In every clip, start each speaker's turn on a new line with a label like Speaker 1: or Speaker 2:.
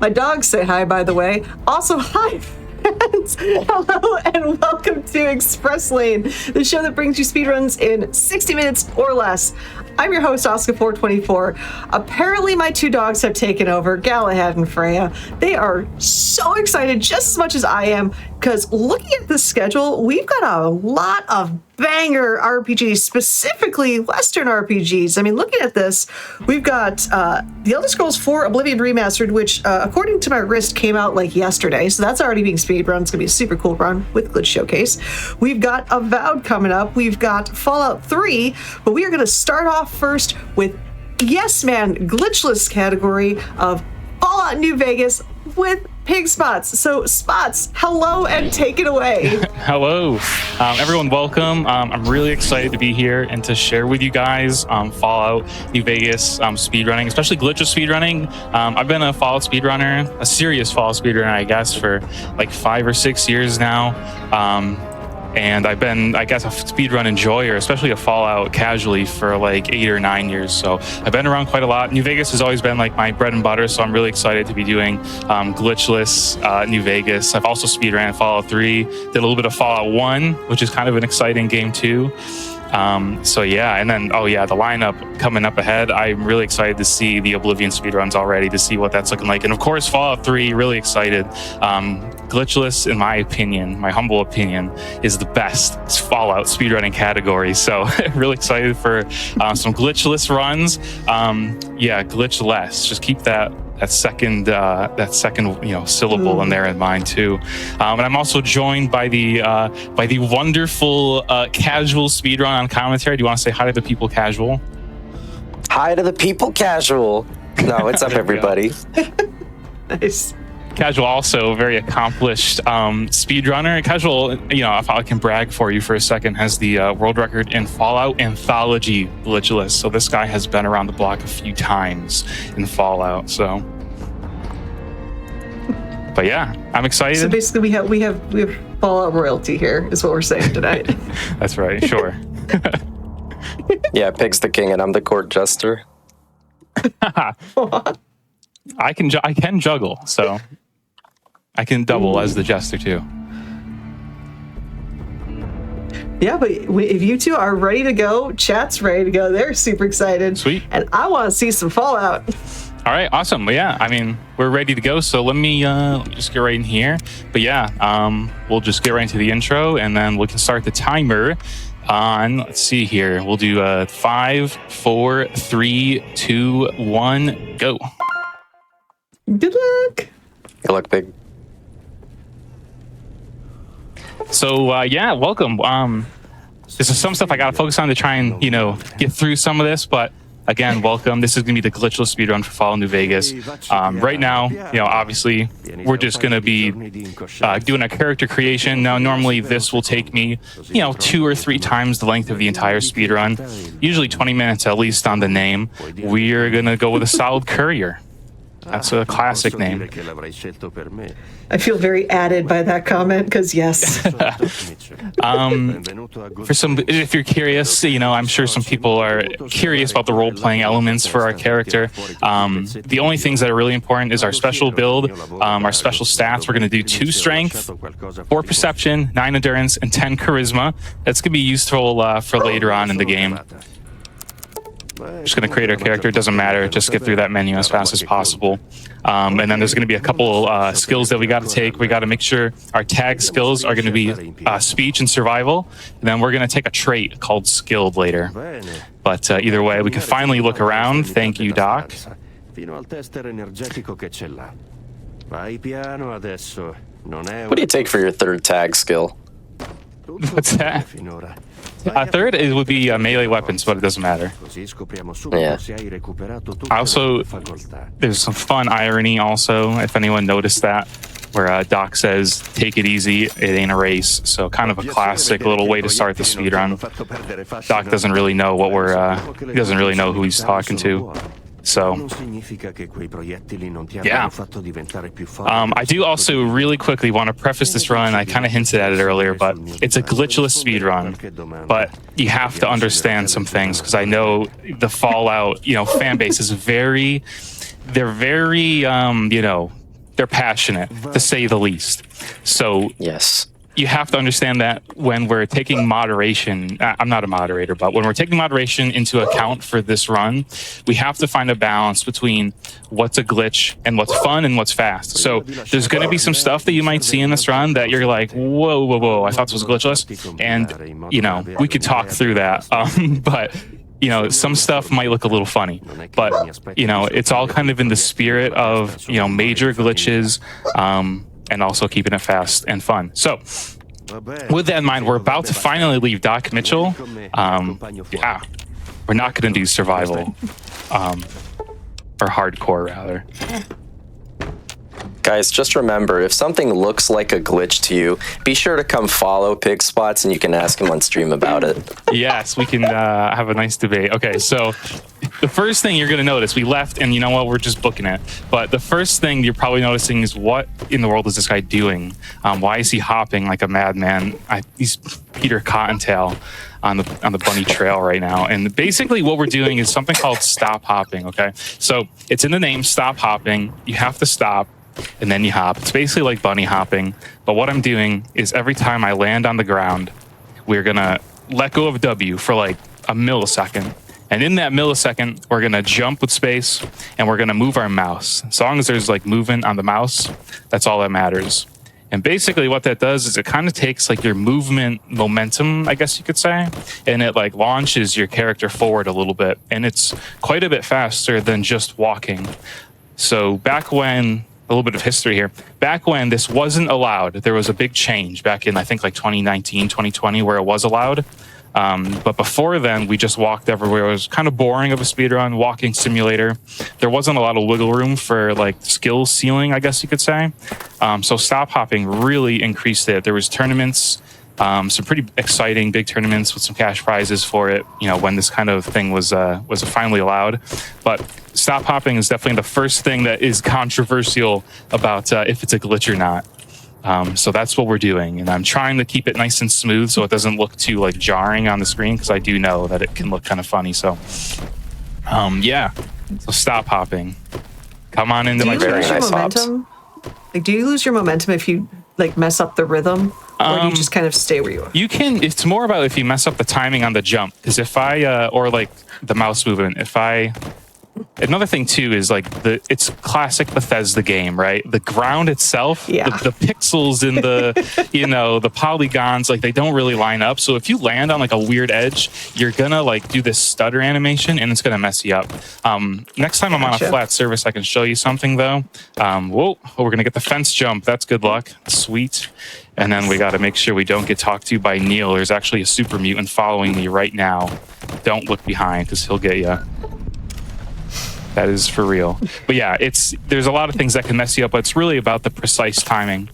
Speaker 1: My dogs say hi, by the way. Also, hi, friends. Hello, and welcome to Express Lane, the show that brings you speedruns in 60 minutes or less. I'm your host, Oscar424. Apparently, my two dogs have taken over, Galahad and Freya. They are so excited, just as much as I am, because looking at the schedule, we've got a lot of banger RPGs, specifically Western RPGs. I mean, looking at this, we've got The Elder Scrolls 4 Oblivion Remastered, which, according to my wrist, came out like yesterday, so that's already being speedrun. It's going to be a super cool run with Glitch Showcase. We've got Avowed coming up. We've got Fallout 3, but we are going to start off first with Yes Man Glitchless category of Fallout New Vegas with Pig Spots. So Spots, hello and take it away.
Speaker 2: Hello, everyone. Welcome. I'm really excited to be here and to share with you guys Fallout New Vegas speedrunning, especially glitchless speedrunning. I've been a Fallout speedrunner, a serious Fallout speedrunner, I guess, for like 5 or 6 years now. And I've been, I guess, a speedrun enjoyer, especially a Fallout casually, for like 8 or 9 years. So I've been around quite a lot. New Vegas has always been like my bread and butter, so I'm really excited to be doing glitchless New Vegas. I've also speedran Fallout 3, did a little bit of Fallout 1, which is kind of an exciting game too. So yeah, and then, oh yeah, the lineup coming up ahead. I'm really excited to see the Oblivion speedruns already, to see what that's looking like. And of course, Fallout 3, really excited. Glitchless, in my opinion, my humble opinion, is the best Fallout speedrunning category. So really excited for some glitchless runs. Yeah, glitchless. Just keep that second syllable in there in mind too. And I'm also joined by the wonderful casual speedrun on commentary. Do you want to say hi to the people, casual?
Speaker 3: Hi to the people, casual. No, what's up, everybody?
Speaker 1: Nice.
Speaker 2: Casual, also very accomplished speedrunner. Casual, if I can brag for you for a second, has the world record in Fallout Anthology glitchless. So this guy has been around the block a few times in Fallout. So, but yeah, I'm excited.
Speaker 1: So basically, we have Fallout royalty here, is what we're saying tonight.
Speaker 2: That's right. Sure.
Speaker 3: Yeah, Pig's the king, and I'm the court jester.
Speaker 2: I can juggle, so I can double as the jester too.
Speaker 1: Yeah, but if you two are ready to go, chat's ready to go. They're super excited.
Speaker 2: Sweet.
Speaker 1: And I want to see some Fallout.
Speaker 2: All right, awesome. Well, yeah, I mean, we're ready to go. So let me just get right in here. But yeah, we'll just get right into the intro, and then we can start the timer on, let's see here. We'll do 5, 4, 3, 2, 1, go.
Speaker 1: Good luck.
Speaker 3: Good luck, Pig.
Speaker 2: So yeah, welcome. This is some stuff I gotta focus on to try and get through some of this, but again, welcome. This is gonna be the glitchless speedrun for Fallout New Vegas. Right now, obviously, we're just gonna be doing a character creation. Now, normally this will take me, 2 or 3 times the length of the entire speedrun, usually 20 minutes at least on the name. We're gonna go with a solid courier. That's a classic name.
Speaker 1: I feel very added by that comment, because yes.
Speaker 2: If you're curious, I'm sure some people are curious about the role-playing elements for our character. The only things that are really important is our special build, our special stats. We're going to do 2 strength, 4 perception, 9 endurance, and 10 charisma. That's going to be useful for later on in the game. Just going to create our character. It doesn't matter. Just get through that menu as fast as possible. And then there's going to be a couple skills that we got to take. We got to make sure our tag skills are going to be speech and survival. And then we're going to take a trait called skilled later. But either way, we can finally look around. Thank you, Doc.
Speaker 3: What do you take for your 3rd tag skill?
Speaker 2: What's that? Third, it would be melee weapons, but it doesn't matter.
Speaker 3: Yeah.
Speaker 2: Also, there's some fun irony also, if anyone noticed that, where Doc says, take it easy, it ain't a race. So kind of a classic little way to start the speedrun. Doc doesn't really know he doesn't really know who he's talking to. So, yeah. I do also really quickly want to preface this run. I kind of hinted at it earlier, but it's a glitchless speedrun. But you have to understand some things, because I know the Fallout, fan base is very they're passionate, to say the least. So
Speaker 3: Yes.
Speaker 2: you have to understand that when we're taking moderation, I'm not a moderator, but when we're taking moderation into account for this run, we have to find a balance between what's a glitch and what's fun and what's fast. So there's going to be some stuff that you might see in this run that you're like, whoa, whoa, whoa, I thought this was glitchless. And, you know, we could talk through that. But, you know, some stuff might look a little funny, but, you know, it's all kind of in the spirit of, you know, major glitches, and also keeping it fast and fun. So with that in mind, we're about to finally leave Doc Mitchell. Yeah, we're not going to do survival, or hardcore rather.
Speaker 3: Guys, just remember, if something looks like a glitch to you, be sure to come follow Pig Spots and you can ask him on stream about it.
Speaker 2: Yes, we can have a nice debate. Okay, so the first thing you're going to notice, we left, and you know what, we're just booking it. But the first thing you're probably noticing is, what in the world is this guy doing? Why is he hopping like a madman? He's Peter Cottontail on the bunny trail right now. And basically what we're doing is something called stop hopping, okay? So it's in the name, stop hopping. You have to stop, and then you hop. It's basically like bunny hopping. But what I'm doing is every time I land on the ground, we're going to let go of W for like a millisecond. And in that millisecond, we're going to jump with space, and we're going to move our mouse. As long as there's like movement on the mouse, that's all that matters. And basically what that does is it kind of takes like your movement momentum, I guess you could say, and it like launches your character forward a little bit. And it's quite a bit faster than just walking. So back when, a little bit of history here, back when this wasn't allowed, there was a big change back in, I think, like 2019, 2020, where it was allowed. But before then, we just walked everywhere. It was kind of boring of a speedrun, walking simulator. There wasn't a lot of wiggle room for like skill ceiling, I guess you could say. So stop hopping really increased it. There was tournaments, some pretty exciting big tournaments with some cash prizes for it, you know, when this kind of thing was finally allowed. But stop hopping is definitely the first thing that is controversial about if it's a glitch or not. So that's what we're doing, and I'm trying to keep it nice and smooth so it doesn't look too like jarring on the screen, because I do know that it can look kind of funny. So yeah, so stop hopping, come on into my
Speaker 3: very nice
Speaker 1: momentum? Like, do you lose your momentum if you like mess up the rhythm, or do you just kind of stay where you are?
Speaker 2: You can, it's more about if you mess up the timing on the jump, because if I or like the mouse movement, if I another thing too is like it's classic Bethesda game, right? The ground itself, the pixels in the, you know, the polygons, like they don't really line up. So if you land on like a weird edge, you're gonna like do this stutter animation and it's gonna mess you up. Next time I'm on a flat surface, I can show you something though. Whoa, we're gonna get the fence jump. That's good luck. Sweet. And then we got to make sure we don't get talked to by Neil. There's actually a super mutant following me right now. Don't look behind because he'll get you. That is for real. But yeah, there's a lot of things that can mess you up, but it's really about the precise timing.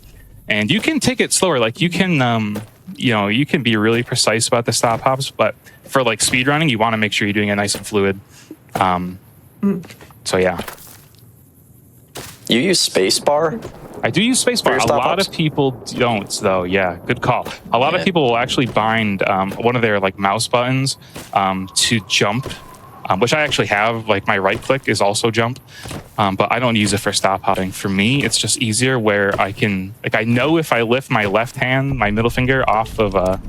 Speaker 2: And you can take it slower. Like you can, you know, you can be really precise about the stop hops, but for like speedrunning, you want to make sure you're doing it nice and fluid. So yeah.
Speaker 3: You use spacebar?
Speaker 2: I do use spacebar. A lot of people don't, though. Yeah, good call. A lot of people will actually bind one of their like mouse buttons to jump. Which I actually have, like my right click is also jump, but I don't use it for stop hopping. For me, it's just easier where I can, like I know if I lift my left hand, my middle finger off of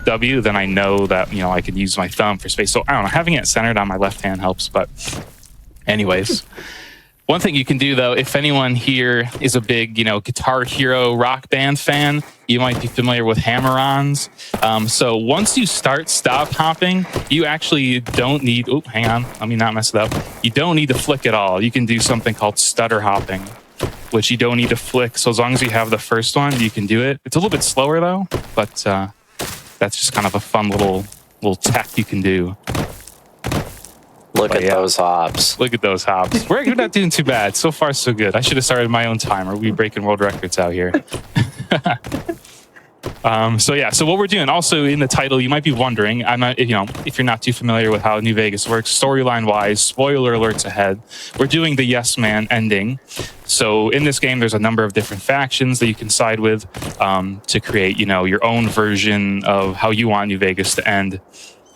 Speaker 2: W, then I know that, you know, I can use my thumb for space. So I don't know, having it centered on my left hand helps, but anyways. One thing you can do, though, if anyone here is a big, you know, Guitar Hero rock band fan, you might be familiar with hammer-ons. So once you start stop hopping, you actually don't need... Oh, hang on. Let me not mess it up. You don't need to flick at all. You can do something called stutter hopping, which you don't need to flick. So as long as you have the first one, you can do it. It's a little bit slower, though, but that's just kind of a fun little tech you can do.
Speaker 3: Look at those hops.
Speaker 2: Look at those hops. We're not doing too bad. So far, so good. I should have started my own timer. We're breaking world records out here. So yeah, so what we're doing also in the title, you might be wondering, I'm not, you know, if you're not too familiar with how New Vegas works, storyline wise, spoiler alerts ahead, we're doing the Yes Man ending. So in this game, there's a number of different factions that you can side with to create, you know, your own version of how you want New Vegas to end.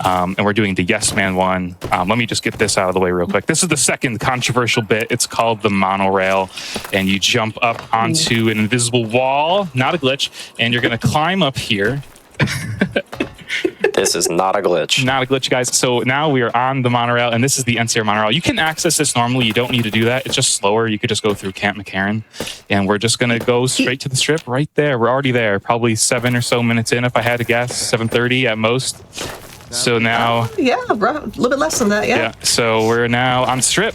Speaker 2: And we're doing the Yes Man one. Let me just get this out of the way real quick. This is the second controversial bit. It's called the monorail. And you jump up onto an invisible wall, not a glitch, and you're going to climb up here.
Speaker 3: This is not a glitch.
Speaker 2: Not a glitch, guys. So now we are on the monorail, and this is the NCR monorail. You can access this normally. You don't need to do that. It's just slower. You could just go through Camp McCarran, and we're just going to go straight to the strip right there. We're already there, probably 7 or so minutes in, if I had to guess, 7:30 at most. So now...
Speaker 1: Yeah, a little bit less than that, yeah.
Speaker 2: So we're now on strip.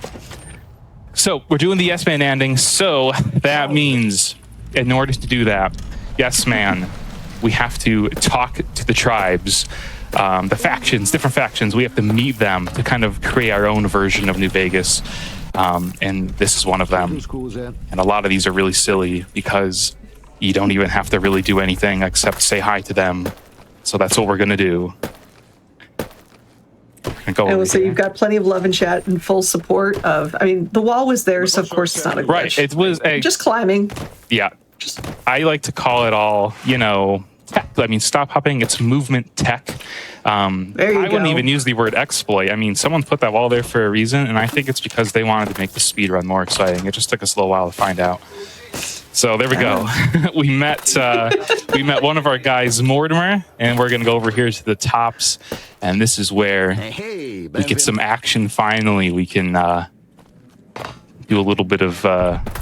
Speaker 2: So we're doing the Yes Man ending. So that means in order to do that, Yes Man, we have to talk to the tribes, the factions, different factions. We have to meet them to kind of create our own version of New Vegas. And this is one of them. And a lot of these are really silly because you don't even have to really do anything except say hi to them. So that's what we're going to do.
Speaker 1: I will say you've got plenty of love and chat and full support of, I mean, the wall was there, so of course it's not a glitch.
Speaker 2: Right, it was
Speaker 1: just climbing.
Speaker 2: Yeah, I like to call it all, you know, tech. I mean, stop hopping, it's movement tech. I wouldn't even use the word exploit. I mean, someone put that wall there for a reason, and I think it's because they wanted to make the speed run more exciting. It just took us a little while to find out. So there we go. we met one of our guys, Mortimer, and we're gonna go over here to the tops, and this is where we get some action. Finally, we can do a little bit of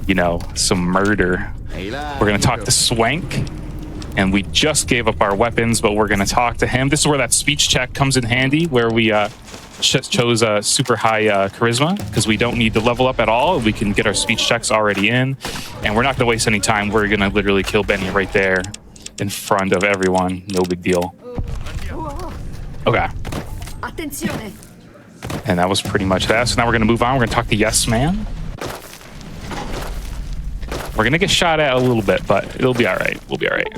Speaker 2: you know, some murder. We're gonna talk to Swank, and we just gave up our weapons, but we're gonna talk to him. This is where that speech check comes in handy, where we chose a super high charisma because we don't need to level up at all. We can get our speech checks already in, and we're not gonna waste any time. We're gonna literally kill Benny right there in front of everyone. No big deal. Okay. And that was pretty much that. So now we're gonna move on. We're gonna talk to Yes Man. We're gonna get shot at a little bit, but it'll be all right. We'll be all right.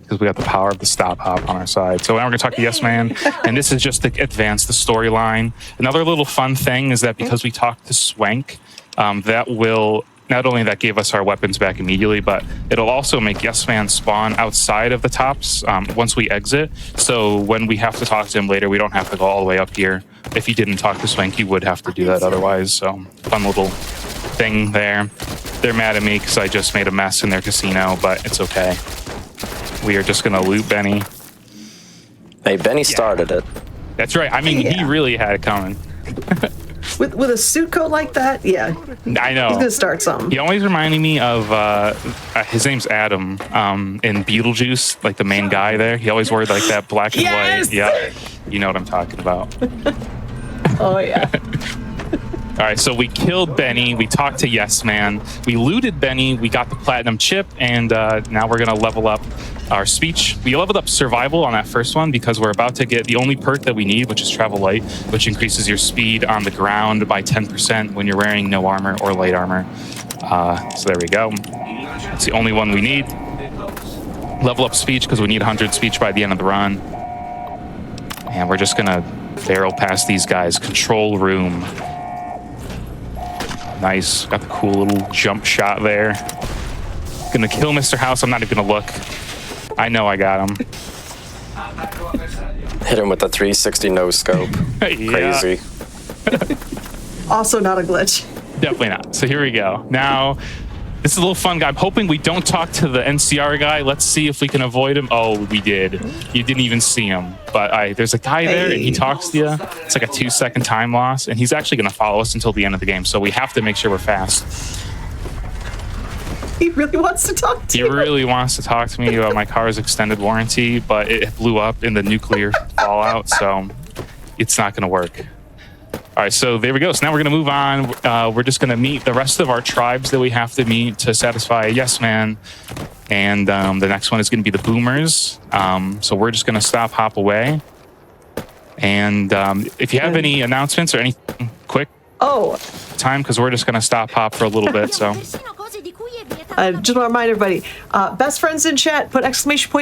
Speaker 2: Because we got the power of the stop hop on our side. So now we're gonna talk to Yes Man, and this is just to advance the storyline. Another little fun thing is that because we talked to Swank, that will not only that gave us our weapons back immediately, but it'll also make Yes Man spawn outside of the tops once we exit. So when we have to talk to him later, we don't have to go all the way up here. If you didn't talk to Swank, you would have to do that otherwise. So fun little thing there. They're mad at me because I just made a mess in their casino, but it's okay. We are just gonna loot Benny.
Speaker 3: Hey, Benny started it.
Speaker 2: That's right. I mean, he really had it coming.
Speaker 1: with a suit coat like that, yeah.
Speaker 2: I know.
Speaker 1: He's gonna start something.
Speaker 2: He always reminded me of his name's Adam in Beetlejuice, like the main guy there. He always wore like that black and white. Yeah, you know what I'm talking about.
Speaker 1: Oh yeah.
Speaker 2: All right, so we killed Benny. We talked to Yes Man. We looted Benny. We got the platinum chip, and now we're gonna level up our speech. We leveled up survival on that first one because we're about to get the only perk that we need, which is travel light, which increases your speed on the ground by 10% when you're wearing no armor or light armor. So there we go. It's the only one we need. Level up speech because we need 100 speech by the end of the run. And we're just gonna barrel past these guys. Control room. Nice. Got the cool little jump shot there. Gonna kill Mr. House. I'm not even gonna look. I know I got him.
Speaker 3: Hit him with the 360 no scope. Crazy.
Speaker 1: Also not a glitch.
Speaker 2: Definitely not. So here we go. Now, this is a little fun guy. I'm hoping we don't talk to the NCR guy. Let's see if we can avoid him. Oh, we did. You didn't even see him. But there's a guy there, and he talks to you. It's like a 2-second time loss, and he's actually going to follow us until the end of the game. So we have to make sure we're fast.
Speaker 1: He really wants to talk to you.
Speaker 2: He really wants to talk to me about my car's extended warranty, but it blew up in the nuclear fallout, so it's not going to work. All right, so there we go. So now we're going to move on. We're just going to meet the rest of our tribes that we have to meet to satisfy Yes Man. And the next one is going to be the Boomers. So we're just going to stop, hop away. And if you have any announcements or anything quick time, because we're just going to stop, hop for a little bit. So
Speaker 1: I just want to remind everybody, best friends in chat, put !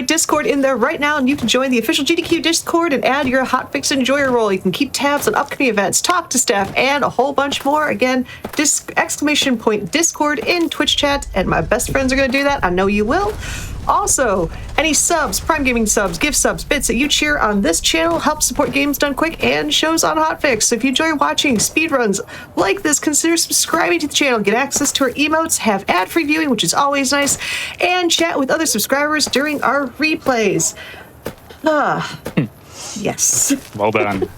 Speaker 1: Discord in there right now, and you can join the official GDQ Discord and add your Hotfix Enjoyer role. You can keep tabs on upcoming events, talk to staff, and a whole bunch more. Again, ! Discord in Twitch chat, and my best friends are going to do that. I know you will. Also, any subs, Prime Gaming subs, gift subs, bits that you cheer on this channel help support Games Done Quick and shows on Hotfix. So if you enjoy watching speedruns like this, consider subscribing to the channel, get access to our emotes, have ad-free viewing, which is always nice, and chat with other subscribers during our replays. Yes.
Speaker 2: Well done.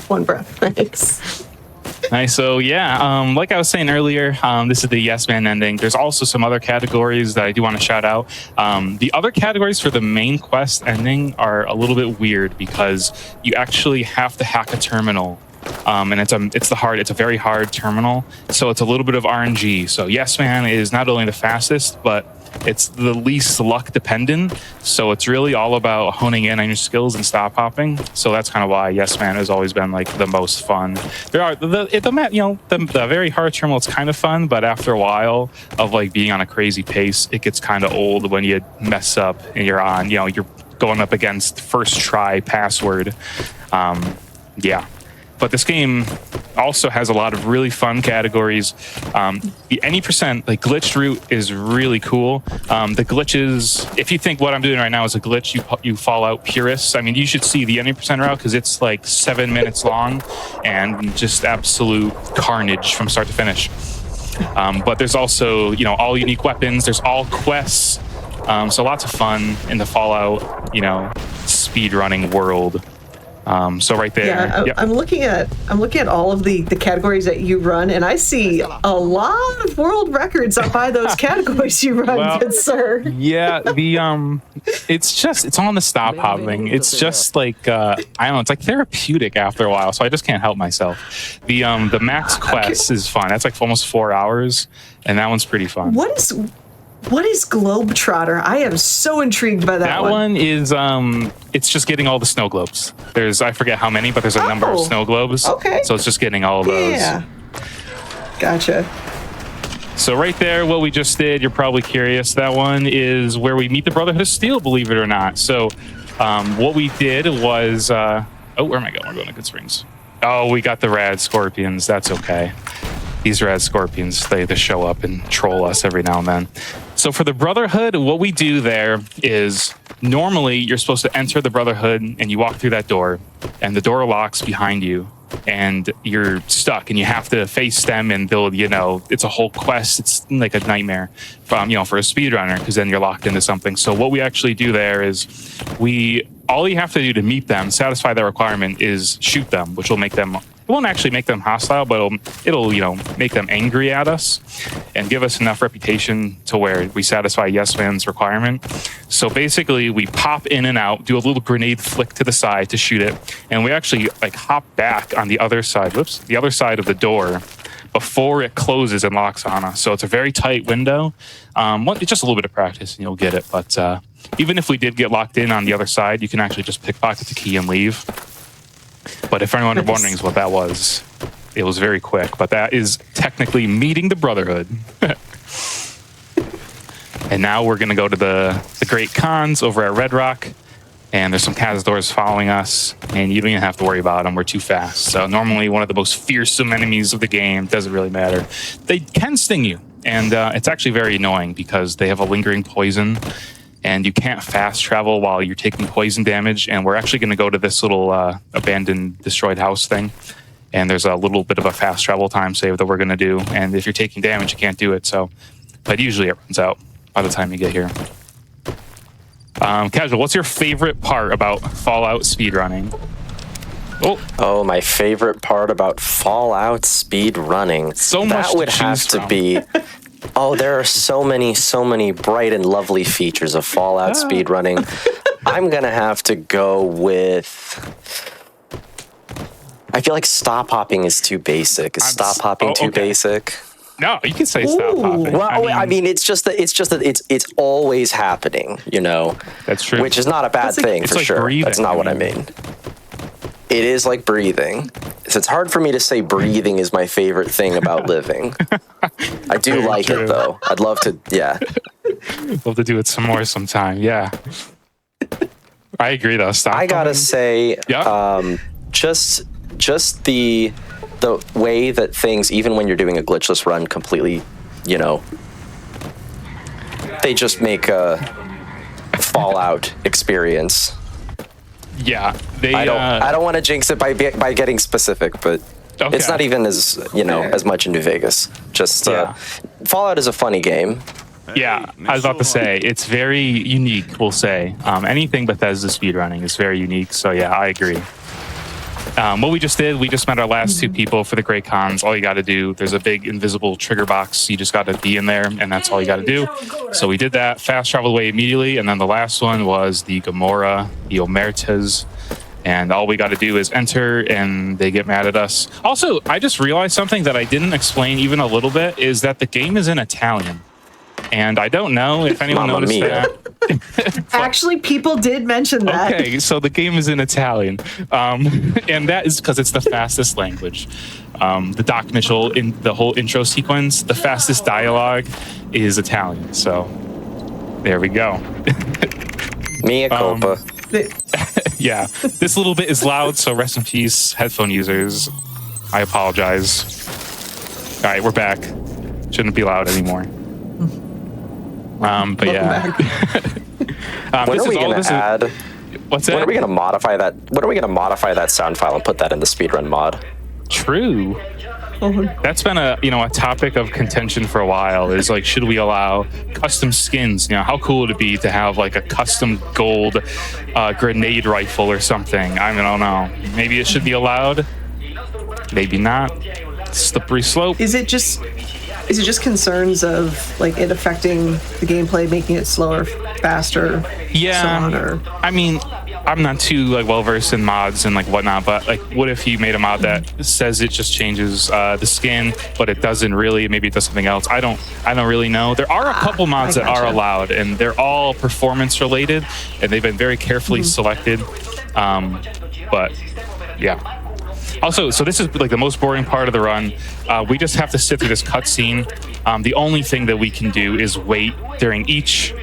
Speaker 1: One breath. Thanks.
Speaker 2: Nice. So yeah, like I was saying earlier, this is the Yes Man ending. There's also some other categories that I do want to shout out. The other categories for the main quest ending are a little bit weird because you actually have to hack a terminal. And it's a very hard terminal, so it's a little bit of RNG. So Yes Man is not only the fastest, but it's the least luck dependent. So it's really all about honing in on your skills and stop hopping. So that's kind of why Yes Man has always been like the most fun. There are the very hard terminal. It's kind of fun, but after a while of like being on a crazy pace, it gets kind of old when you mess up and you're going up against first try password. Yeah. But this game also has a lot of really fun categories. The any percent, like glitched route, is really cool. The glitches, if you think what I'm doing right now is a glitch, you Fallout purists. I mean, you should see the any percent route because it's like 7 minutes long and just absolute carnage from start to finish. But there's also, all unique weapons. There's all quests. So lots of fun in the Fallout, speedrunning world. So right there,
Speaker 1: yeah, I'm looking at all of the categories that you run, and I see a lot of world records up by those categories you run, good sir.
Speaker 2: Yeah, it's on the stop hopping. It's just like I don't know, it's like therapeutic after a while, so I just can't help myself. The max quest is fun. That's like almost 4 hours, and that one's pretty fun.
Speaker 1: What is Globetrotter? I am so intrigued by that one.
Speaker 2: That one is, it's just getting all the snow globes. I forget how many, but there's a number of snow globes.
Speaker 1: Okay.
Speaker 2: So it's just getting all of those.
Speaker 1: Yeah. Gotcha.
Speaker 2: So right there, what we just did, you're probably curious, that one is where we meet the Brotherhood of Steel, believe it or not. So what we did was, where am I going? We're going to Good Springs. Oh, we got the rad scorpions. That's okay. These rad scorpions, they show up and troll us every now and then. So for the Brotherhood, what we do there is normally you're supposed to enter the Brotherhood and you walk through that door and the door locks behind you and you're stuck and you have to face them and build, it's a whole quest. It's like a nightmare for a speedrunner because then you're locked into something. So what we actually do there is all you have to do to meet them, satisfy their requirement is shoot them, which will make them, it won't actually make them hostile, but it'll make them angry at us and give us enough reputation to where we satisfy Yes Man's requirement. So basically we pop in and out, do a little grenade flick to the side to shoot it, and we actually like hop back on the other side of the door before it closes and locks on us. So it's a very tight window. It's just a little bit of practice and you'll get it. But even if we did get locked in on the other side, you can actually just pickpocket the key and leave. But if anyone wondering what that was, it was very quick. But that is technically meeting the Brotherhood. And now we're going to go to the Great Khans over at Red Rock. And there's some Cazadors following us. And you don't even have to worry about them. We're too fast. So normally one of the most fearsome enemies of the game. Doesn't really matter. They can sting you. And it's actually very annoying because they have a lingering poison. And you can't fast travel while you're taking poison damage. And we're actually going to go to this little abandoned, destroyed house thing. And there's a little bit of a fast travel time save that we're going to do. And if you're taking damage, you can't do it. But usually it runs out by the time you get here. Casual, what's your favorite part about Fallout speedrunning?
Speaker 3: Oh, my favorite part about Fallout speedrunning.
Speaker 2: So much
Speaker 3: that would have to be... Oh, there are so many bright and lovely features of Fallout speedrunning. I'm going to have to go with... I feel like stop hopping is too basic. Is stop hopping too basic?
Speaker 2: No, you can say stop hopping.
Speaker 3: Well, I mean, it's just that it's always happening,
Speaker 2: That's true.
Speaker 3: Which is not a bad thing for sure.
Speaker 2: Breathing.
Speaker 3: That's not what I mean. It is like breathing. So it's hard for me to say breathing is my favorite thing about living. I do
Speaker 2: Very
Speaker 3: like
Speaker 2: true.
Speaker 3: it though. I'd love to, yeah.
Speaker 2: Love to do it some more sometime. Yeah. I agree though. Stop.
Speaker 3: I gotta say,
Speaker 2: Yeah.
Speaker 3: just the way that things, even when you're doing a glitchless run, completely, they just make Fallout experience.
Speaker 2: Yeah, they.
Speaker 3: I don't want to jinx it by getting specific, but
Speaker 2: Okay.
Speaker 3: it's not even as as much in New Vegas. Just Fallout is a funny game.
Speaker 2: Yeah, I was about to say it's very unique. We'll say anything Bethesda speedrunning is very unique. So yeah, I agree. What we just did, we just met our last two people for the Great Cons. All you got to do, there's a big invisible trigger box. You just got to be in there, and that's all you got to do. So we did that, fast travel away immediately, and then the last one was the Gamora, the Omertas, and all we got to do is enter, and they get mad at us. Also, I just realized something that I didn't explain even a little bit, is that the game is in Italian. And I don't know if anyone
Speaker 3: Mamma
Speaker 2: noticed
Speaker 3: mia.
Speaker 2: that.
Speaker 1: Actually, people did mention that.
Speaker 2: Okay, so the game is in Italian, and that is because it's the fastest language. The Doc Mitchell in the whole intro sequence, the fastest dialogue is Italian. So there we go.
Speaker 3: Mea culpa.
Speaker 2: Yeah, this little bit is loud, so rest in peace, headphone users. I apologize. All right, we're back. Shouldn't be loud anymore. But yeah.
Speaker 3: When are we going to add?
Speaker 2: What's that?
Speaker 3: When are we going to modify that? When are we going to modify that sound file and put that in the speedrun mod?
Speaker 2: True. That's been a topic of contention for a while. Is like, should we allow custom skins? How cool would it be to have like a custom gold grenade rifle or something? I don't know. Maybe it should be allowed. Maybe not. Slippery slope.
Speaker 1: Is it just concerns of like it affecting the gameplay, making it slower, faster?
Speaker 2: Yeah.
Speaker 1: So on, or?
Speaker 2: I mean, I'm not too like well versed in mods and like whatnot, but like, what if you made a mod that says it just changes the skin, but it doesn't really? Maybe it does something else. I don't really know. There are a couple mods that are allowed, and they're all performance related, and they've been very carefully selected. But yeah. Also, so this is like the most boring part of the run. We just have to sit through this cutscene. The only thing that we can do is wait during each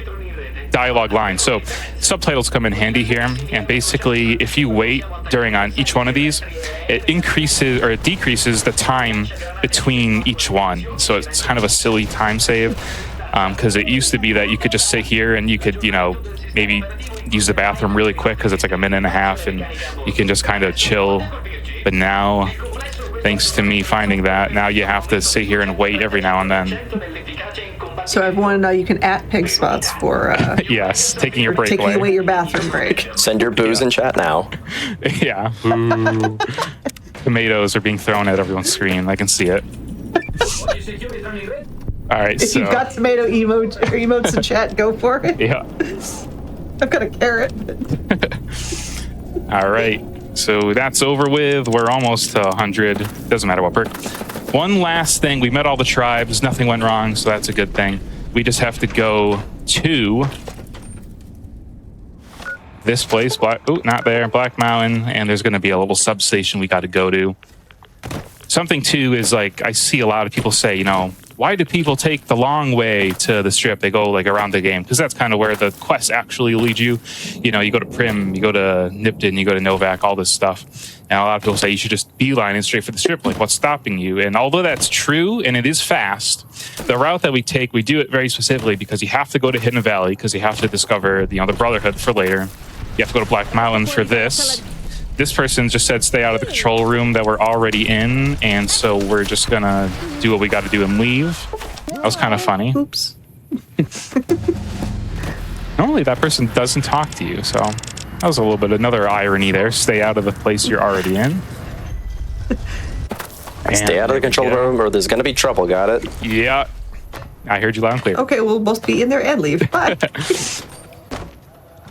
Speaker 2: dialogue line. So subtitles come in handy here, and basically if you wait during on each one of these, it increases or it decreases the time between each one. So it's kind of a silly time save, because it used to be that you could just sit here and you could maybe use the bathroom really quick because it's like a minute and a half and you can just kind of chill. But now, thanks to me finding that, now you have to sit here and wait every now and then.
Speaker 1: So everyone, you can at pig spots for
Speaker 2: yes, taking your break
Speaker 1: taking away your bathroom break.
Speaker 3: Send your booze in chat now.
Speaker 2: Yeah. Ooh. Tomatoes are being thrown at everyone's screen. I can see it. All right.
Speaker 1: If you've got tomato emotes in chat, go for it.
Speaker 2: Yeah.
Speaker 1: I've got a carrot.
Speaker 2: All right. So that's over with. We're almost to 100. Doesn't matter what perk. One last thing. We met all the tribes. Nothing went wrong, so that's a good thing. We just have to go to this place. Not there. Black Mountain. And there's going to be a little substation we got to go to. Something, too, is like I see a lot of people say, why do people take the long way to the strip? They go like around the game because that's kind of where the quests actually lead you. You go to Prim, you go to Nipton, you go to Novak, all this stuff. And a lot of people say you should just beeline it straight for the strip. Like, what's stopping you? And although that's true and it is fast, the route that we take, we do it very specifically because you have to go to Hidden Valley because you have to discover the Brotherhood for later. You have to go to Black Mountain for this. This person just said stay out of the control room that we're already in, and so we're just gonna do what we got to do and leave. That was kind of funny.
Speaker 1: Oops.
Speaker 2: Normally that person doesn't talk to you, so that was a little bit another irony there. Stay out of the place you're already in.
Speaker 3: Stay out of the control room or there's gonna be trouble, got it?
Speaker 2: Yeah. I heard you loud and clear.
Speaker 1: Okay, we'll both be in there and leave. Bye.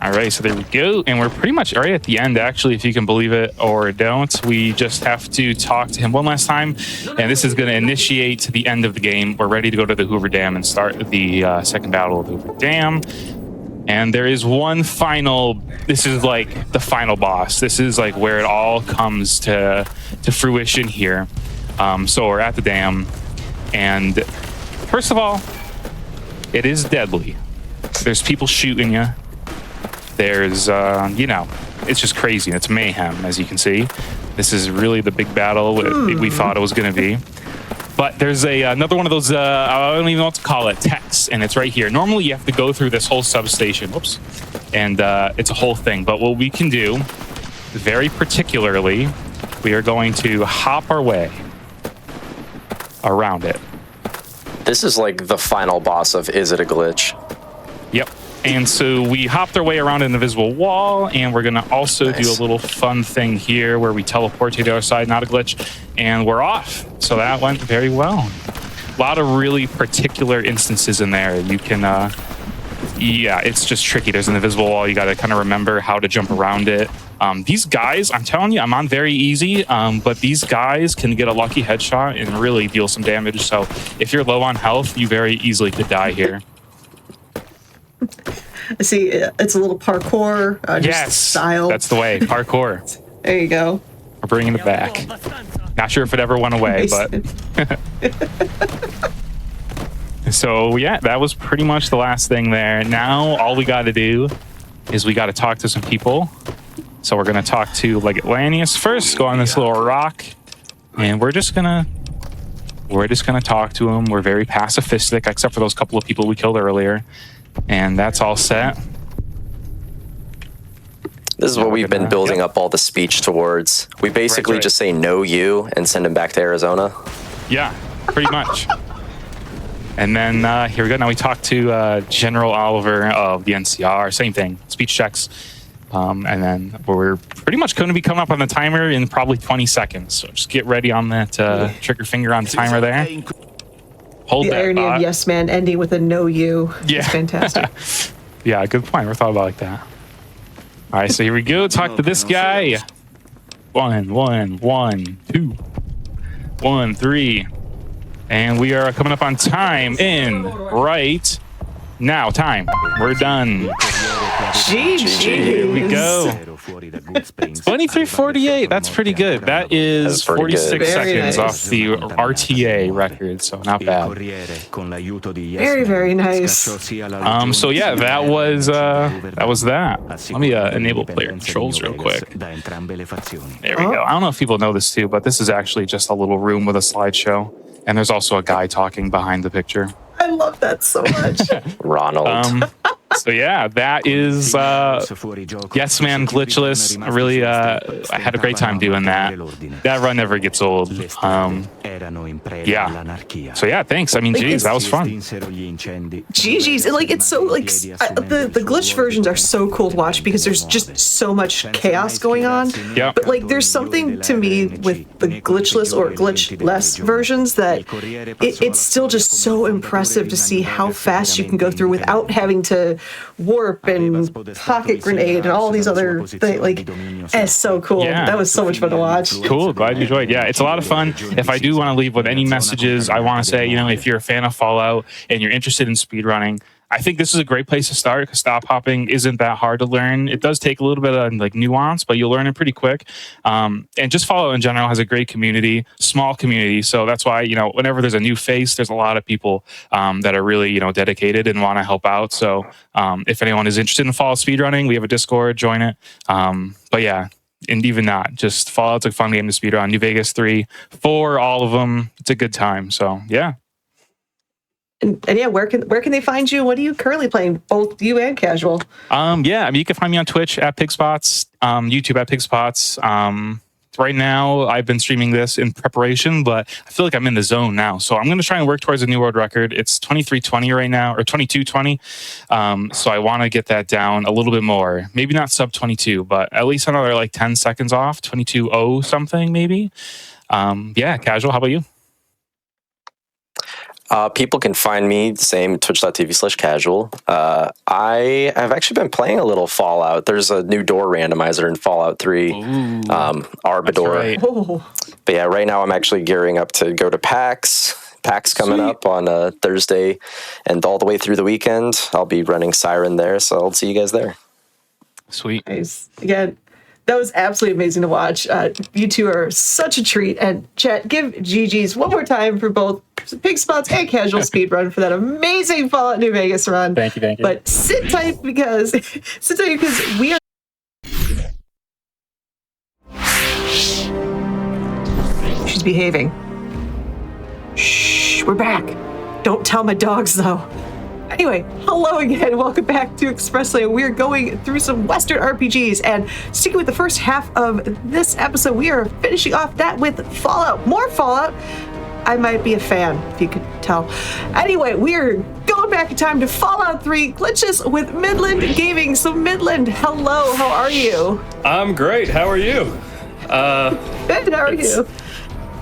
Speaker 2: All right, so there we go. And we're pretty much right at the end, actually, if you can believe it or don't. We just have to talk to him one last time. And this is going to initiate the end of the game. We're ready to go to the Hoover Dam and start the second battle of the Hoover Dam. And there is one final, this is like the final boss. This is like where it all comes to fruition here. So we're at the dam. And first of all, it is deadly. There's people shooting you. There's, it's just crazy. It's mayhem, as you can see. This is really the big battle we thought it was going to be. But there's another one of those, I don't even know what to call it, texts, and it's right here. Normally, you have to go through this whole substation. Whoops. And it's a whole thing. But what we can do, very particularly, we are going to hop our way around it.
Speaker 3: This is like the final boss of Is It a Glitch?
Speaker 2: Yep. And so we hopped our way around an invisible wall, and we're going to also do a little fun thing here where we teleport to the other side, not a glitch, and we're off. So that went very well. A lot of really particular instances in there. You can, yeah, it's just tricky. There's an invisible wall. You got to kind of remember how to jump around it. These guys, I'm telling you, I'm on very easy, but these guys can get a lucky headshot and really deal some damage. So if you're low on health, you very easily could die here.
Speaker 1: I see it's a little parkour.
Speaker 2: Yes,
Speaker 1: style.
Speaker 2: that's the way. Parkour.
Speaker 1: There you go.
Speaker 2: We're bringing it back. Not sure if it ever went away, but... So, yeah, that was pretty much the last thing there. Now, all we got to do is we got to talk to some people. So we're going to talk to, like, Atlanteus first, go on this little rock, and we're just going to talk to him. We're very pacifistic, except for those couple of people we killed earlier. And that's all set.
Speaker 3: This is what we've been building up all the speech towards. We basically just say no you and send him back to Arizona.
Speaker 2: Yeah, pretty much. And then here we go. Now we talk to General Oliver of the NCR. Same thing, speech checks. And then we're pretty much going to be coming up on the timer in probably 20 seconds. So just get ready on that trigger finger on the timer there. Hold
Speaker 1: the irony of Yes Man ending with a no you.
Speaker 2: Yeah.
Speaker 1: Is fantastic.
Speaker 2: Yeah, good point. Never thought about it like that. All right, so here we go. Talk to this guy. 1, 1, 1, 2, 1, 3. And we are coming up on time in right now. Time. We're done. Here we go. 23:48. That's pretty good. That is 46 seconds off the RTA record, so not bad.
Speaker 1: Very, very nice.
Speaker 2: So yeah, that was that. Let me enable player controls real quick. There we go. I don't know if people know this too, but this is actually just a little room with a slideshow, and there's also a guy talking behind the picture.
Speaker 1: I love that so much.
Speaker 3: Ronald.
Speaker 2: So yeah, that is Yes Man Glitchless. I really I had a great time doing that. That run never gets old. Yeah. So yeah, thanks. I mean, geez, that was fun.
Speaker 1: GG's. Like, it's so, like, the glitch versions are so cool to watch because there's just so much chaos going on.
Speaker 2: Yeah.
Speaker 1: But like, there's something to me with the glitchless or glitchless versions that it's still just so impressive to see how fast you can go through without having to warp and pocket grenade and all these other things. Like, it's so cool.
Speaker 2: Yeah.
Speaker 1: That was so much fun to watch.
Speaker 2: Cool. Glad you enjoyed. Yeah, it's a lot of fun. If I do want to leave with any messages, I want to say, you know, if you're a fan of Fallout and you're interested in speedrunning, I think this is a great place to start because stop hopping isn't that hard to learn. It does take a little bit of like nuance, but you'll learn it pretty quick. And just Fallout in general has a great community, small community. So that's why, you know, whenever there's a new face, there's a lot of people that are really, you know, dedicated and want to help out. So if anyone is interested in Fallout speedrunning, we have a Discord, join it. But yeah, and even not, just Fallout's a fun game to speedrun. New Vegas 3, 4, all of them. It's a good time. So yeah.
Speaker 1: And yeah, where can they find you? What are you currently playing, both you and casual?
Speaker 2: Yeah, I mean, you can find me on Twitch at Pigspots, YouTube at Pigspots. Right now, I've been streaming this in preparation, but I feel like I'm in the zone now. So I'm going to try and work towards a new world record. It's 23:20 right now, or 22:20. So I want to get that down a little bit more. Maybe not sub 22, but at least another like 10 seconds off, 22:0 something maybe. Yeah, casual. How about you?
Speaker 3: People can find me, same, twitch.tv/casual. I have actually been playing a little Fallout. There's a new door randomizer in Fallout 3, Arbador.
Speaker 2: Right.
Speaker 1: Oh.
Speaker 3: But yeah, right now I'm actually gearing up to go to PAX. PAX coming up on Thursday and all the way through the weekend. I'll be running Siren there, so I'll see you guys there.
Speaker 2: Sweet.
Speaker 1: Nice. Again, that was absolutely amazing to watch. You two are such a treat. And chat, give GG's one more time for both Pigspots and Casual Speedrun for that amazing Fallout New Vegas run.
Speaker 2: Thank you.
Speaker 1: But sit tight because we are. She's behaving. Shh, we're back. Don't tell my dogs, though. Anyway, hello again. Welcome back to Expressly. We're going through some Western RPGs, and sticking with the first half of this episode, we are finishing off that with Fallout. More Fallout. I might be a fan, if you could tell. Anyway, we're going back in time to Fallout 3 Glitches with Midland Gaming. So Midland, hello, how are you?
Speaker 4: I'm great. How are you?
Speaker 1: Good, how are you?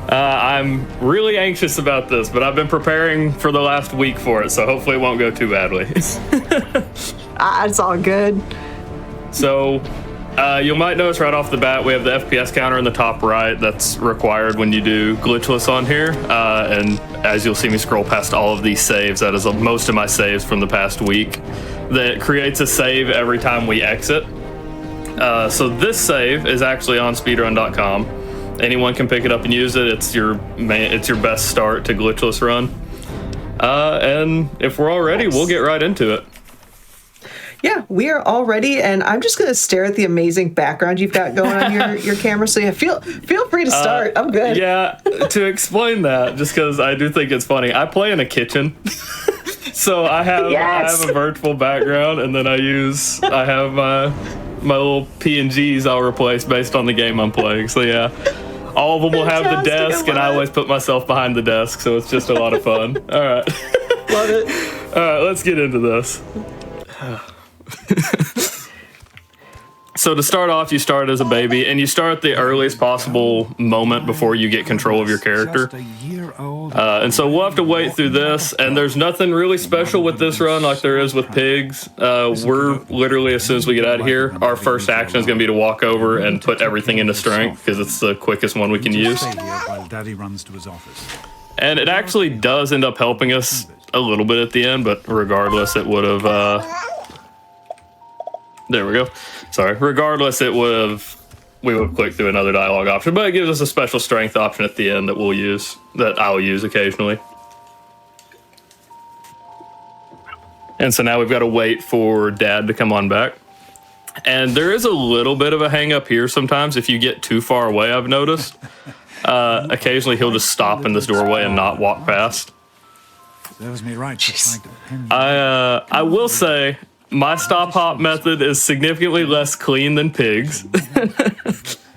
Speaker 4: I'm really anxious about this, but I've been preparing for the last week for it, so hopefully it won't go too badly.
Speaker 1: It's all good.
Speaker 4: So, you might notice right off the bat, we have the FPS counter in the top right. That's required when you do glitchless on here. And as you'll see me scroll past all of these saves, that is most of my saves from the past week. That creates a save every time we exit. So this save is actually on speedrun.com. Anyone can pick it up and use it. It's your best start to glitchless run. And if we're all ready, we'll get right into it.
Speaker 1: Yeah, we are all ready, and I'm just going to stare at the amazing background you've got going on your camera. So yeah, feel free to start. I'm good.
Speaker 4: Yeah, to explain that, just because I do think it's funny, I play in a kitchen. So I have a virtual background, and then I have my little PNGs I'll replace based on the game I'm playing. So yeah, all of them will have the desk, and I always put myself behind the desk, so it's just a lot of fun. All right.
Speaker 1: Love it.
Speaker 4: All right, let's get into this. So to start off, you start as a baby, and you start at the earliest possible moment before you get control of your character. And so we'll have to wait through this, and there's nothing really special with this run like there is with pigs. We're literally, as soon as we get out of here, our first action is going to be to walk over and put everything into strength, because it's the quickest one we can use. And it actually does end up helping us a little bit at the end, but regardless, it would have... There we go. Sorry. Regardless, we would have clicked through another dialogue option, but it gives us a special strength option at the end that I'll use occasionally. And so now we've got to wait for Dad to come on back. And there is a little bit of a hang up here sometimes if you get too far away, I've noticed. Occasionally he'll just stop in this doorway and not walk past. I will say, my stop hop method is significantly less clean than Pig's.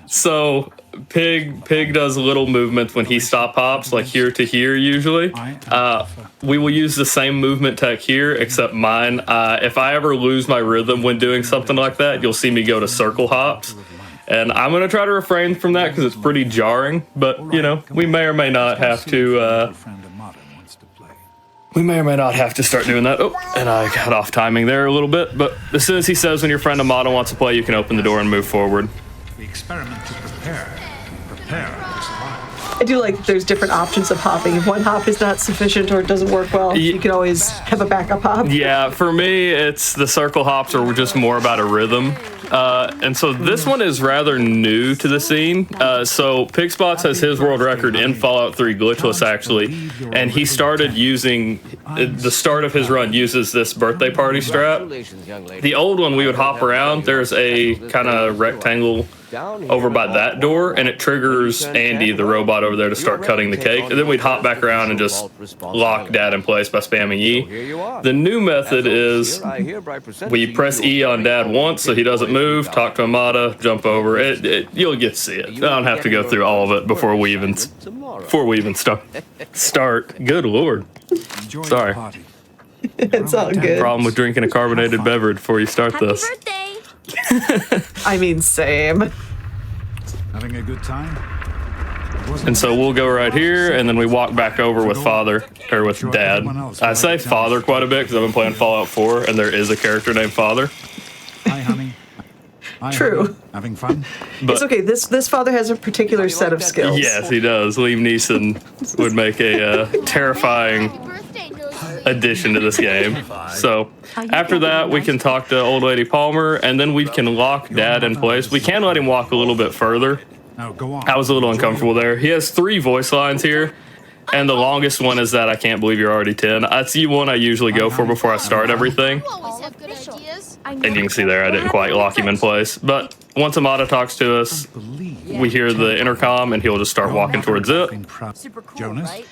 Speaker 4: So Pig does little movements when he stop hops, like here to here usually. We will use the same movement tech here, except mine. If I ever lose my rhythm when doing something like that, you'll see me go to circle hops. And I'm going to try to refrain from that because it's pretty jarring. But, we may or may not have to... We may or may not have to start doing that. Oh, and I got off timing there a little bit. But as soon as he says when your friend Amada wants to play, you can open the door and move forward.
Speaker 5: We experiment to prepare to survive.
Speaker 1: I do like that there's different options of hopping. If one hop is not sufficient or it doesn't work well, you can always have a backup hop.
Speaker 4: Yeah, for me, it's the circle hops are just more about a rhythm. And so this one is rather new to the scene. So Pigspots has his world record in Fallout 3 glitchless, actually. And he started using, the start of his run uses this birthday party strap. The old one, we would hop around. There's a kind of rectangle over by that door, and it triggers Andy, the robot over there, to start cutting the cake. And then we'd hop back around and just lock Dad in place by spamming E. The new method is we press E on Dad once so he doesn't move, talk to Amada, jump over. You'll get to see it. I don't have to go through all of it before we even start. Good Lord. Sorry.
Speaker 1: It's all good.
Speaker 4: Problem with drinking a carbonated beverage before you start this.
Speaker 6: Happy birthday!
Speaker 1: I mean, same.
Speaker 5: Having a good time?
Speaker 4: And so we'll go right here, and then we walk back over with Dad. I say Father quite a bit because I've been playing Fallout 4, and there is a character named Father.
Speaker 5: Hi, honey.
Speaker 1: True.
Speaker 5: Honey. Having fun?
Speaker 4: But,
Speaker 1: it's okay. This father has a particular set of skills.
Speaker 4: Yes, he does. Liam Neeson would make a terrifying addition to this game. So after that, we can talk to Old Lady Palmer, and then we can lock Dad in place. We can let him walk a little bit further.
Speaker 5: Now go on.
Speaker 4: I was a little uncomfortable there. He has 3 voice lines here, and the longest one is that I can't believe you're already 10. That's the one I usually go for before I start everything. And you can see there I didn't quite lock him in place. But once Amada talks to us, we hear the intercom, and he'll just start walking towards it.
Speaker 6: Super cool,
Speaker 5: Jonas?
Speaker 6: right?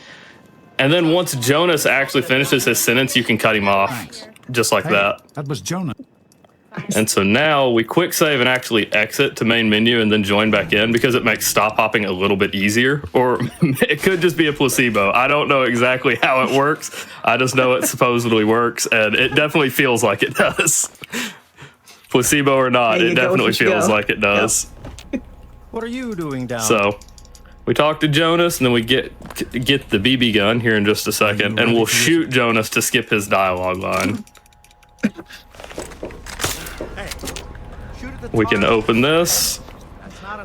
Speaker 4: And then once Jonas actually finishes his sentence, you can cut him off just like that.
Speaker 5: That was Jonah.
Speaker 4: And so now we quick save and actually exit to main menu and then join back in because it makes stop hopping a little bit easier. Or it could just be a placebo. I don't know exactly how it works. I just know it supposedly works, and it definitely feels like it does. Placebo or not,
Speaker 1: There you
Speaker 4: it
Speaker 1: go,
Speaker 4: definitely
Speaker 1: you should
Speaker 4: feels
Speaker 1: go.
Speaker 4: like it does.
Speaker 6: What are you doing down?
Speaker 4: So we talk to Jonas, and then we get the BB gun here in just a second, and we'll shoot Jonas to skip his dialogue line. We can open this,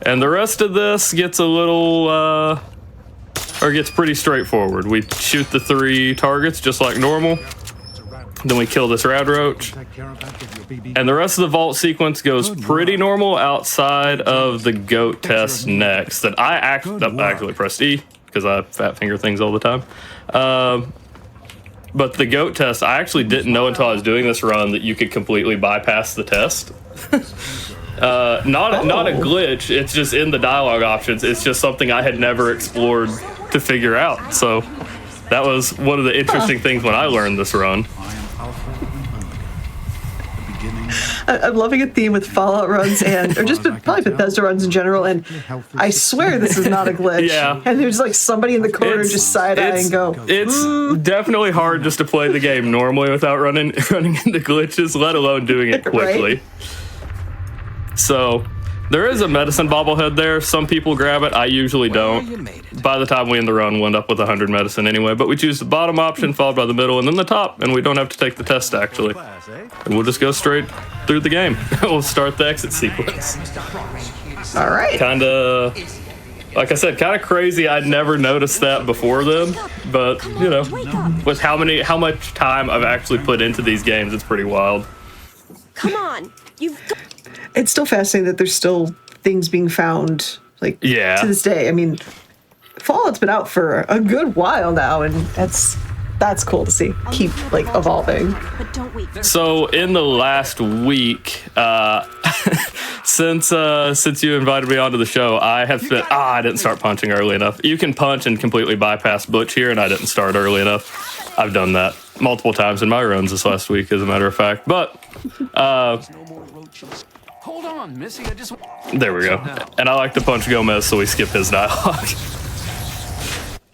Speaker 4: and the rest of this gets a little, or gets pretty straightforward. We shoot the 3 targets just like normal, then we kill this rad roach,
Speaker 5: Take care of that with your BB.
Speaker 4: and the rest of the vault sequence goes pretty normal outside of the goat test next. That I actually pressed E because I fat finger things all the time. But the goat test, I actually didn't know until I was doing this run that you could completely bypass the test. Not a glitch. It's just in the dialogue options. It's just something I had never explored to figure out. So that was one of the interesting things when I learned this run.
Speaker 5: I am Alpha and Omega. The beginning.
Speaker 1: I'm loving a theme with Fallout runs or just probably Bethesda runs in general. And I swear this is not a glitch.
Speaker 4: Yeah.
Speaker 1: And there's like somebody in the corner just side-eyeing go.
Speaker 4: It's definitely hard just to play the game normally without running into glitches, let alone doing it quickly.
Speaker 1: Right.
Speaker 4: So there is a medicine bobblehead there. Some people grab it. I usually don't. By the time we end the run, we'll end up with 100 medicine anyway. But we choose the bottom option, followed by the middle, and then the top, and we don't have to take the test actually. And we'll just go straight through the game. We'll start the exit sequence.
Speaker 1: All right.
Speaker 4: Kind of, like I said, kind of crazy. I'd never noticed that before then, but you know, with how much time I've actually put into these games, it's pretty wild.
Speaker 7: Come on, you've got
Speaker 1: It's still fascinating that there's still things being found, like,
Speaker 4: Yeah.
Speaker 1: to this day. I mean, Fallout's been out for a good while now, and that's cool to see. Keep, like, evolving.
Speaker 7: but don't wait.
Speaker 4: So in the last week, since you invited me onto the show, I have spent. I didn't start punching early enough. You can punch and completely bypass Butch here, and I didn't start early enough. I've done that multiple times in my runs this last week, as a matter of fact. But
Speaker 6: Hold on, Missy. I just.
Speaker 4: there we go. And I like to punch Gomez, so we skip his dialogue.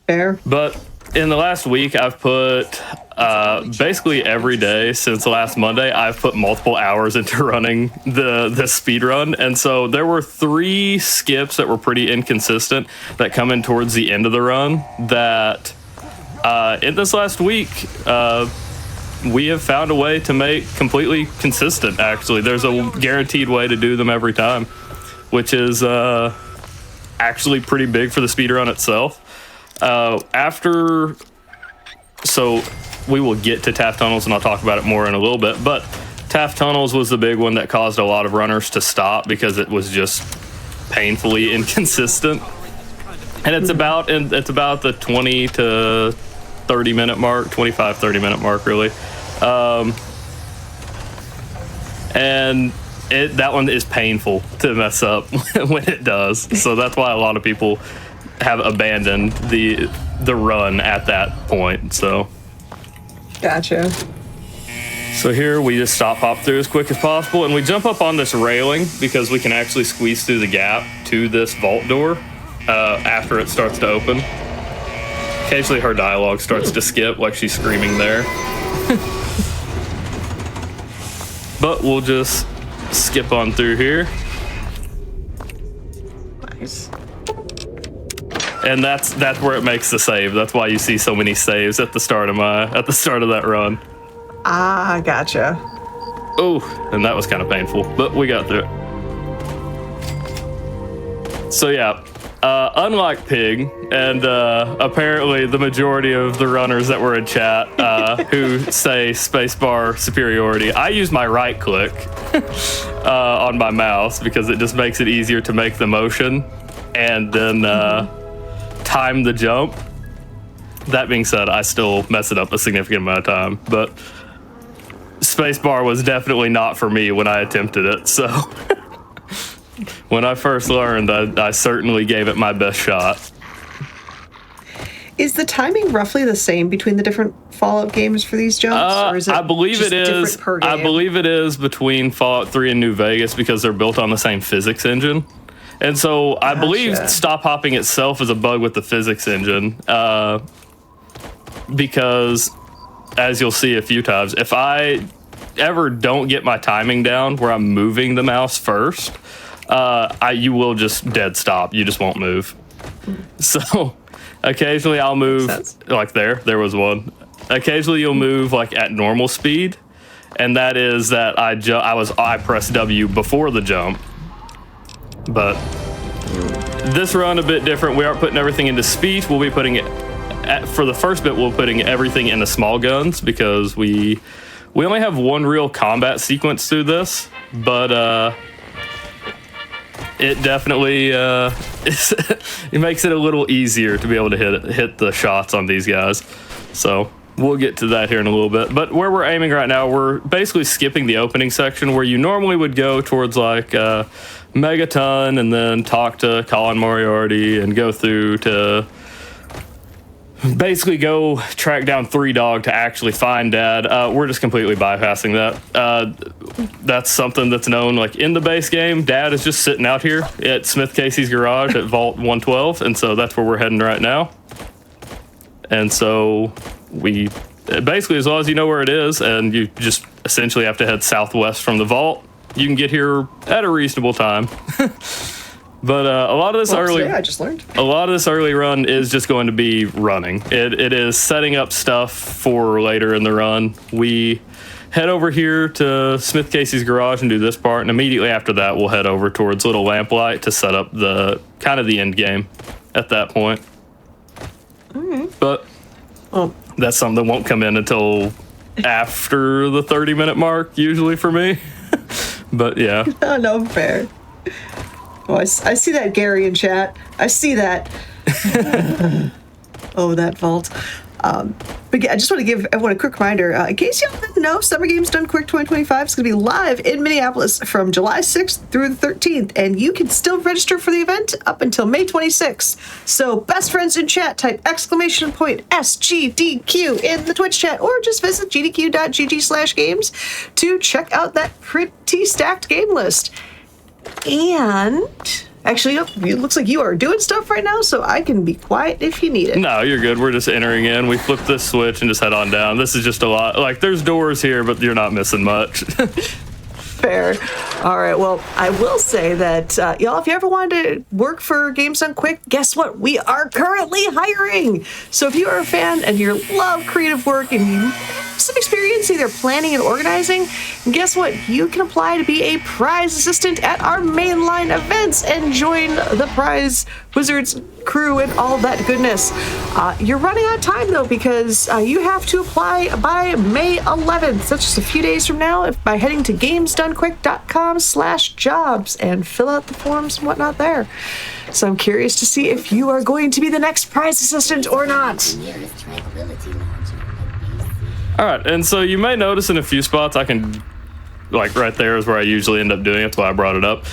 Speaker 1: Fair.
Speaker 4: But in the last week, I've put basically every day since last Monday, I've put multiple hours into running the speed run. And so there were 3 skips that were pretty inconsistent that come in towards the end of the run that in this last week, we have found a way to make completely consistent, actually. There's a guaranteed way to do them every time, which is actually pretty big for the speedrun itself. So we will get to Taft Tunnels, and I'll talk about it more in a little bit, but Taft Tunnels was the big one that caused a lot of runners to stop because it was just painfully inconsistent. And it's about the 20 to 30 minute mark, 25, 30 minute mark, really. And that one is painful to mess up when it does. So that's why a lot of people have abandoned the run at that point. So
Speaker 1: Gotcha.
Speaker 4: here we just stop hop through as quick as possible, and we jump up on this railing because we can actually squeeze through the gap to this vault door after it starts to open. Occasionally her dialogue starts to skip, like she's screaming there. But we'll just skip on through here.
Speaker 1: Nice.
Speaker 4: And that's where it makes the save. That's why you see so many saves at the start of that run.
Speaker 1: Ah, gotcha.
Speaker 4: Oh, and that was kind of painful, but we got through it. So yeah, unlike Pig, and apparently the majority of the runners that were in chat who say spacebar superiority, I use my right click on my mouse because it just makes it easier to make the motion and then time the jump. That being said, I still mess it up a significant amount of time, but spacebar was definitely not for me when I attempted it, so when I first learned, I certainly gave it my best shot.
Speaker 1: Is the timing roughly the same between the different Fallout games for these jumps, or is it
Speaker 4: I believe
Speaker 1: just
Speaker 4: it is.
Speaker 1: different per game?
Speaker 4: I believe it is between Fallout 3 and New Vegas because they're built on the same physics engine. And so I believe stop hopping itself is a bug with the physics engine. Because, as you'll see a few times, if I ever don't get my timing down where I'm moving the mouse first, you will just dead stop. You just won't move. So occasionally I'll move like there was one. Occasionally you'll move like at normal speed, and that is that I press W before the jump. But this run a bit different. We aren't putting everything into speed. We'll be putting it for the first bit. We're putting everything into small guns because we only have one real combat sequence through this, but it definitely it makes it a little easier to be able to hit the shots on these guys. So we'll get to that here in a little bit. But where we're aiming right now, we're basically skipping the opening section where you normally would go towards like Megaton and then talk to Colin Moriarty and go through to basically go track down Three Dog to actually find Dad. We're just completely bypassing that. That's something that's known like in the base game. Dad is just sitting out here at Smith Casey's garage at Vault 112, and so that's where we're heading right now. And so we basically, as long as you know where it is and you just essentially have to head southwest from the vault, you can get here at a reasonable time. But a lot of this early run is just going to be running. It is setting up stuff for later in the run. We head over here to Smith Casey's garage and do this part, and immediately after that we'll head over towards Little Lamplight to set up the kind of the end game at that point. But that's something that won't come in until after the 30-minute mark, usually for me. But yeah.
Speaker 1: Oh, no, fair. Oh, I see that, Gary, in chat. I see that. Oh, that vault. But yeah, I just want to give everyone a quick reminder. In case y'all didn't know, Summer Games Done Quick 2025 is going to be live in Minneapolis from July 6th through the 13th, and you can still register for the event up until May 26th. So, best friends in chat, type !SGDQ in the Twitch chat, or just visit gdq.gg/games to check out that pretty stacked game list. And actually, it looks like you are doing stuff right now, so I can be quiet if you need it.
Speaker 4: No, you're good. We're just entering in. We flip this switch and just head on down. This is just a lot. Like, there's doors here, but you're not missing much.
Speaker 1: Fair. All right, well, I will say that, y'all, if you ever wanted to work for Games Done Quick, guess what? We are currently hiring. So if you are a fan and you love creative work and you have some experience either planning and organizing, guess what? You can apply to be a prize assistant at our mainline events and join the prize wizards crew and all that goodness. You're running out of time, though, because you have to apply by May 11th. That's just a few days from now by heading to gamesdonequick.com/jobs and fill out the forms and whatnot there. So I'm curious to see if you are going to be the next prize assistant or not.
Speaker 4: All right, and so you may notice in a few spots I can, like right there is where I usually end up doing it. That's why I brought it up.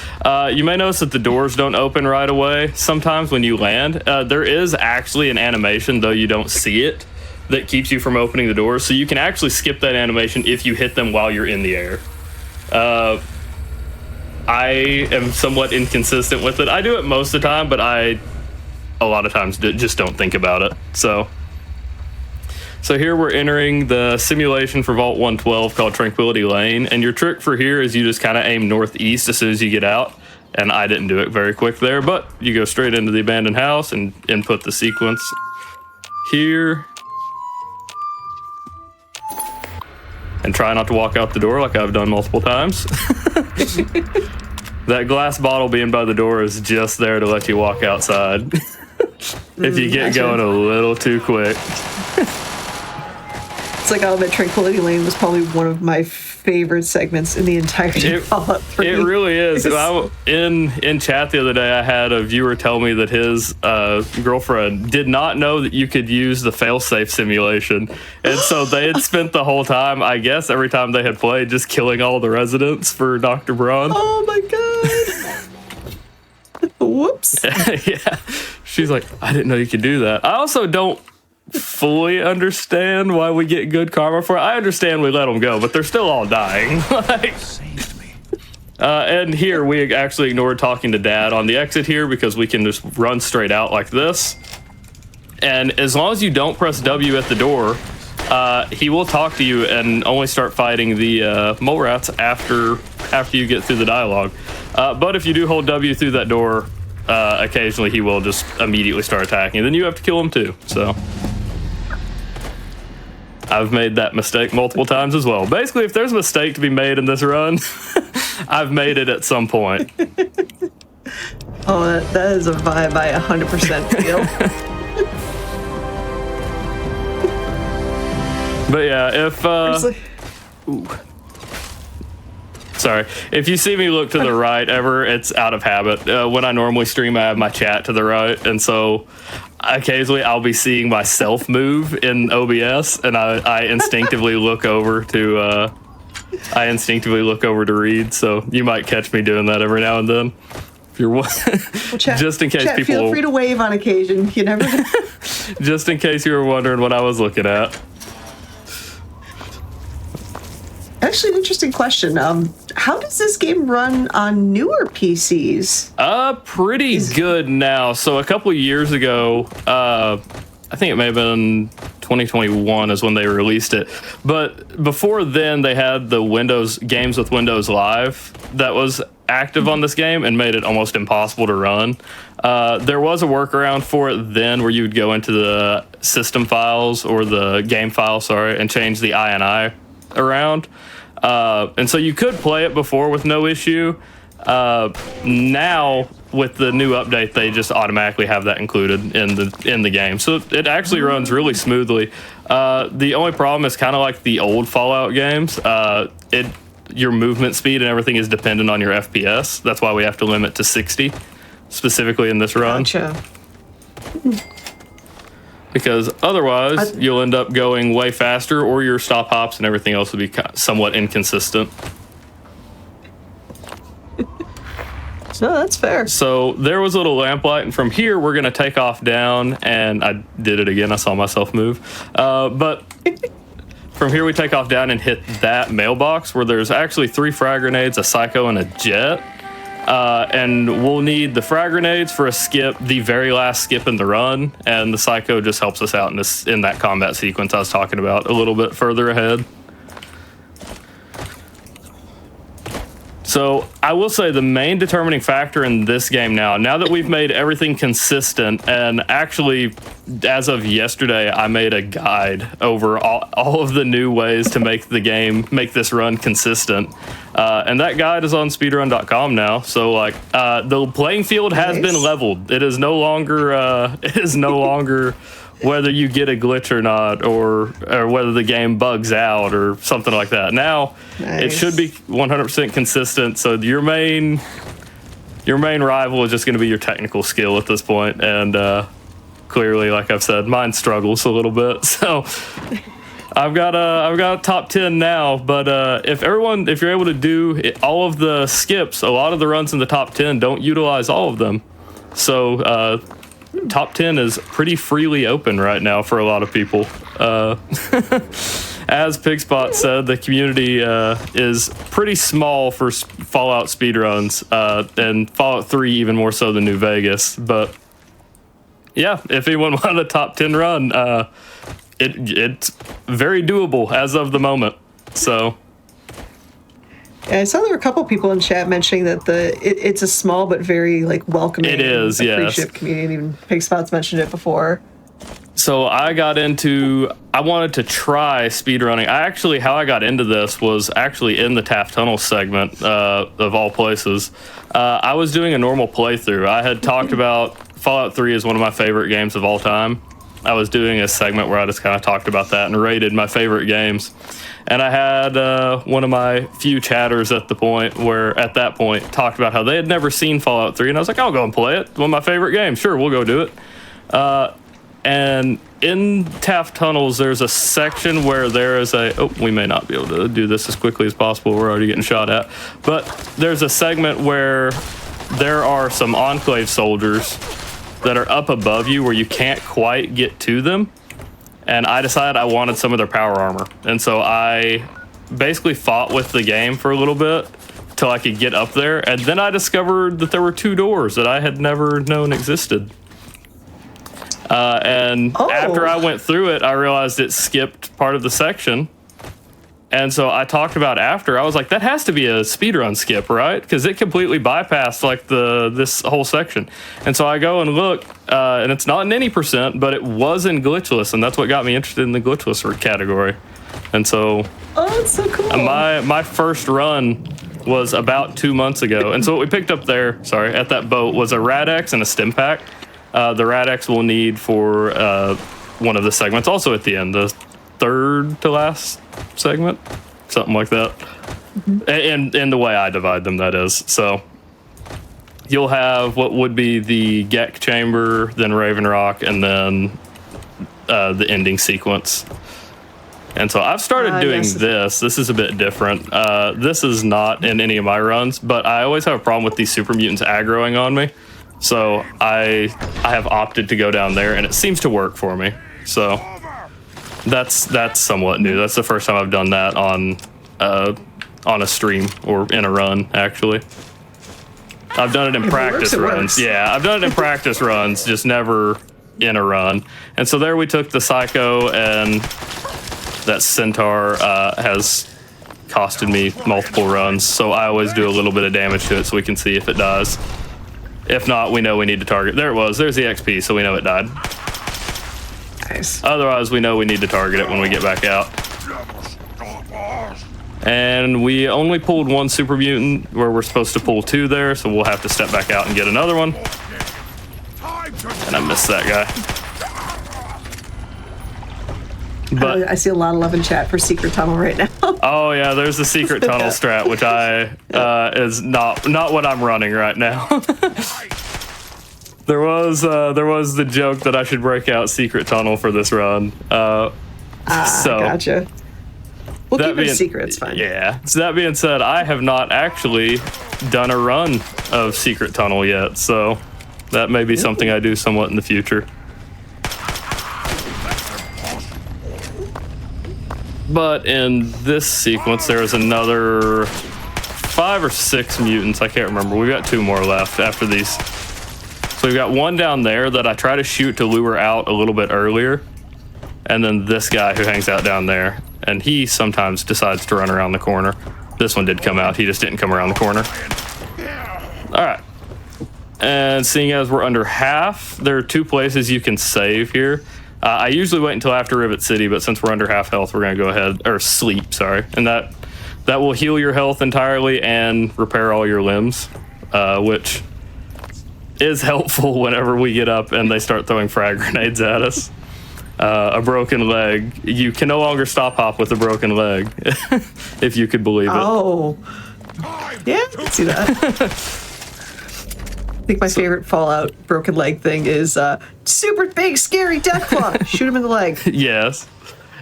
Speaker 4: You may notice that the doors don't open right away. Sometimes when you land, there is actually an animation, though you don't see it, that keeps you from opening the doors. So you can actually skip that animation if you hit them while you're in the air. I am somewhat inconsistent with it. I do it most of the time, but a lot of times just don't think about it. So here we're entering the simulation for Vault 112 called Tranquility Lane, and your trick for here is you just kind of aim northeast as soon as you get out, and I didn't do it very quick there, but you go straight into the abandoned house and input the sequence here, and try not to walk out the door like I've done multiple times. That glass bottle being by the door is just there to let you walk outside if you get going a little too quick.
Speaker 1: It's like, I'll admit Tranquility Lane was probably one of my favorite segments in the entirety of Fallout 3.
Speaker 4: It really is. In chat the other day, I had a viewer tell me that his girlfriend did not know that you could use the failsafe simulation. And so they had spent the whole time, I guess, every time they had played, just killing all the residents for Dr. Braun.
Speaker 1: Oh my god. Whoops.
Speaker 4: Yeah. She's like, I didn't know you could do that. I also don't fully understand why we get good karma for it. I understand we let them go, but they're still all dying. Like, and here we actually ignored talking to Dad on the exit here because we can just run straight out like this. And as long as you don't press W at the door, he will talk to you and only start fighting the mole rats after you get through the dialogue. But if you do hold W through that door, occasionally he will just immediately start attacking. Then you have to kill him too. So I've made that mistake multiple times as well. Basically, if there's a mistake to be made in this run, I've made it at some point.
Speaker 1: Oh, that is a vibe I 100% feel.
Speaker 4: But yeah, if sorry, if you see me look to the right ever, it's out of habit. When I normally stream, I have my chat to the right, and so occasionally I'll be seeing myself move in OBS, and I instinctively look over to read. So you might catch me doing that every now and then. If you're just in case
Speaker 1: chat,
Speaker 4: people
Speaker 1: feel free to wave on occasion. You never know.
Speaker 4: Just in case you were wondering what I was looking at.
Speaker 1: Actually, an interesting question. How does this game run on newer PCs?
Speaker 4: Pretty good now. So a couple of years ago, I think it may have been 2021 is when they released it. But before then, they had the Windows games with Windows Live that was active on this game and made it almost impossible to run. There was a workaround for it then where you would go into the system files or the game file, and change the INI around. And so you could play it before with no issue. Now with the new update, they just automatically have that included in the game. So it actually runs really smoothly. The only problem is kind of like the old Fallout games. Your movement speed and everything is dependent on your FPS. That's why we have to limit to 60 specifically in this run.
Speaker 1: Gotcha.
Speaker 4: Because otherwise, you'll end up going way faster, or your stop hops and everything else will be somewhat inconsistent.
Speaker 1: No, that's fair.
Speaker 4: So there was a little lamplight, and from here we're going to take off down, and I did it again. I saw myself move. But from here we take off down and hit that mailbox where there's actually 3 frag grenades, a psycho, and a jet. And we'll need the frag grenades for a skip, the very last skip in the run, and the psycho just helps us out in that combat sequence I was talking about a little bit further ahead. So I will say the main determining factor in this game now that we've made everything consistent, and actually as of yesterday, I made a guide over all of the new ways to make this run consistent. And that guide is on speedrun.com now. So the playing field has been leveled. It is no longer whether you get a glitch or not, or whether the game bugs out or something like that. Now, it should be 100% consistent. So your main rival is just going to be your technical skill at this point. And clearly, like I've said, mine struggles a little bit. So I've got a top 10 now. But if you're able to do all of the skips, a lot of the runs in the top 10 don't utilize all of them. So top 10 is pretty freely open right now for a lot of people. As Pigspot said, the community is pretty small for Fallout speedruns, and Fallout 3 even more so than New Vegas. But yeah, if anyone wanted a top 10 run, it's very doable as of the moment. So
Speaker 1: yeah, I saw there were a couple people in chat mentioning that it's a small but very welcoming.
Speaker 4: It is, yes.
Speaker 1: Appreciative community. Even Pigspot's mentioned it before.
Speaker 4: So I wanted to try speedrunning. How I got into this was actually in the Taft Tunnel segment of all places. I was doing a normal playthrough. I had talked about Fallout 3 is one of my favorite games of all time. I was doing a segment where I just kind of talked about that and rated my favorite games. And I had one of my few chatters at that point talked about how they had never seen Fallout 3. And I was like, I'll go and play it. One of my favorite games. Sure, we'll go do it. And in Taft Tunnels, there's a section where there is we may not be able to do this as quickly as possible. We're already getting shot at. But there's a segment where there are some Enclave soldiers that are up above you where you can't quite get to them. and I decided I wanted some of their power armor. And so I basically fought with the game for a little bit till I could get up there, and then I discovered that there were 2 doors that I had never known existed. And after I went through it, I realized it skipped part of the section. And so I talked about after, I was like, that has to be a speedrun skip, right? Because it completely bypassed like this whole section. And so I go and look, and it's not in any %, but it was in glitchless, and that's what got me interested in the glitchless category. And so,
Speaker 1: that's so cool.
Speaker 4: My first run was about 2 months ago. And so what we picked up there, at that boat was a Radex and a stim pack. The Radex we'll need for one of the segments, also at the end, the 3rd to last segment, something like that. And the way I divide them, that is. So you'll have what would be the Gek chamber, then Raven Rock, and then the ending sequence. And so I've started doing this. This is a bit different. This is not in any of my runs, but I always have a problem with these super mutants aggroing on me. So I have opted to go down there, and it seems to work for me. So that's somewhat new. That's the first time I've done that on a stream or in a run, actually. I've done it in practice runs. Yeah, I've done it in practice runs, just never in a run. And so there we took the Psycho, and that Centaur has costed me multiple runs. So I always do a little bit of damage to it so we can see if it dies. If not, we know we need to target. There it was. There's the XP, so we know it died.
Speaker 1: Nice.
Speaker 4: Otherwise, we know we need to target it when we get back out. And we only pulled 1 super mutant where we're supposed to pull 2 there, so we'll have to step back out and get another one. And I missed that guy. But
Speaker 1: I see a lot of love in chat for Secret Tunnel right now.
Speaker 4: Oh yeah, there's the Secret Tunnel strat, which is not what I'm running right now. There was the joke that I should break out Secret Tunnel for this run. So
Speaker 1: Gotcha. We'll keep it a secret, it's fine.
Speaker 4: Yeah. So that being said, I have not actually done a run of Secret Tunnel yet, so that may be something I do somewhat in the future. But in this sequence, there is another 5 or 6 mutants. I can't remember. We've got 2 more left after these. So we've got one down there that I try to shoot to lure out a little bit earlier. And then this guy who hangs out down there. And he sometimes decides to run around the corner. This one did come out. He just didn't come around the corner. All right. And seeing as we're under half, there are 2 places you can save here. I usually wait until after Rivet City, but since we're under half health, we're going to go ahead, or sleep, sorry. And that will heal your health entirely and repair all your limbs, which is helpful whenever we get up and they start throwing frag grenades at us. A broken leg. You can no longer stop hop with a broken leg, if you could believe it.
Speaker 1: Oh. Yeah, I can see that. I think my favorite Fallout broken leg thing is super big, scary Deathclaw. Shoot him in the leg.
Speaker 4: Yes.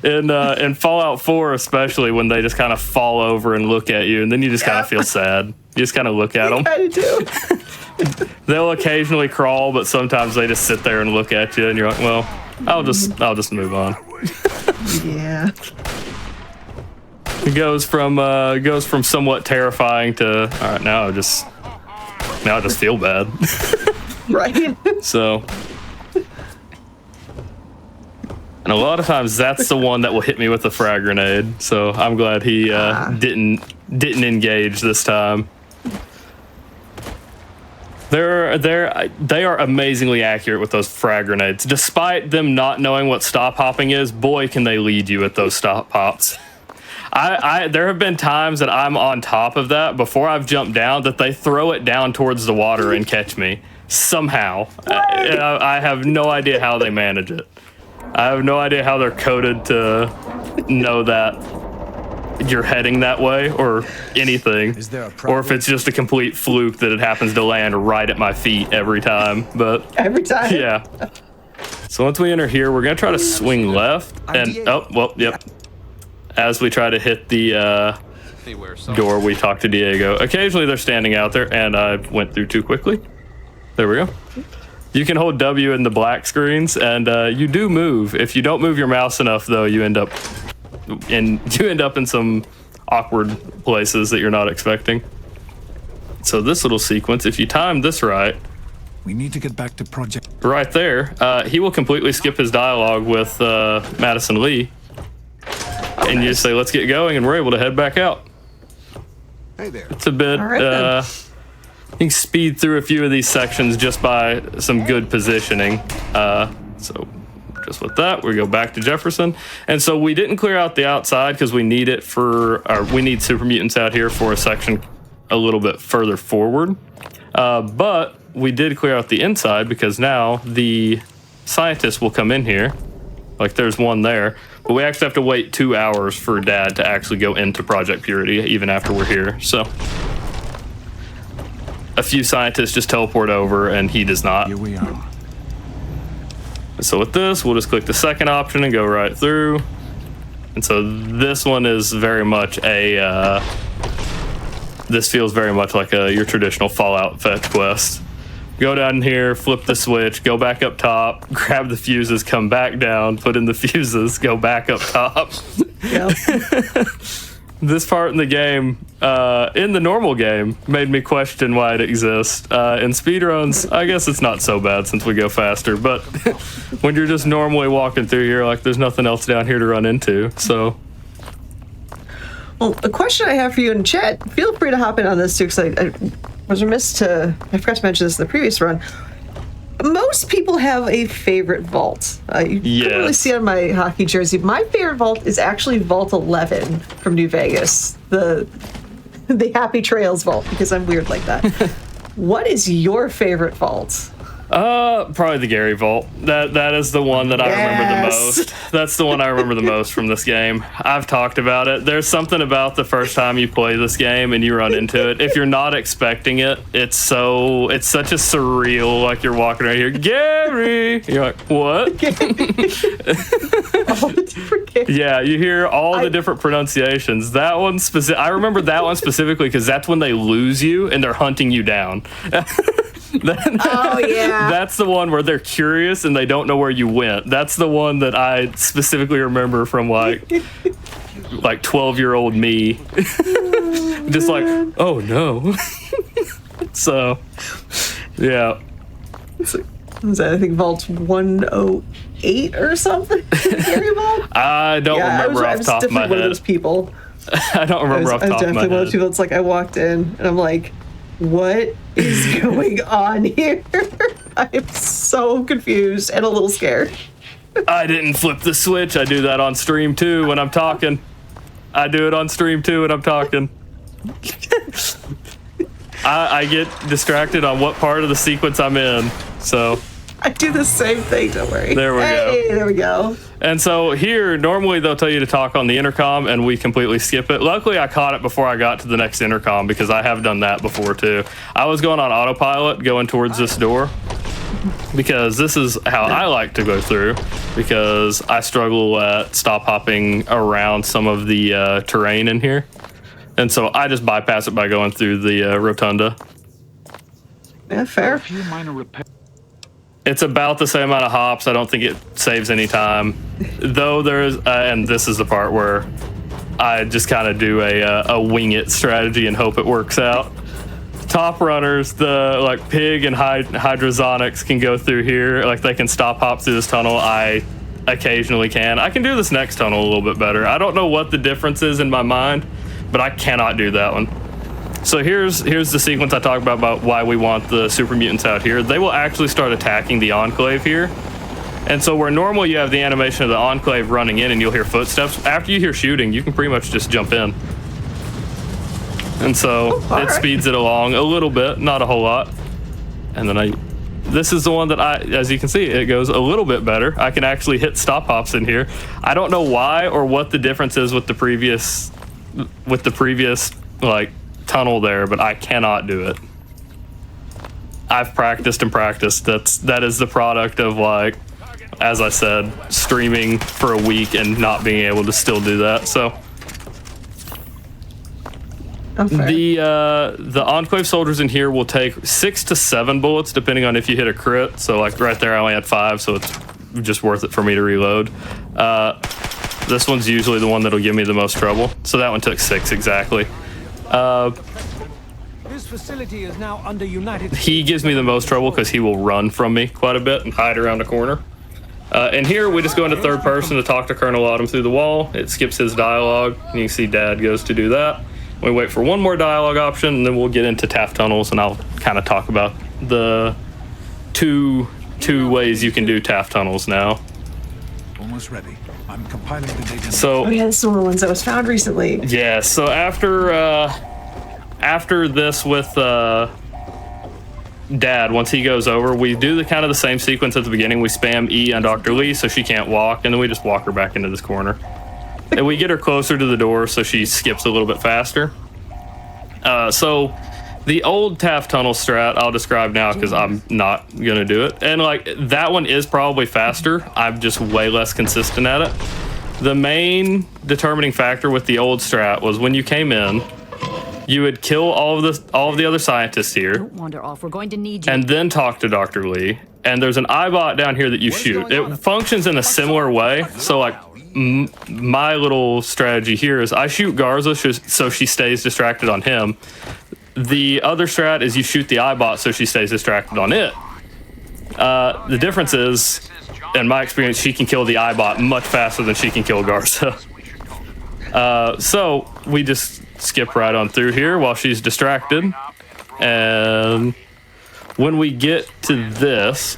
Speaker 4: In Fallout 4 especially, when they just kind of fall over and look at you, and then you just kind of feel sad. You just kind of look at them.
Speaker 1: I do.
Speaker 4: They'll occasionally crawl, but sometimes they just sit there and look at you, and you're like, well, I'll just move on.
Speaker 1: Yeah.
Speaker 4: It goes from somewhat terrifying to all right, now I just feel bad.
Speaker 1: Right.
Speaker 4: So, and a lot of times that's the one that will hit me with a frag grenade. So I'm glad he didn't engage this time. They are amazingly accurate with those frag grenades. Despite them not knowing what stop hopping is, boy, can they lead you with those stop hops. There have been times that I'm on top of that before I've jumped down that they throw it down towards the water and catch me somehow. I have no idea how they manage it. I have no idea how they're coded to know that you're heading that way or anything, or if it's just a complete fluke that it happens to land right at my feet every time. But
Speaker 1: every time.
Speaker 4: Yeah. So once we enter here, we're gonna try to swing left, and yep. As we try to hit the door, we talk to Diego. Occasionally they're standing out there, and I went through too quickly. There we go. You can hold W in the black screens, and you do move. If you don't move your mouse enough, though, you end up in some awkward places that you're not expecting. So this little sequence, if you time this right,
Speaker 5: We need to get back to Project.
Speaker 4: right there, he will completely skip his dialogue with Madison Lee, and you just say, "Let's get going," and we're able to head back out.
Speaker 5: Hey there.
Speaker 4: It's a bit.
Speaker 1: All right, then.
Speaker 4: You can speed through a few of these sections just by some good positioning. So just with that, we go back to Jefferson. And so we didn't clear out the outside because we need it we need super mutants out here for a section a little bit further forward. But we did clear out the inside because now the scientists will come in here. Like there's one there. But we actually have to wait 2 hours for Dad to actually go into Project Purity even after we're here. So a few scientists just teleport over and he does not.
Speaker 5: Here we are.
Speaker 4: So with this, we'll just click the second option and go right through. And so this one is very much this feels very much like your traditional Fallout fetch quest. Go down here, flip the switch, go back up top, grab the fuses, come back down, put in the fuses, go back up top.
Speaker 1: Yeah.
Speaker 4: This part in the game, in the normal game, made me question why it exists. In speedruns, I guess it's not so bad since we go faster, but when you're just normally walking through here, like there's nothing else down here to run into, so.
Speaker 1: Well, a question I have for you in chat, feel free to hop in on this too, because I was remiss I forgot to mention this in the previous run. Most people have a favorite vault. You couldn't really see on my hockey jersey. My favorite vault is actually Vault 11 from New Vegas, the Happy Trails vault, because I'm weird like that. What is your favorite vault?
Speaker 4: Probably the Gary Vault. That is the one that I remember the most. That's the one I remember the most from this game. I've talked about it. There's something about the first time you play this game and you run into it. If you're not expecting it, it's such a surreal, like you're walking right here, Gary. You're like, what?
Speaker 1: All the different games.
Speaker 4: Yeah, you hear all the different pronunciations. That one I remember that one specifically because that's when they lose you and they're hunting you down.
Speaker 1: Oh, yeah.
Speaker 4: That's the one where they're curious and they don't know where you went. That's the one that I specifically remember from like 12-year-old me. Just like, oh no. So, yeah.
Speaker 1: Was that, I think, Vault 108 or something? Gary Vault?
Speaker 4: I don't remember off the top of my head.
Speaker 1: One of those people.
Speaker 4: I don't remember off the top of my
Speaker 1: definitely one of
Speaker 4: head.
Speaker 1: those people. It's like I walked in and I'm like, what is going on here? I'm so confused and a little scared.
Speaker 4: I didn't flip the switch. I do that on stream too when I'm talking. I do it on stream too when I'm talking. I get distracted on what part of the sequence I'm in. So
Speaker 1: I do the same thing, don't worry.
Speaker 4: There we go.
Speaker 1: There we go.
Speaker 4: And so here, normally they'll tell you to talk on the intercom, and we completely skip it. Luckily, I caught it before I got to the next intercom, because I have done that before, too. I was going on autopilot, going towards this door, because this is how I like to go through, because I struggle at stop hopping around some of the terrain in here. And so I just bypass it by going through the rotunda.
Speaker 1: Yeah, fair.
Speaker 4: It's about the same amount of hops. I don't think it saves any time. Though there's, and this is the part where I just kind of do a wing it strategy and hope it works out. Top runners, the like Pig and Hydrosonics can go through here. Like they can stop hop through this tunnel. I occasionally can. I can do this next tunnel a little bit better. I don't know what the difference is in my mind, but I cannot do that one. So here's the sequence I talked about why we want the super mutants out here. They will actually start attacking the Enclave here. And so where normally you have the animation of the Enclave running in and you'll hear footsteps, after you hear shooting, you can pretty much just jump in. And so it speeds it along a little bit, not a whole lot. And then this is the one that as you can see, it goes a little bit better. I can actually hit stop hops in here. I don't know why or what the difference is with the previous like tunnel there, but I cannot do it. I've practiced and practiced. That is the product of, like, as I said, streaming for a week and not being able to still do that. So
Speaker 1: Oh, fair.
Speaker 4: The Enclave soldiers in here will take 6 to 7 bullets, depending on if you hit a crit. So like right there, I only had 5, so it's just worth it for me to reload. This one's usually the one that'll give me the most trouble. So that one took 6 exactly.
Speaker 6: This facility is now under United.
Speaker 4: He gives me the most trouble because he will run from me quite a bit and hide around a corner. And here we just go into third person to talk to Colonel Autumn through the wall. It skips his dialogue. And you can see Dad goes to do that. We wait for one more dialogue option, and then we'll get into TAF tunnels, and I'll kind of talk about the two ways you can do TAF tunnels now.
Speaker 5: Almost ready. I'm compiling the data.
Speaker 4: So
Speaker 1: Oh yeah, this is one of the ones that was found recently.
Speaker 4: yeah, so after this with Dad, once he goes over, we do the kind of the same sequence at the beginning. We spam E on Dr. Lee so she can't walk, and then we just walk her back into this corner. And we get her closer to the door so she skips a little bit faster. So the old TAF tunnel strat I'll describe now because I'm not gonna do it. And like that one is probably faster. I'm just way less consistent at it. The main determining factor with the old strat was when you came in, you would kill all of the other scientists here,
Speaker 8: Don't wander off. We're going to need you.
Speaker 4: and then talk to Dr. Lee. And there's an iBot down here that you shoot. It functions in a similar way. So like my little strategy here is I shoot Garza so she stays distracted on him. The other strat is you shoot the iBot so she stays distracted on it. The difference is, in my experience, she can kill the iBot much faster than she can kill Garza. So we just skip right on through here while she's distracted. And when we get to this,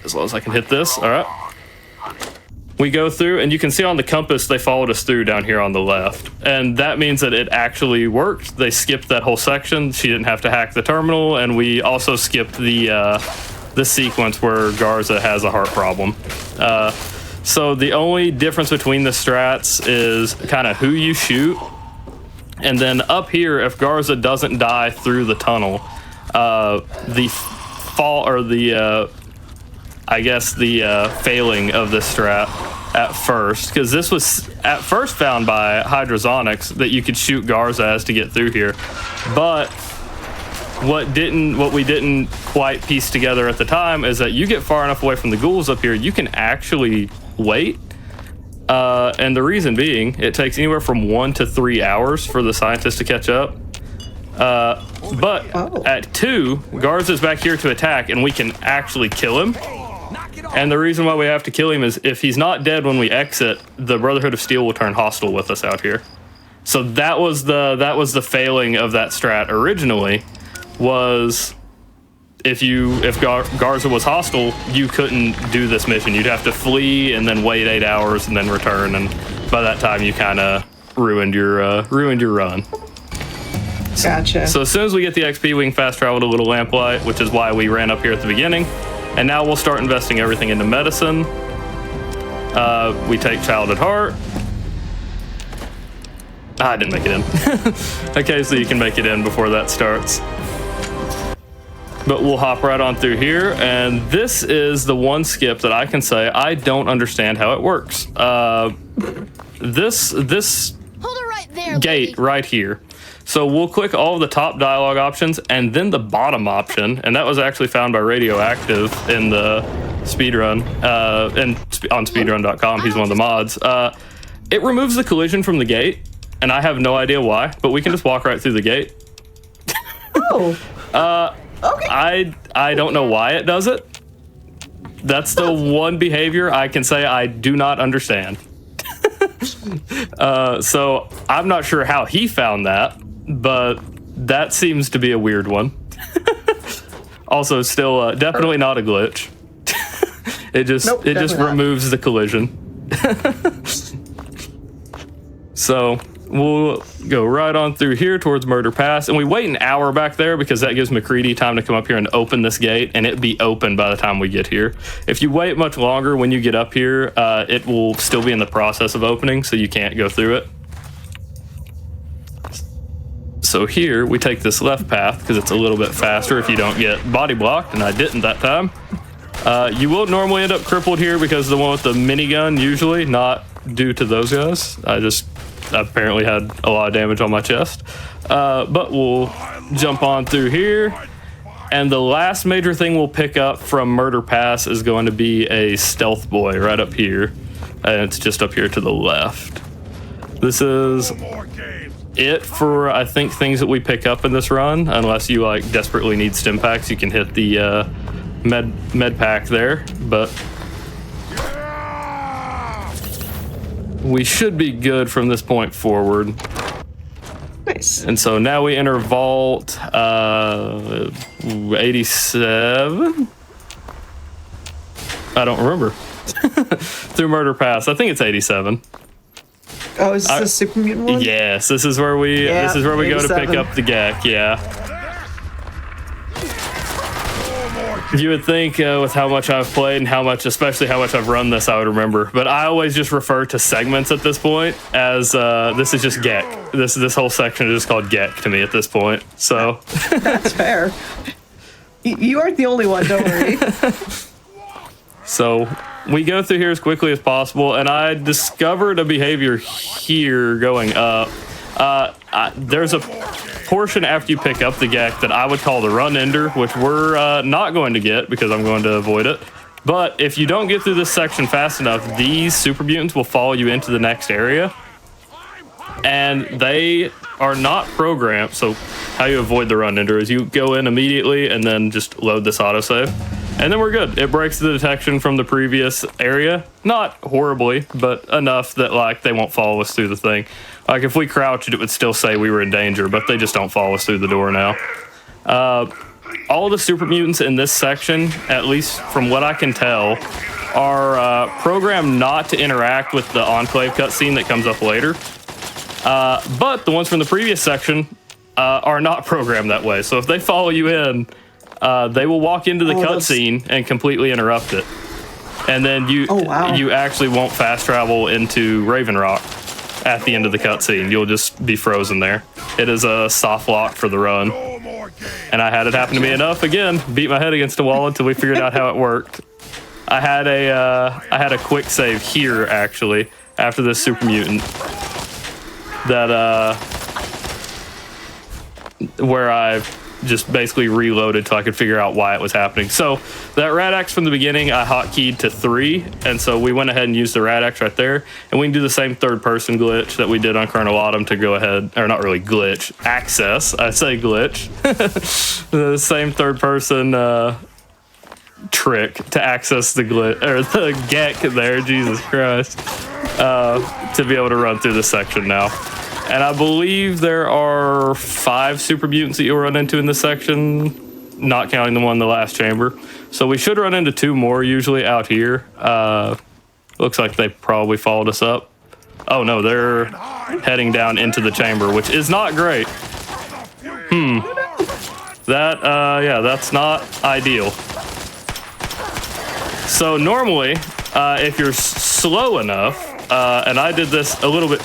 Speaker 4: as long as I can hit this, all right. We go through, and you can see on the compass they followed us through down here on the left. And that means that it actually worked. They skipped that whole section. She didn't have to hack the terminal, and we also skipped the sequence where Garza has a heart problem. So the only difference between the strats is kind of who you shoot. And then up here, if Garza doesn't die through the tunnel, the fall or the failing of this strat at first, because this was at first found by Hydrosonics that you could shoot Garza as to get through here, but what we didn't quite piece together at the time is that you get far enough away from the ghouls up here, you can actually wait. And the reason being, it takes anywhere from 1 to 3 hours for the scientists to catch up. But at 2, Garza's back here to attack, and we can actually kill him. And the reason why we have to kill him is if he's not dead when we exit, the Brotherhood of Steel will turn hostile with us out here. So that was the failing of that strat originally, was if Garza was hostile, you couldn't do this mission. You'd have to flee and then wait 8 hours and then return, and by that time you kind of ruined your run.
Speaker 1: Gotcha.
Speaker 4: So as soon as we get the XP, we can fast travel to Little Lamplight, which is why we ran up here at the beginning. And now we'll start investing everything into medicine. We take Child at Heart. I didn't make it in. Okay, so you can make it in before that starts. But we'll hop right on through here, and this is the one skip that I can say I don't understand how it works. This
Speaker 7: Hold it right there,
Speaker 4: gate
Speaker 7: lady.
Speaker 4: right here. So we'll click all of the top dialogue options and then the bottom option, and that was actually found by Radioactive in the speedrun, and on speedrun.com. He's one of the mods. It removes the collision from the gate, and I have no idea why, but we can just walk right through the gate.
Speaker 1: Oh. Okay.
Speaker 4: I don't know why it does it. That's the one behavior I can say I do not understand. So I'm not sure how he found that, but that seems to be a weird one. Also, still definitely not a glitch. It just removes the collision. So we'll go right on through here towards Murder Pass, and we wait an hour back there because that gives McCready time to come up here and open this gate, and it be open by the time we get here. If you wait much longer when you get up here, it will still be in the process of opening, so you can't go through it. So here we take this left path because it's a little bit faster if you don't get body blocked, and I didn't that time. You will normally end up crippled here because the one with the minigun usually, not due to those guys. I apparently had a lot of damage on my chest. But we'll jump on through here. And the last major thing we'll pick up from Murder Pass is going to be a stealth boy right up here. And it's just up here to the left. This is it for, I think, things that we pick up in this run. Unless you like desperately need stim packs, you can hit the med pack there. But we should be good from this point forward.
Speaker 1: Nice.
Speaker 4: And so now we enter Vault 87. I don't remember. Through Murder Pass, I think it's 87.
Speaker 1: Oh, is this a super mutant one?
Speaker 4: Yes, this is where we go to pick up the GDQ. Yeah. You would think with how much I've played and especially how much I've run this, I would remember. But I always just refer to segments at this point as this is just GDQ. This whole section is just called GDQ to me at this point. So
Speaker 1: That's fair. You aren't the only one, don't worry.
Speaker 4: So we go through here as quickly as possible, and I discovered a behavior here going up. There's a portion after you pick up the GDQ that I would call the run ender, which we're not going to get because I'm going to avoid it. But if you don't get through this section fast enough, these super mutants will follow you into the next area. And they are not programmed. So how you avoid the run ender is you go in immediately and then just load this autosave. And then we're good. It breaks the detection from the previous area. Not horribly, but enough that like they won't follow us through the thing. Like if we crouched, it would still say we were in danger, but they just don't follow us through the door now. All the super mutants in this section, at least from what I can tell, are programmed not to interact with the Enclave cutscene that comes up later. But the ones from the previous section are not programmed that way. So if they follow you in, they will walk into the cutscene and completely interrupt it. And then you actually won't fast travel into Raven Rock at the end of the cutscene. You'll just be frozen there. It is a soft lock for the run. And I had it happen to me enough, again, beat my head against a wall until we figured out how it worked. I had a quick save here, actually, after this super mutant. That, where I just basically reloaded till I could figure out why it was happening. So that rad axe from the beginning, I hotkeyed to 3, and so we went ahead and used the rad axe right there, and we can do the same third-person glitch that we did on Colonel Autumn to go ahead, or not really glitch, access, I say glitch, the same third-person trick to access the glitch, or the GDQ there, Jesus Christ, to be able to run through this section now. And I believe there are 5 super mutants that you'll run into in this section, not counting the one in the last chamber. So we should run into 2 more usually out here. Looks like they probably followed us up. Oh no, they're heading down into the chamber, which is not great. Yeah, that's not ideal. So normally, if you're slow enough, and I did this a little bit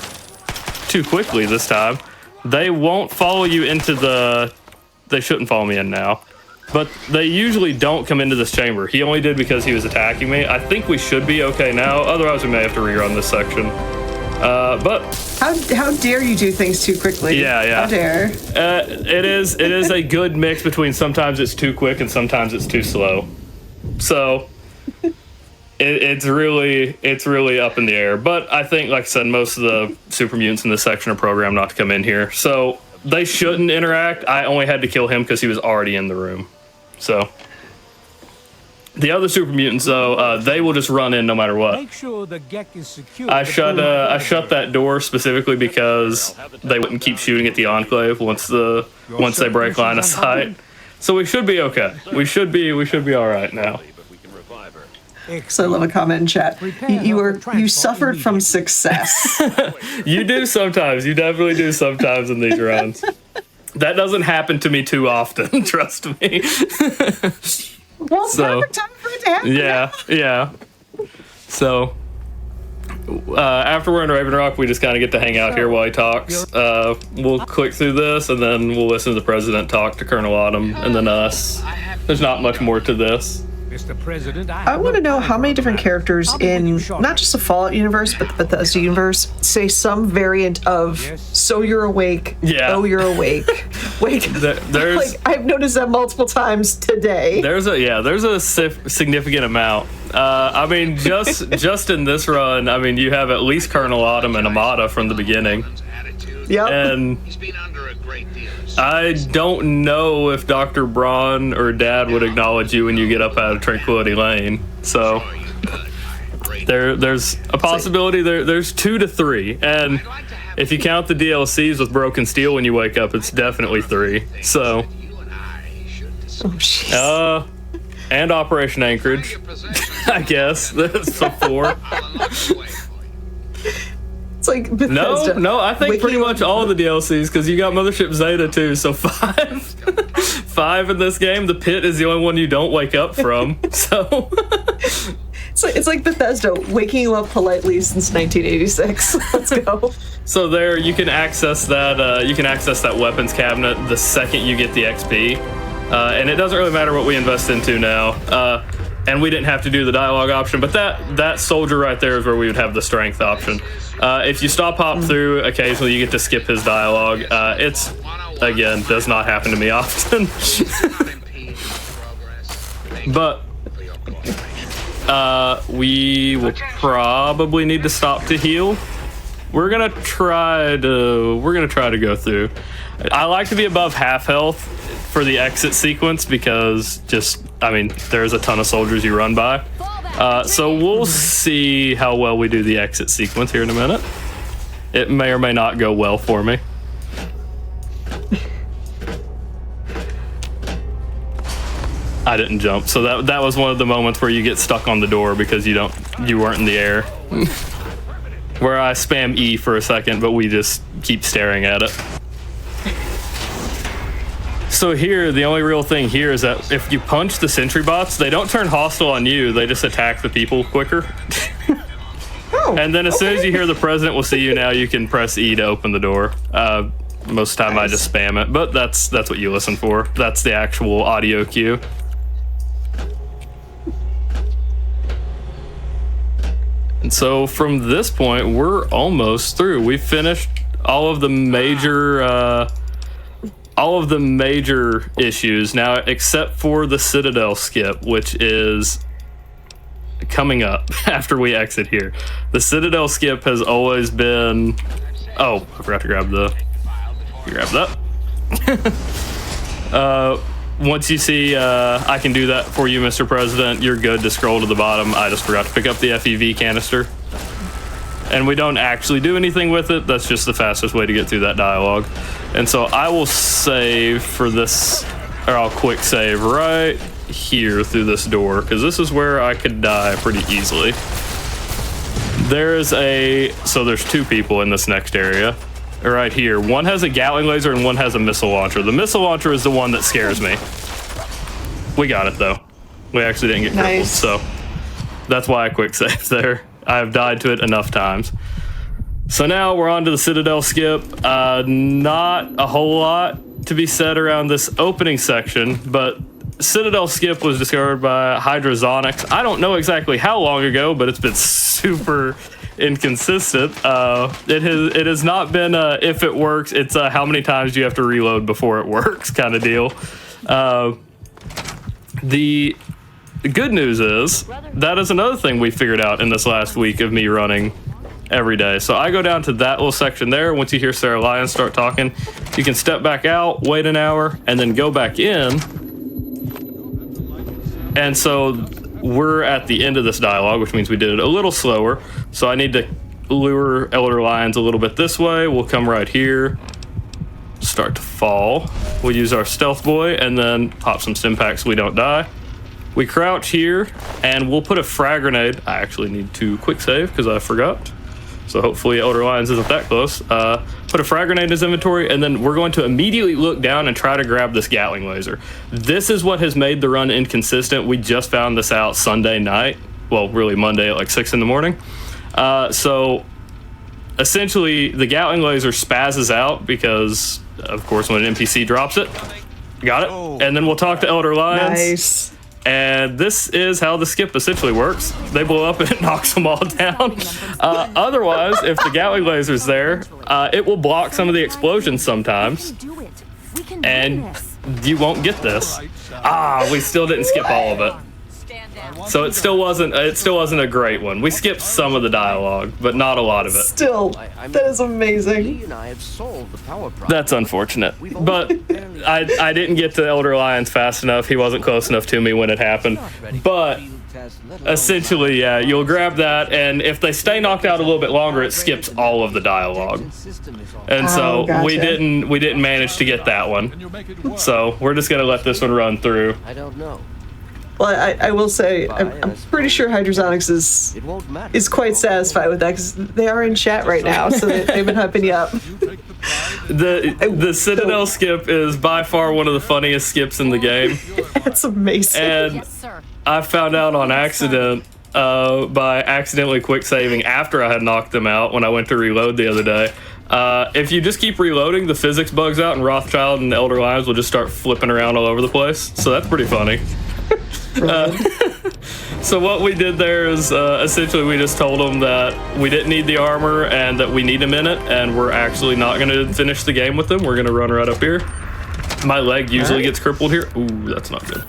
Speaker 4: too quickly this time, they won't follow you into the... They shouldn't follow me in now. But they usually don't come into this chamber. He only did because he was attacking me. I think we should be okay now. Otherwise, we may have to rerun this section. But...
Speaker 1: How dare you do things too quickly?
Speaker 4: Yeah.
Speaker 1: How dare.
Speaker 4: It is a good mix between sometimes it's too quick and sometimes it's too slow. So... It's really up in the air, but I think, like I said, most of the super mutants in this section are programmed not to come in here, so they shouldn't interact. I only had to kill him because he was already in the room. So the other super mutants, though, they will just run in no matter what.
Speaker 6: Make sure the GDQ is secure.
Speaker 4: I shut that door specifically because they wouldn't keep shooting at the Enclave once they break line of sight. So we should be okay. We should be all right now.
Speaker 1: So I love a comment in chat. You suffered from success.
Speaker 4: You do sometimes. You definitely do sometimes in these runs. That doesn't happen to me too often, trust me.
Speaker 1: Well, perfect time for it to happen.
Speaker 4: Yeah. So after we're in Raven Rock, we just kind of get to hang out here while he talks. We'll click through this, and then we'll listen to the president talk to Colonel Autumn, and then us. There's not much more to this.
Speaker 6: Mr. President,
Speaker 1: I want to know how many different characters in not just the Fallout universe, but the Bethesda universe say some variant of "So you're awake."
Speaker 4: Yeah.
Speaker 1: Oh, you're awake. Wake.
Speaker 4: There's
Speaker 1: Like, I've noticed that multiple times today.
Speaker 4: there's a significant amount. I mean, just in this run, I mean, you have at least Colonel Autumn and Amada from the beginning.
Speaker 1: Yep.
Speaker 4: And I don't know if Dr. Braun or Dad would acknowledge you when you get up out of Tranquility Lane. So there's a possibility. There's 2 to 3, and if you count the DLCs with Broken Steel when you wake up, it's definitely 3. So,
Speaker 1: Oh, jeez.
Speaker 4: and Operation Anchorage, I guess that's the 4.
Speaker 1: It's like Bethesda.
Speaker 4: No, I think
Speaker 1: waking
Speaker 4: pretty
Speaker 1: up-
Speaker 4: much all of the DLCs, because you got Mothership Zeta too, so 5 in this game. The Pit is the only one you don't wake up from, so...
Speaker 1: It's like Bethesda waking you up politely since 1986. Let's go.
Speaker 4: So there, you can access that. You can access that weapons cabinet the second you get the XP, and it doesn't really matter what we invest into now. And we didn't have to do the dialogue option, but that soldier right there is where we would have the strength option. If you stop hop through, occasionally you get to skip his dialogue. It's again does not happen to me often, but. We will probably need to stop to heal. We're gonna try to go through. I like to be above half health for the exit sequence because there's a ton of soldiers you run by. So we'll see how well we do the exit sequence here in a minute. It may or may not go well for me. I didn't jump, so that was one of the moments where you get stuck on the door because you weren't in the air. Where I spam E for a second, but we just keep staring at it. So here, the only real thing here is that if you punch the sentry bots, they don't turn hostile on you, they just attack the people quicker. And then as soon as you hear the president will see you now, you can press E to open the door. Most of the time I just spam it, but that's what you listen for. That's the actual audio cue. And so from this point, we're almost through. We've finished all of the major issues now, except for the Citadel skip, which is coming up after we exit here. The Citadel skip has always been. Oh, I forgot to grab that. Once you see I can do that for you, Mr. President, you're good to scroll to the bottom. I just forgot to pick up the FEV canister. And we don't actually do anything with it. That's just the fastest way to get through that dialogue. And so I will save for this, or I'll quick save right here through this door, because this is where I could die pretty easily. There's 2 people in this next area. Right here. One has a Gatling laser and one has a missile launcher. The missile launcher is the one that scares me. We got it though. We actually didn't get crippled, so that's why I quick saved there. I've died to it enough times. So now we're on to the Citadel skip. Not a whole lot to be said around this opening section, but Citadel skip was discovered by Hydrozonics. I don't know exactly how long ago, but it's been super inconsistent. It has not been if it works, it's how many times do you have to reload before it works kind of deal. The good news is that is another thing we figured out in this last week of me running every day. So I go down to that little section there. Once you hear Sarah Lyons start talking, you can step back out, wait an hour, and then go back in. And so we're at the end of this dialogue, which means we did it a little slower. So I need to lure Elder Lions a little bit this way. We'll come right here, start to fall. We'll use our stealth boy and then pop some stim packs so we don't die. We crouch here and we'll put a frag grenade. I actually need to quick save because I forgot. So hopefully Elder Lions isn't that close. Put a frag grenade in his inventory, and then we're going to immediately look down and try to grab this Gatling laser. This is what has made the run inconsistent. We just found this out Sunday night. Well, really Monday at like 6 in the morning. So essentially the Gatling laser spazzes out because, of course, when an NPC drops it. Got it? And then we'll talk to Elder Lions.
Speaker 1: Nice.
Speaker 4: And this is how the skip essentially works. They blow up and it knocks them all down. Otherwise, if the Gatling laser's there, it will block some of the explosions sometimes. And you won't get this. We still didn't skip all of it. So it still wasn't a great one. We skipped some of the dialogue, but not a lot of it.
Speaker 1: Still, that is amazing.
Speaker 4: That's unfortunate. But I didn't get to Elder Alliance fast enough. He wasn't close enough to me when it happened. But essentially, yeah, you'll grab that, and if they stay knocked out a little bit longer, it skips all of the dialogue. And so
Speaker 1: gotcha.
Speaker 4: we didn't manage to get that one. So we're just gonna let this one run through.
Speaker 9: I don't know.
Speaker 1: Well, I will say, I'm pretty sure Hydrosonics is quite satisfied with that because they are in chat right now, so they've been hyping you up.
Speaker 4: The Citadel skip is by far one of the funniest skips in the game.
Speaker 1: That's amazing.
Speaker 4: And I found out on accident by accidentally quick saving after I had knocked them out when I went to reload the other day. If you just keep reloading, the physics bugs out and Rothschild and the Elder Lions will just start flipping around all over the place. So that's pretty funny. So what we did there is essentially we just told them that we didn't need the armor and that we need a minute, and we're actually not going to finish the game with them. We're going to run right up here. My leg usually gets crippled here. Ooh, that's not good.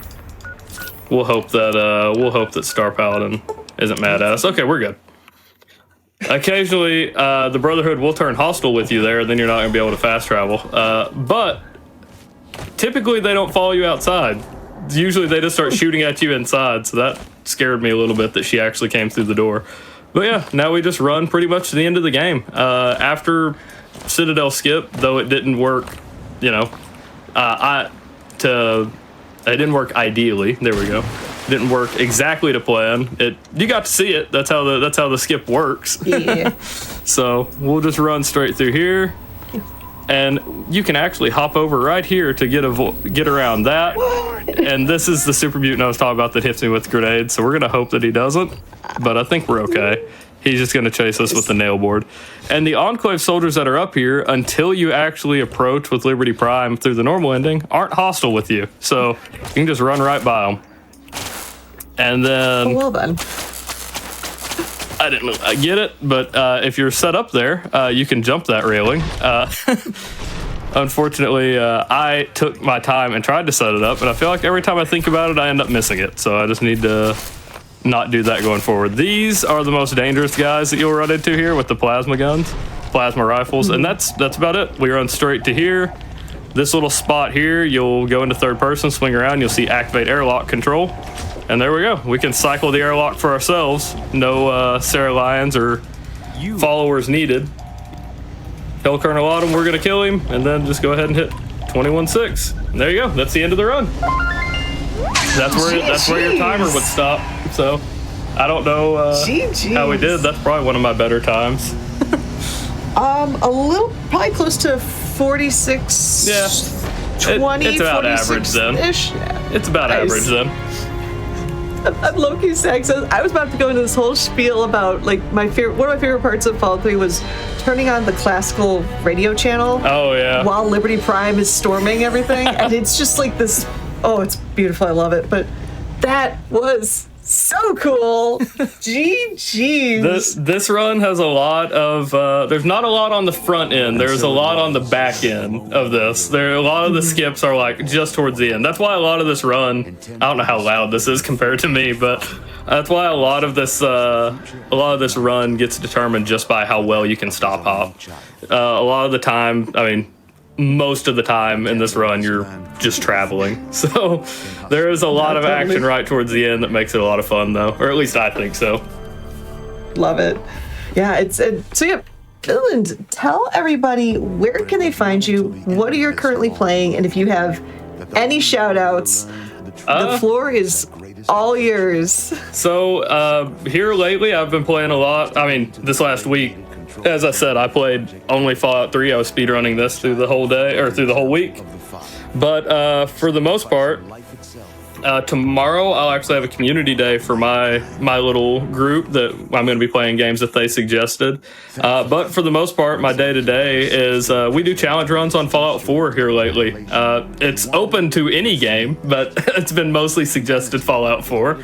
Speaker 4: We'll hope that Star Paladin isn't mad at us. Okay, we're good. Occasionally, the Brotherhood will turn hostile with you there, and then you're not going to be able to fast travel. But typically they don't follow you outside. Usually they just start shooting at you inside, so that scared me a little bit that she actually came through the door. But yeah, now we just run pretty much to the end of the game. After Citadel skip, though it didn't work, it didn't work ideally. There we go. Didn't work exactly to plan. You got to see it. That's how the skip works.
Speaker 1: Yeah.
Speaker 4: So we'll just run straight through here. And you can actually hop over right here to get around that. And this is the super mutant I was talking about that hits me with grenades. So we're going to hope that he doesn't. But I think we're okay. He's just going to chase us with the nail board. And the Enclave soldiers that are up here, until you actually approach with Liberty Prime through the normal ending, aren't hostile with you. So you can just run right by them. And then...
Speaker 1: well then.
Speaker 4: I didn't get it, but if you're set up there, you can jump that railing. Unfortunately, I took my time and tried to set it up, and I feel like every time I think about it, I end up missing it. So I just need to not do that going forward. These are the most dangerous guys that you'll run into here with the plasma guns, plasma rifles, and that's about it. We run straight to here. This little spot here, you'll go into third person, swing around, you'll see activate airlock control. And there we go. We can cycle the airlock for ourselves. No Sarah Lions or followers needed. Tell Colonel Autumn we're going to kill him, and then just go ahead and hit 21-6. There you go. That's the end of the run. That's where your timer would stop. So I don't know how we did. That's probably one of my better times.
Speaker 1: Probably close to 46.
Speaker 4: Yeah.
Speaker 1: 20.
Speaker 4: It's about average then. It's about average then.
Speaker 1: Loki saying, so I was about to go into this whole spiel about like one of my favorite parts of Fallout 3 was turning on the classical radio channel.
Speaker 4: Oh yeah.
Speaker 1: While Liberty Prime is storming everything, and it's just like this. Oh, it's beautiful. I love it. But that was so cool. GG's.
Speaker 4: This run has a lot of. There's not a lot on the front end. There's a lot on the back end of this. A lot of the skips are like just towards the end. That's why a lot of this run. I don't know how loud this is compared to me, but that's why a lot of this run gets determined just by how well you can stop hop. A lot of the time, I mean, most of the time in this run, you're just traveling. So there is a lot of action right towards the end that makes it a lot of fun, though. Or at least I think so.
Speaker 1: Love it. Yeah, so yeah, Dylan, tell everybody where can they find you, what are you currently playing, and if you have any shout outs, the floor is all yours. So here lately, I've been playing a lot. I mean, this last week, as I said, I played only Fallout 3. I was speedrunning this through the whole day, or through the whole week. But for the most part,
Speaker 4: Tomorrow, I'll actually have a community day for my little group that I'm going to be playing games that they suggested. But for the most part, my day-to-day is we do challenge runs on Fallout 4 here lately. It's open to any game, but it's been mostly suggested Fallout 4.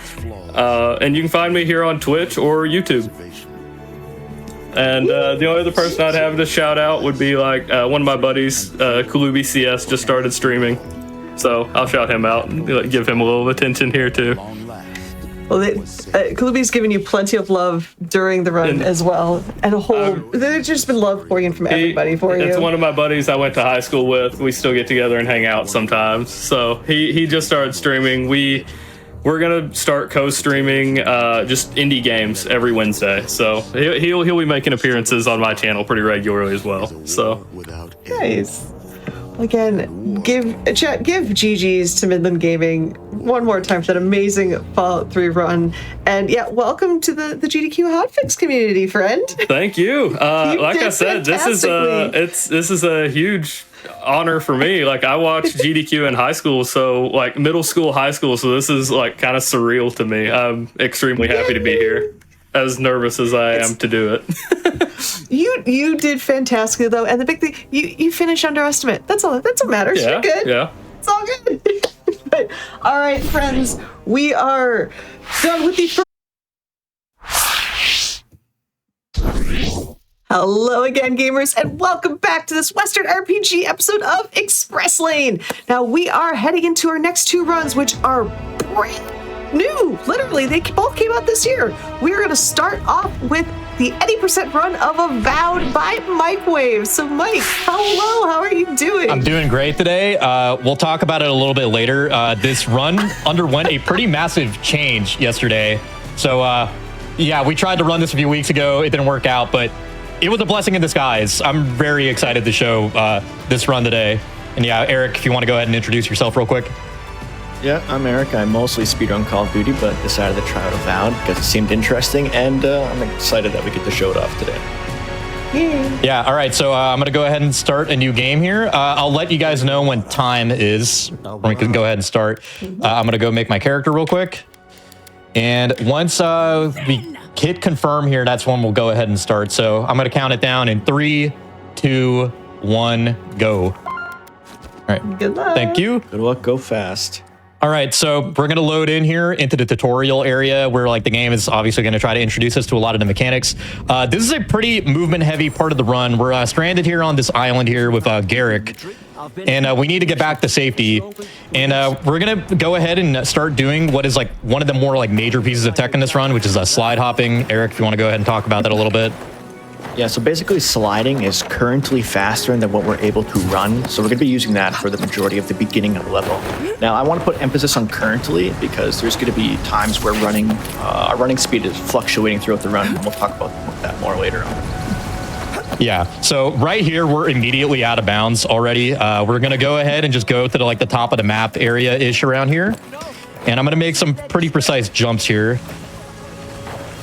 Speaker 4: And you can find me here on Twitch or YouTube. And the only other person I'd have to shout out would be like one of my buddies, Kalubi CS, just started streaming. So I'll shout him out and give him a little attention here too.
Speaker 1: Well, Kalubi's given you plenty of love during the run as well, and there's just been love pouring in from everybody for you.
Speaker 4: It's one of my buddies I went to high school with. We still get together and hang out sometimes. So he just started streaming. We're gonna start co-streaming just indie games every Wednesday. So he'll be making appearances on my channel pretty regularly as well. So
Speaker 1: nice. Again, give GGs to Midland Gaming one more time for that amazing Fallout 3 run. And yeah, welcome to the GDQ Hotfix community, friend.
Speaker 4: Thank you. Like I said, this is a huge honor for me. Like, I watched GDQ in high school, so like middle school, high school, so this is like kind of surreal to me. I'm extremely happy to be here. As nervous as I am to do it.
Speaker 1: You did fantastically though, and the big thing, you finished under estimate. That's all. That's what matters.
Speaker 4: Yeah,
Speaker 1: you're good.
Speaker 4: Yeah,
Speaker 1: it's all good. But, all right, friends, we are done with the. Hello again, gamers, and welcome back to this Western RPG episode of Express Lane. Now we are heading into our next two runs, which are brand new. Literally, they both came out this year. We're going to start off with the 80% run of Avowed by Microwave. So, Mike, hello. How are you doing?
Speaker 9: I'm doing great today. We'll talk about it a little bit later. This run underwent a pretty massive change yesterday. So, yeah, we tried to run this a few weeks ago. It didn't work out, but it was a blessing in disguise. I'm very excited to show this run today. And yeah, Eric, if you want to go ahead and introduce yourself real quick.
Speaker 10: Yeah, I'm Eric. I mostly speedrun Call of Duty, but decided to try out Avowed because it seemed interesting, and I'm excited that we get to show it off today.
Speaker 9: Yeah, all right, so I'm going to go ahead and start a new game here. I'll let you guys know when time is. We can go ahead and start. I'm going to go make my character real quick. And once we hit confirm here, that's when we'll go ahead and start. So I'm going to count it down in 3, 2, 1, go. All right.
Speaker 1: Good luck.
Speaker 9: Thank you.
Speaker 10: Good luck. Go fast.
Speaker 9: All right, so we're going to load in here into the tutorial area where like the game is obviously going to try to introduce us to a lot of the mechanics. This is a pretty movement-heavy part of the run. We're stranded here on this island here with Garrick, and we need to get back to safety. And we're going to go ahead and start doing what is like one of the more like major pieces of tech in this run, which is slide hopping. Eric, if you want to go ahead and talk about that a little bit.
Speaker 10: Yeah, so basically sliding is currently faster than what we're able to run, so we're going to be using that for the majority of the beginning of the level. Now, I want to put emphasis on currently because there's going to be times where our running speed is fluctuating throughout the run, and we'll talk about that more later on.
Speaker 9: Yeah, so right here, we're immediately out of bounds already. We're going to go ahead and just go to the top of the map area-ish around here, and I'm going to make some pretty precise jumps here.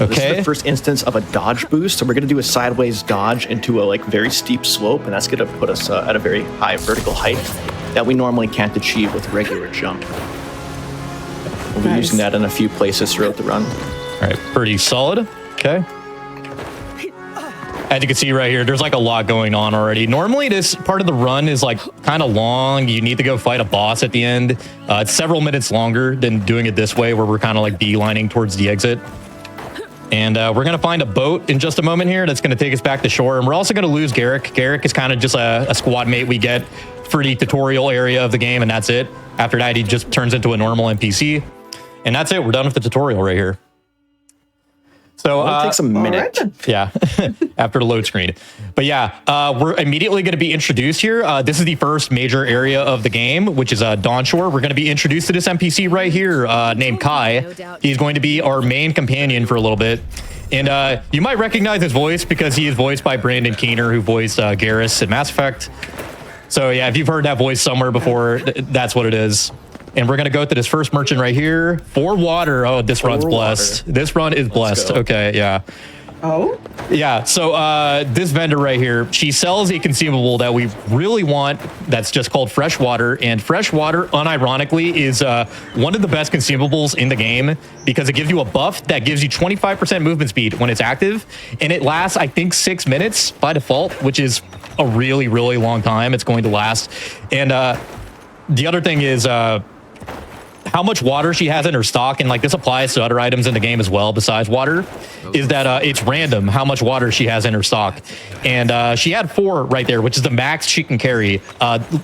Speaker 9: Okay.
Speaker 10: This is the first instance of a dodge boost, so we're going to do a sideways dodge into a very steep slope, and that's going to put us at a very high vertical height that we normally can't achieve with a regular jump. We'll be using that in a few places throughout the run.
Speaker 9: All right, pretty solid. Okay. As you can see right here, there's like a lot going on already. Normally, this part of the run is like kind of long. You need to go fight a boss at the end. It's several minutes longer than doing it this way, where we're kind of like beelining towards the exit. And we're going to find a boat in just a moment here that's going to take us back to shore. And we're also going to lose Garrick. Garrick is kind of just a squad mate we get for the tutorial area of the game, and that's it. After that, he just turns into a normal NPC. And that's it. We're done with the tutorial right here. So
Speaker 10: it takes a minute.
Speaker 9: Yeah, after the load screen. But yeah, we're immediately going to be introduced here. This is the first major area of the game, which is Dawn Shore. We're going to be introduced to this NPC right here named Kai. He's going to be our main companion for a little bit. And you might recognize his voice because he is voiced by Brandon Keener, who voiced Garrus in Mass Effect. So yeah, if you've heard that voice somewhere before, that's what it is. And we're going to go to this first merchant right here for water. Oh, this run's blessed. This run is blessed. Okay, yeah.
Speaker 1: Oh?
Speaker 9: Yeah, so this vendor right here, she sells a consumable that we really want that's just called fresh water. And fresh water, unironically, is one of the best consumables in the game because it gives you a buff that gives you 25% movement speed when it's active. And it lasts, I think, 6 minutes by default, which is a really, really long time it's going to last. And the other thing is how much water she has in her stock, and like this applies to other items in the game as well besides water, is that it's random how much water she has in her stock. And she had 4 right there, which is the max she can carry.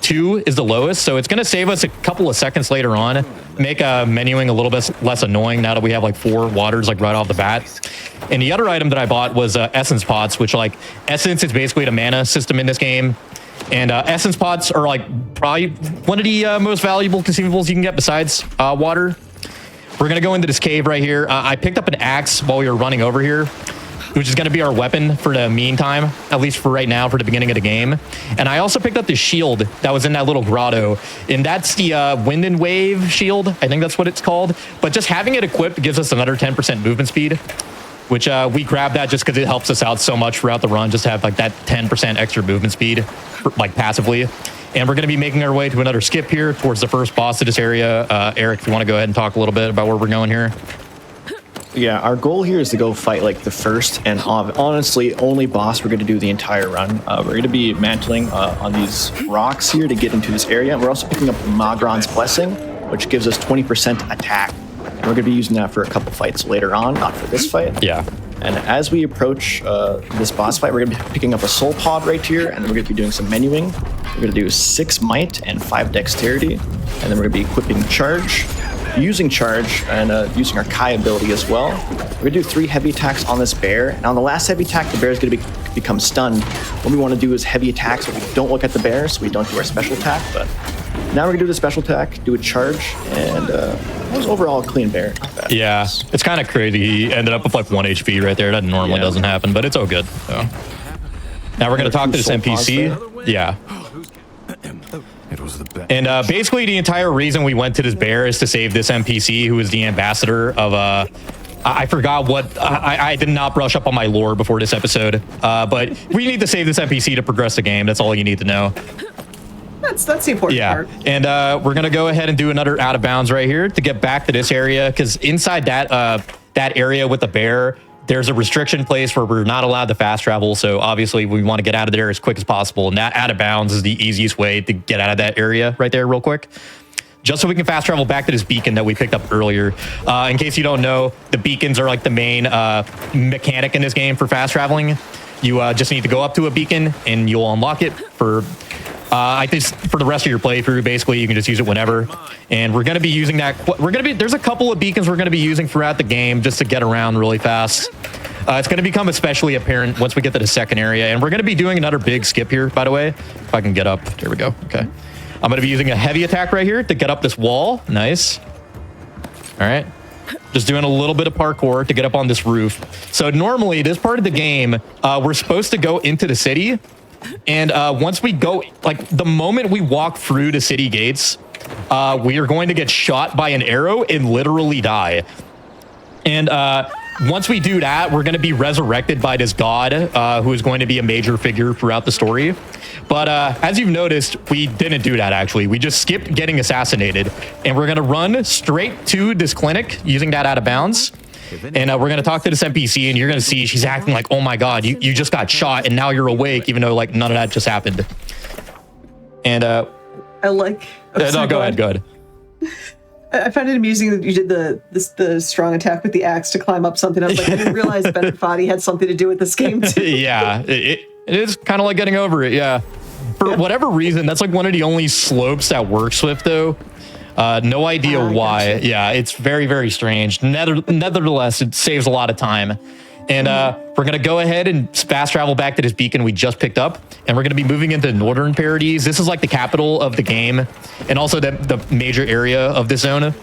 Speaker 9: 2 is the lowest, so it's going to save us a couple of seconds later on, make menuing a little bit less annoying now that we have like 4 waters like right off the bat. And the other item that I bought was essence pots, which like essence is basically the mana system in this game. And essence pots are like probably one of the most valuable consumables you can get besides water. We're going to go into this cave right here. I picked up an axe while we were running over here, which is going to be our weapon for the meantime, at least for right now, for the beginning of the game. And I also picked up the shield that was in that little grotto. And that's the wind and wave shield. I think that's what it's called. But just having it equipped gives us another 10% movement speed, which we grabbed that just because it helps us out so much throughout the run, just to have like that 10% extra movement speed, like passively. And we're going to be making our way to another skip here towards the first boss of this area. Eric, if you want to go ahead and talk a little bit about where we're going here.
Speaker 10: Yeah, our goal here is to go fight like the first and honestly only boss we're going to do the entire run. We're going to be mantling on these rocks here to get into this area. We're also picking up Magron's Blessing, which gives us 20% attack. And we're going to be using that for a couple fights later on, not for this fight.
Speaker 9: Yeah.
Speaker 10: And as we approach this boss fight, we're going to be picking up a soul pod right here, and then we're going to be doing some menuing. We're going to do 6 might and 5 dexterity, and then we're going to be equipping charge, using charge, and using our Kai ability as well. We're going to do 3 heavy attacks on this bear, and on the last heavy attack, the bear is going to become stunned. What we want to do is heavy attacks so we don't look at the bear, so we don't do our special attack, but now we're going to do the special attack, do a charge, and it was overall a clean bear.
Speaker 9: Yeah, it's kind of crazy. He ended up with like 1 HP right there. That normally doesn't happen, but it's all good. So now we're going to talk to this NPC. Yeah.
Speaker 5: It was the best.
Speaker 9: And basically the entire reason we went to this bear is to save this NPC who is the ambassador of I forgot what I did not brush up on my lore before this episode, but we need to save this NPC to progress the game. That's all you need to know.
Speaker 1: That's the important part.
Speaker 9: And we're gonna go ahead and do another out of bounds right here to get back to this area, because inside that area with the bear, there's a restriction place where we're not allowed to fast travel. So obviously we want to get out of there as quick as possible, and that out of bounds is the easiest way to get out of that area right there real quick, just so we can fast travel back to this beacon that we picked up earlier. In case you don't know, the beacons are like the main mechanic in this game for fast traveling. You just need to go up to a beacon and you'll unlock it for I think for the rest of your playthrough. Basically, you can just use it whenever. And we're going to be using that. There's a couple of beacons we're going to be using throughout the game just to get around really fast. It's going to become especially apparent once we get to the second area. And we're going to be doing another big skip here, by the way. If I can get up. There we go. Okay. I'm going to be using a heavy attack right here to get up this wall. Nice. All right. Just doing a little bit of parkour to get up on this roof. So normally, this part of the game, we're supposed to go into the city. And once we go, like the moment we walk through the city gates, we are going to get shot by an arrow and literally die. And once we do that, we're going to be resurrected by this god who is going to be a major figure throughout the story. But as you've noticed, we didn't do that, actually. We just skipped getting assassinated. And we're going to run straight to this clinic using that out of bounds. And we're going to talk to this NPC, and you're going to see she's acting like, oh my God, you just got shot and now you're awake, even though like none of that just happened. And
Speaker 1: I like...
Speaker 9: no, go ahead.
Speaker 1: I found it amusing that you did the strong attack with the axe to climb up something. I was like, I didn't realize Bennett Foddy had something to do with this game too.
Speaker 9: Yeah, it is kind of like getting over it, yeah. For whatever reason, that's like one of the only slopes that works with, though. No idea why. Gotcha. Yeah, it's very, very strange. Nevertheless, it saves a lot of time. And we're going to go ahead and fast travel back to this beacon we just picked up. And we're going to be moving into Northern Paradise. This is like the capital of the game and also the major area of this zone.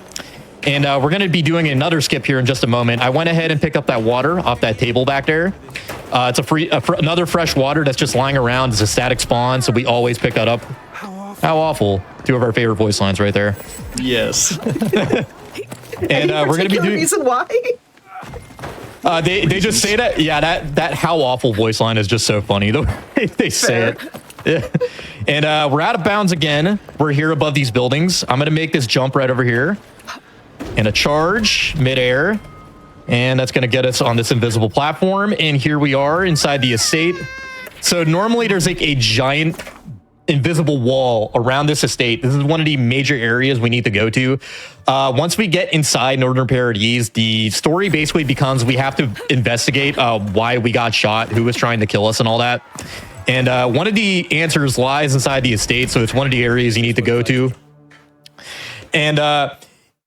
Speaker 9: And we're going to be doing another skip here in just a moment. I went ahead and picked up that water off that table back there. It's another fresh water that's just lying around. It's a static spawn, so we always pick that up. How awful. 2 of our favorite voice lines right there.
Speaker 10: Yes.
Speaker 9: And we're going to be doing...
Speaker 1: reason why?
Speaker 9: They just say that. Yeah, that how awful voice line is just so funny. The way they say it. Yeah. And we're out of bounds again. We're here above these buildings. I'm going to make this jump right over here. And a charge midair. And that's going to get us on this invisible platform. And here we are inside the estate. So normally there's like a giant invisible wall around this estate. This is one of the major areas we need to go to. Once we get inside Northern Paradise, the story basically becomes we have to investigate why we got shot, who was trying to kill us and all that. And one of the answers lies inside the estate. So it's one of the areas you need to go to. And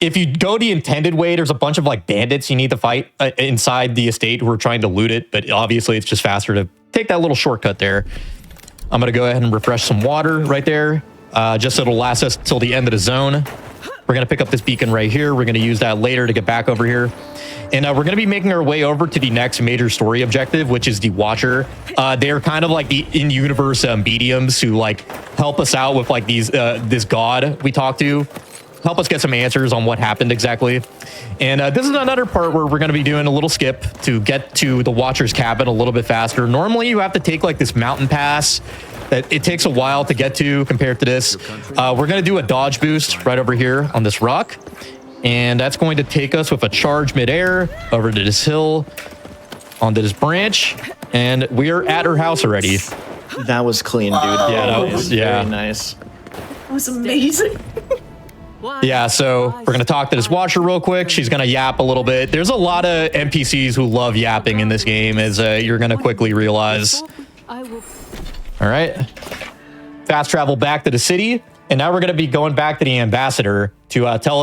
Speaker 9: if you go the intended way, there's a bunch of like bandits you need to fight inside the estate who are trying to loot it. But obviously it's just faster to take that little shortcut there. I'm going to go ahead and refresh some water right there, just so it'll last us till the end of the zone. We're going to pick up this beacon right here. We're going to use that later to get back over here. And we're going to be making our way over to the next major story objective, which is the Watcher. They're kind of like the in-universe mediums who like help us out with like these this god we talk to. Help us get some answers on what happened exactly. And this is another part where we're going to be doing a little skip to get to the Watcher's cabin a little bit faster. Normally you have to take like this mountain pass that it takes a while to get to compared to this. We're going to do a dodge boost right over here on this rock. And that's going to take us with a charge midair over to this hill, onto this branch. And we're at her house already.
Speaker 10: That was clean, dude.
Speaker 9: Yeah, that was, yeah.
Speaker 10: Very nice.
Speaker 1: That was amazing.
Speaker 9: Yeah, so we're going to talk to this Watcher real quick. She's going to yap a little bit. There's a lot of NPCs who love yapping in this game, as you're going to quickly realize. All right. Fast travel back to the city. And now we're going to be going back to the ambassador to tell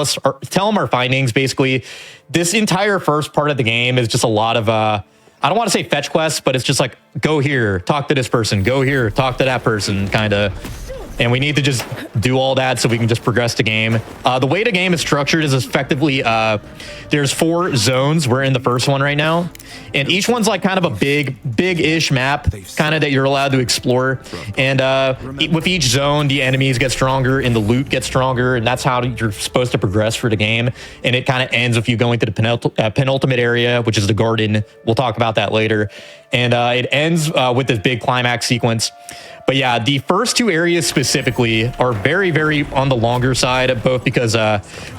Speaker 9: him our findings. Basically, this entire first part of the game is just a lot of, I don't want to say fetch quests, but it's just like, go here, talk to this person, go here, talk to that person, kind of. And we need to just do all that so we can just progress the game. The way the game is structured is effectively, there's 4 zones. We're in the first one right now. And each one's like kind of a big-ish map, kind of that you're allowed to explore. And with each zone, the enemies get stronger and the loot gets stronger. And that's how you're supposed to progress through the game. And it kind of ends with you going to the penultimate area, which is the garden. We'll talk about that later. And it ends with this big climax sequence. But yeah, the first 2 areas specifically are very, very on the longer side, both because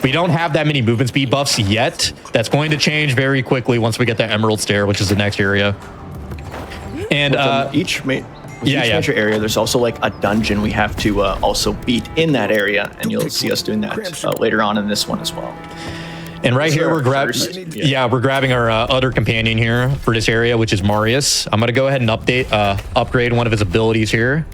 Speaker 9: we don't have that many movement speed buffs yet. That's going to change very quickly once we get to Emerald Stair, which is the next area. And
Speaker 10: each major area, there's also like a dungeon we have to also beat in that area, and you'll see us doing that later on in this one as well.
Speaker 9: And right here, we're grabbing our other companion here for this area, which is Marius. I'm going to go ahead and upgrade one of his abilities here.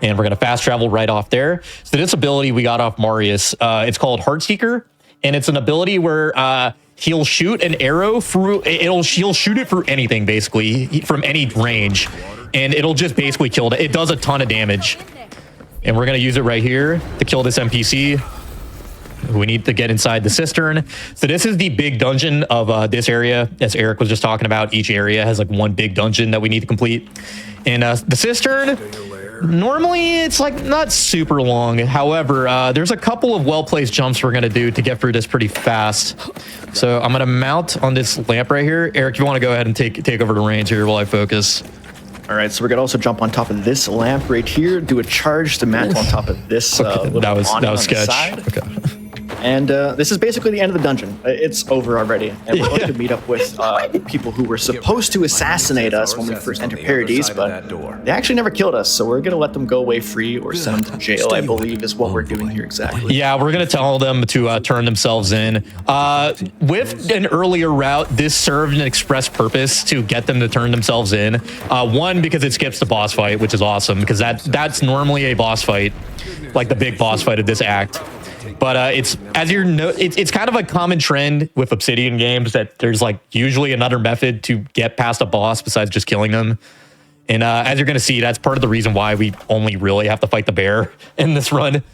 Speaker 9: And we're going to fast travel right off there. So this ability we got off Marius, it's called Heartseeker. And it's an ability where he'll shoot an arrow through, he'll shoot it through anything, basically, from any range. And it'll just basically kill it. It does a ton of damage. And we're going to use it right here to kill this NPC. We need to get inside the cistern. So this is the big dungeon of this area. As Eric was just talking about, each area has like one big dungeon that we need to complete. And the cistern, normally it's like not super long. However, there's a couple of well-placed jumps we're going to do to get through this pretty fast. So I'm going to mount on this lamp right here. Eric, you want to go ahead and take over the reins here while I focus.
Speaker 10: All right, so we're gonna also jump on top of this lamp right here, do a charge to mount on top of this.
Speaker 9: Okay, that was sketch. Okay.
Speaker 10: And this is basically the end of the dungeon. It's over already. And we're going to meet up with people who were supposed to assassinate us when we first entered Paradise, but they actually never killed us. So we're going to let them go away free or send them to jail, I believe, is what we're doing here exactly.
Speaker 9: Yeah, we're going to tell them to turn themselves in. With an earlier route, this served an express purpose to get them to turn themselves in. One, because it skips the boss fight, which is awesome, because that's normally a boss fight, like the big boss fight of this act. But it's kind of a common trend with Obsidian games that there's like usually another method to get past a boss besides just killing them. And as you're going to see, that's part of the reason why we only really have to fight the bear in this run.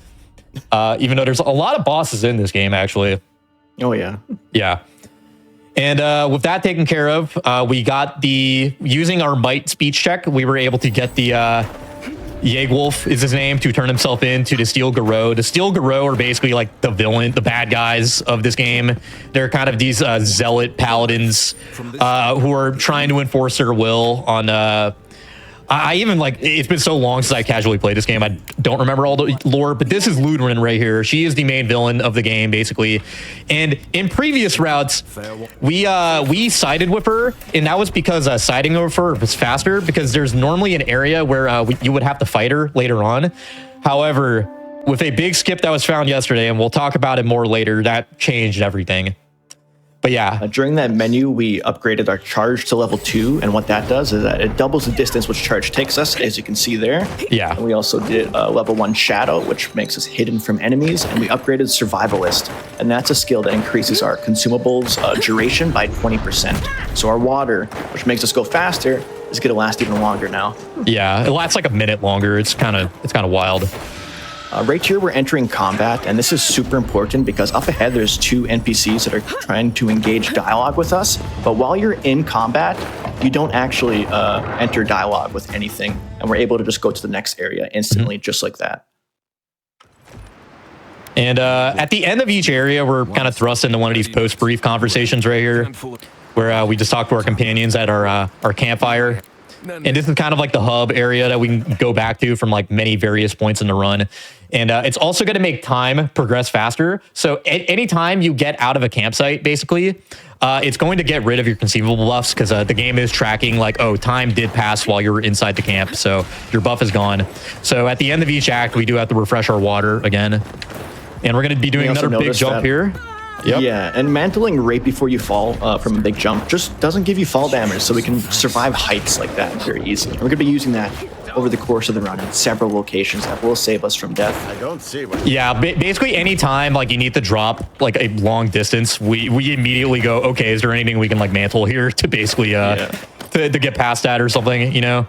Speaker 9: Even though there's a lot of bosses in this game, actually.
Speaker 10: Oh, yeah.
Speaker 9: Yeah. And with that taken care of, we got using our might speech check, we were able to get the Yegwolf is his name, to turn himself into the Steel Garou. The Steel Garou are basically like the villain, the bad guys of this game. They're kind of these zealot paladins who are trying to enforce their will on I even like, it's been so long since I casually played this game, I don't remember all the lore, but this is Ludrin right here. She is the main villain of the game, basically. And in previous routes, we sided with her, and that was because siding with her was faster, because there's normally an area where you would have to fight her later on. However, with a big skip that was found yesterday, and we'll talk about it more later, that changed everything. But yeah.
Speaker 10: During that menu, we upgraded our charge to level 2, and what that does is that it doubles the distance which charge takes us, as you can see there.
Speaker 9: Yeah.
Speaker 10: And we also did level 1 shadow, which makes us hidden from enemies, and we upgraded survivalist, and that's a skill that increases our consumables duration by 20%. So our water, which makes us go faster, is going to last even longer now.
Speaker 9: Yeah, it lasts like a minute longer. It's kind of wild.
Speaker 10: Right here, we're entering combat, and this is super important because up ahead, there's 2 NPCs that are trying to engage dialogue with us. But while you're in combat, you don't actually enter dialogue with anything, and we're able to just go to the next area instantly, just like that.
Speaker 9: And at the end of each area, we're kind of thrust into one of these post-brief conversations right here, where we just talk to our companions at our campfire. And this is kind of like the hub area that we can go back to from like many various points in the run. And it's also going to make time progress faster. So anytime you get out of a campsite, basically, it's going to get rid of your conceivable buffs, because the game is tracking like, oh, time did pass while you were inside the camp. So your buff is gone. So at the end of each act, we do have to refresh our water again. And we're going to be doing another big jump here. Yep.
Speaker 10: Yeah, and mantling right before you fall from a big jump just doesn't give you fall damage, so we can survive heights like that very easily. We're going to be using that over the course of the run in several locations that will save us from death.
Speaker 5: I don't see what.
Speaker 9: Yeah, basically anytime like you need to drop like a long distance, we immediately go, okay, is there anything we can like mantle here to basically to get past that or something, you know?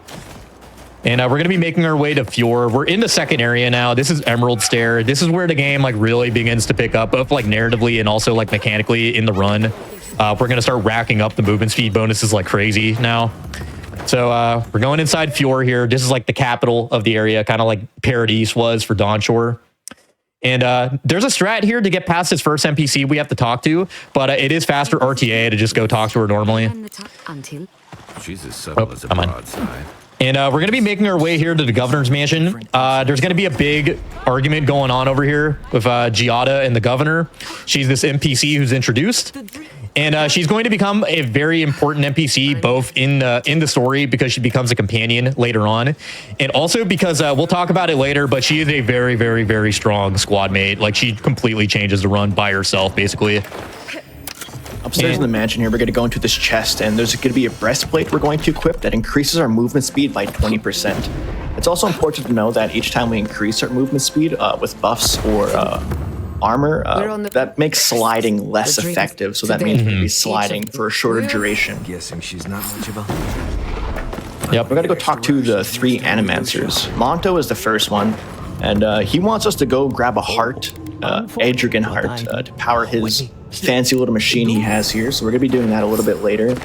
Speaker 9: And we're going to be making our way to Fjord. We're in the second area now. This is Emerald Stair. This is where the game like really begins to pick up, both like narratively and also like mechanically in the run. We're going to start racking up the movement speed bonuses like crazy now. So we're going inside Fjord here. This is like the capital of the area, kind of like Paradise was for Dawnshore. And there's a strat here to get past this first NPC we have to talk to, but it is faster RTA to just go talk to her normally.
Speaker 5: She's as subtle as a broadside.
Speaker 9: And we're going to be making our way here to the governor's mansion. There's going to be a big argument going on over here with Giada and the governor. She's this NPC who's introduced. And she's going to become a very important NPC, both in the story, because she becomes a companion later on. And also because we'll talk about it later, but she is a very, very, very strong squad mate. Like, she completely changes the run by herself, basically.
Speaker 10: Upstairs in the mansion here, we're going to go into this chest, and there's going to be a breastplate we're going to equip that increases our movement speed by 20%. It's also important to know that each time we increase our movement speed with buffs or armor, that makes sliding less effective, so that means we're going to be sliding for a shorter duration.
Speaker 5: Guessing she's not much of a.
Speaker 9: Yep.
Speaker 10: We're going to go talk to the 3 animancers. Monto is the first one, and he wants us to go grab a heart, Adrigan heart, to power his fancy little machine he has here, so we're going to be doing that a little bit later.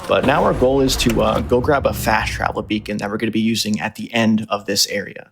Speaker 10: But now our goal is to go grab a fast travel beacon that we're going to be using at the end of this area.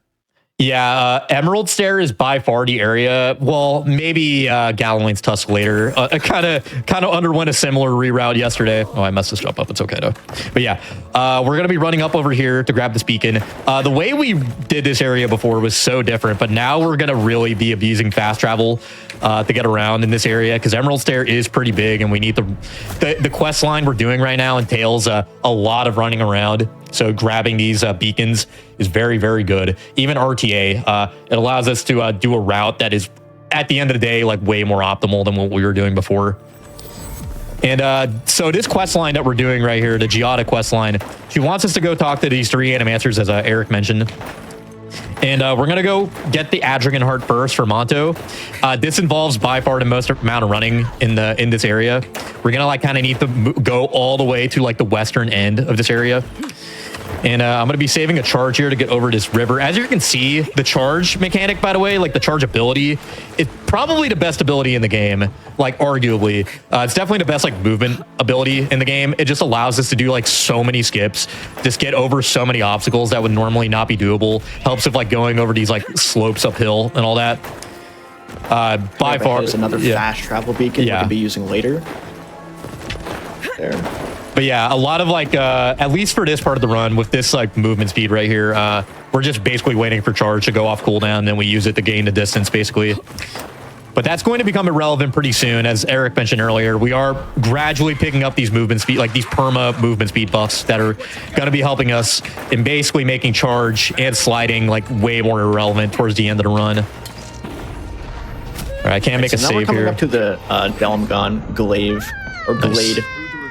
Speaker 9: Yeah, Emerald Stair is by far the area. Well, maybe Galloway's Tusk later. Kind of underwent a similar reroute yesterday. Oh, I messed this jump up. It's okay though. But yeah, we're gonna be running up over here to grab this beacon. The way we did this area before was so different, but now we're gonna really be abusing fast travel to get around in this area, because Emerald Stair is pretty big, and we need the quest line we're doing right now entails a lot of running around. So grabbing these beacons is very, very good. Even RTA, it allows us to do a route that is, at the end of the day, like way more optimal than what we were doing before. And so this quest line that we're doing right here, the Giada quest line, she wants us to go talk to these 3 animancers, as Eric mentioned. And we're going to go get the Adrigan heart first for Monto. This involves by far the most amount of running in this area. We're going to like kind of need to go all the way to like the western end of this area. And I'm going to be saving a charge here to get over this river. As you can see, the charge mechanic, by the way, like the charge ability, it's probably the best ability in the game, like arguably. It's definitely the best like movement ability in the game. It just allows us to do like so many skips, just get over so many obstacles that would normally not be doable. Helps with like going over these like slopes uphill and all that. By far,
Speaker 10: there's another fast travel beacon we could be using later. There.
Speaker 9: But yeah, a lot of like, at least for this part of the run with this like movement speed right here, we're just basically waiting for charge to go off cooldown, and then we use it to gain the distance basically. But that's going to become irrelevant pretty soon. As Eric mentioned earlier, we are gradually picking up these movement speed, like these perma movement speed buffs that are going to be helping us in basically making charge and sliding like way more irrelevant towards the end of the run. All right, I can't make a save here.
Speaker 10: Now we're coming up to the Delmgon glaive or glade.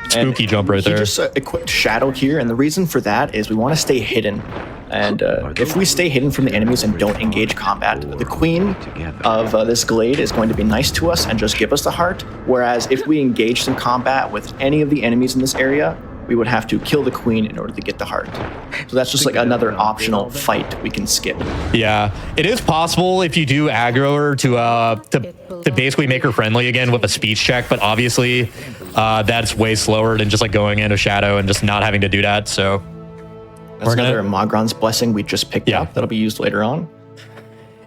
Speaker 9: Spooky jump right there.
Speaker 10: He just equipped Shadow here, and the reason for that is we want to stay hidden. And if we stay hidden from the enemies and don't engage combat, the queen of this glade is going to be nice to us and just give us the heart. Whereas if we engage some combat with any of the enemies in this area, we would have to kill the queen in order to get the heart. So that's just like another optional fight we can skip.
Speaker 9: Yeah, it is possible if you do aggro her to basically make her friendly again with a speech check, but obviously that's way slower than just like going into Shadow and just not having to do that. So
Speaker 10: that's another Magron's Blessing we just picked up. That'll be used later on.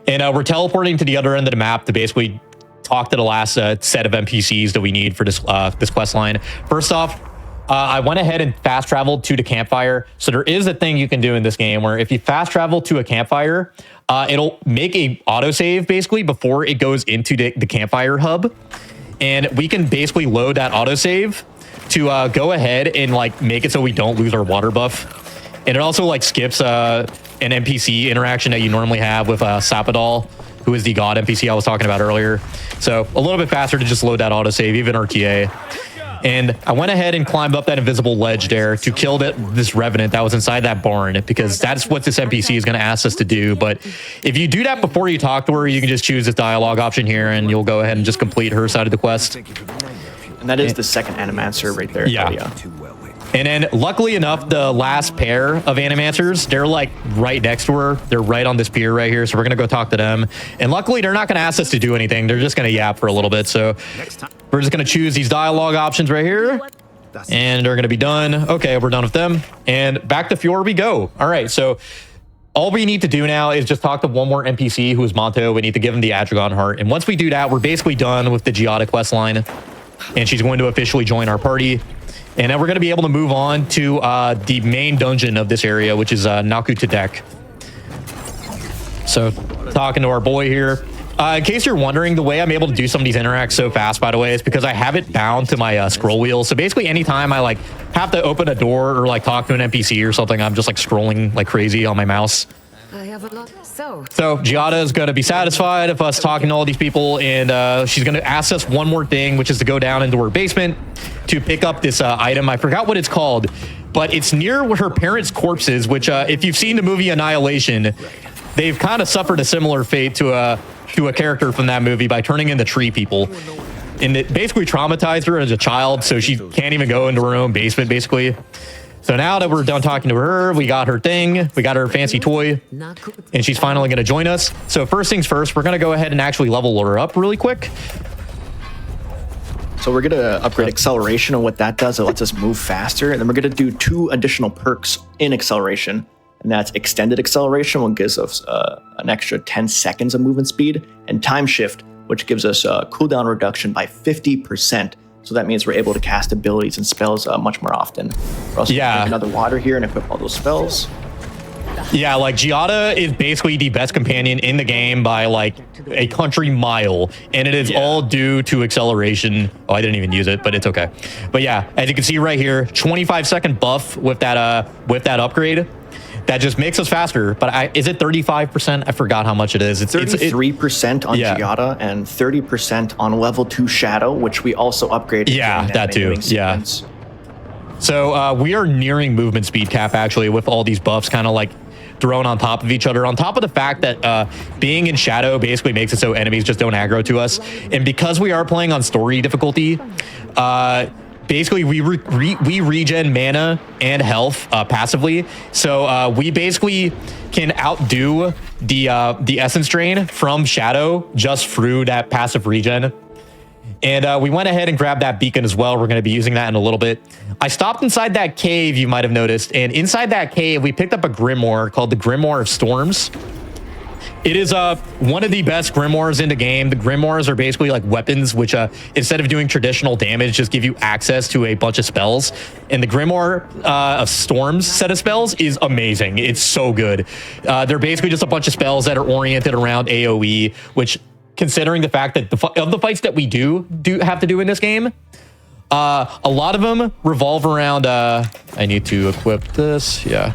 Speaker 9: And we're teleporting to the other end of the map to basically talk to the last set of NPCs that we need for this this quest line. First off, I went ahead and fast traveled to the campfire. So there is a thing you can do in this game where if you fast travel to a campfire, it'll make a autosave basically before it goes into the campfire hub. And we can basically load that autosave to go ahead and like make it so we don't lose our water buff. And it also like skips an NPC interaction that you normally have with Sapadal, who is the god NPC I was talking about earlier. So a little bit faster to just load that autosave, even RTA. And I went ahead and climbed up that invisible ledge there to kill this revenant that was inside that barn, because that's what this NPC is going to ask us to do. But if you do that before you talk to her, you can just choose this dialogue option here and you'll go ahead and just complete her side of the quest.
Speaker 10: And that is the second Animancer right there.
Speaker 9: Yeah. And then luckily enough, the last pair of Animancers, they're like right next to her. They're right on this pier right here. So we're going to go talk to them. And luckily, they're not going to ask us to do anything. They're just going to yap for a little bit. So we're just going to choose these dialogue options right here. And they're going to be done. Okay, we're done with them. And back to Fjord we go. All right, so all we need to do now is just talk to one more NPC who is Monto. We need to give him the Adragon heart. And once we do that, we're basically done with the Giada quest line. And she's going to officially join our party. And then we're going to be able to move on to the main dungeon of this area, which is Naku Tadek. So talking to our boy here. In case you're wondering, the way I'm able to do some of these interacts so fast, by the way, is because I have it bound to my scroll wheel. So basically anytime I like have to open a door or like talk to an NPC or something, I'm just like scrolling like crazy on my mouse.
Speaker 8: I have a lot.
Speaker 9: So Giada is going to be satisfied of us talking to all these people, and she's going to ask us one more thing, which is to go down into her basement to pick up this item. I forgot what it's called, but it's near where her parents' corpses, which if you've seen the movie Annihilation, they've kind of suffered a similar fate to a character from that movie by turning into tree people. And it basically traumatized her as a child, so she can't even go into her own basement, basically. So now that we're done talking to her, we got her thing, we got her fancy toy, and she's finally going to join us. So first things first, we're going to go ahead and actually level her up really quick.
Speaker 10: So we're going to upgrade acceleration, and what that does, it lets us move faster. And then we're going to do 2 additional perks in acceleration. And that's extended acceleration, which gives us an extra 10 seconds of movement speed, and time shift, which gives us a cooldown reduction by 50%. So that means we're able to cast abilities and spells much more often. We're also going to take another water here and equip all those spells.
Speaker 9: Yeah, like Giada is basically the best companion in the game by like a country mile, and it is all due to acceleration. Oh, I didn't even use it, but it's okay. But yeah, as you can see right here, 25-second buff with that upgrade. That just makes us faster. But is it 35%? I forgot how much it is. It's
Speaker 10: 33% on Giada and 30% on level 2 Shadow, which we also upgraded.
Speaker 9: Yeah, that too. Yeah. So we are nearing movement speed cap actually with all these buffs kind of like thrown on top of each other, on top of the fact that being in Shadow basically makes it so enemies just don't aggro to us. And because we are playing on story difficulty, basically we regen mana and health passively. So we basically can outdo the essence drain from Shadow just through that passive regen. And we went ahead and grabbed that beacon as well. We're going to be using that in a little bit. I stopped inside that cave, you might have noticed. And inside that cave, we picked up a Grimoire called the Grimoire of Storms. It is one of the best Grimoires in the game. The Grimoires are basically like weapons, which instead of doing traditional damage, just give you access to a bunch of spells. And the Grimoire of Storms set of spells is amazing. It's so good. They're basically just a bunch of spells that are oriented around AoE, which, considering the fact that of the fights that we do have to do in this game, a lot of them revolve around, I need to equip this, yeah.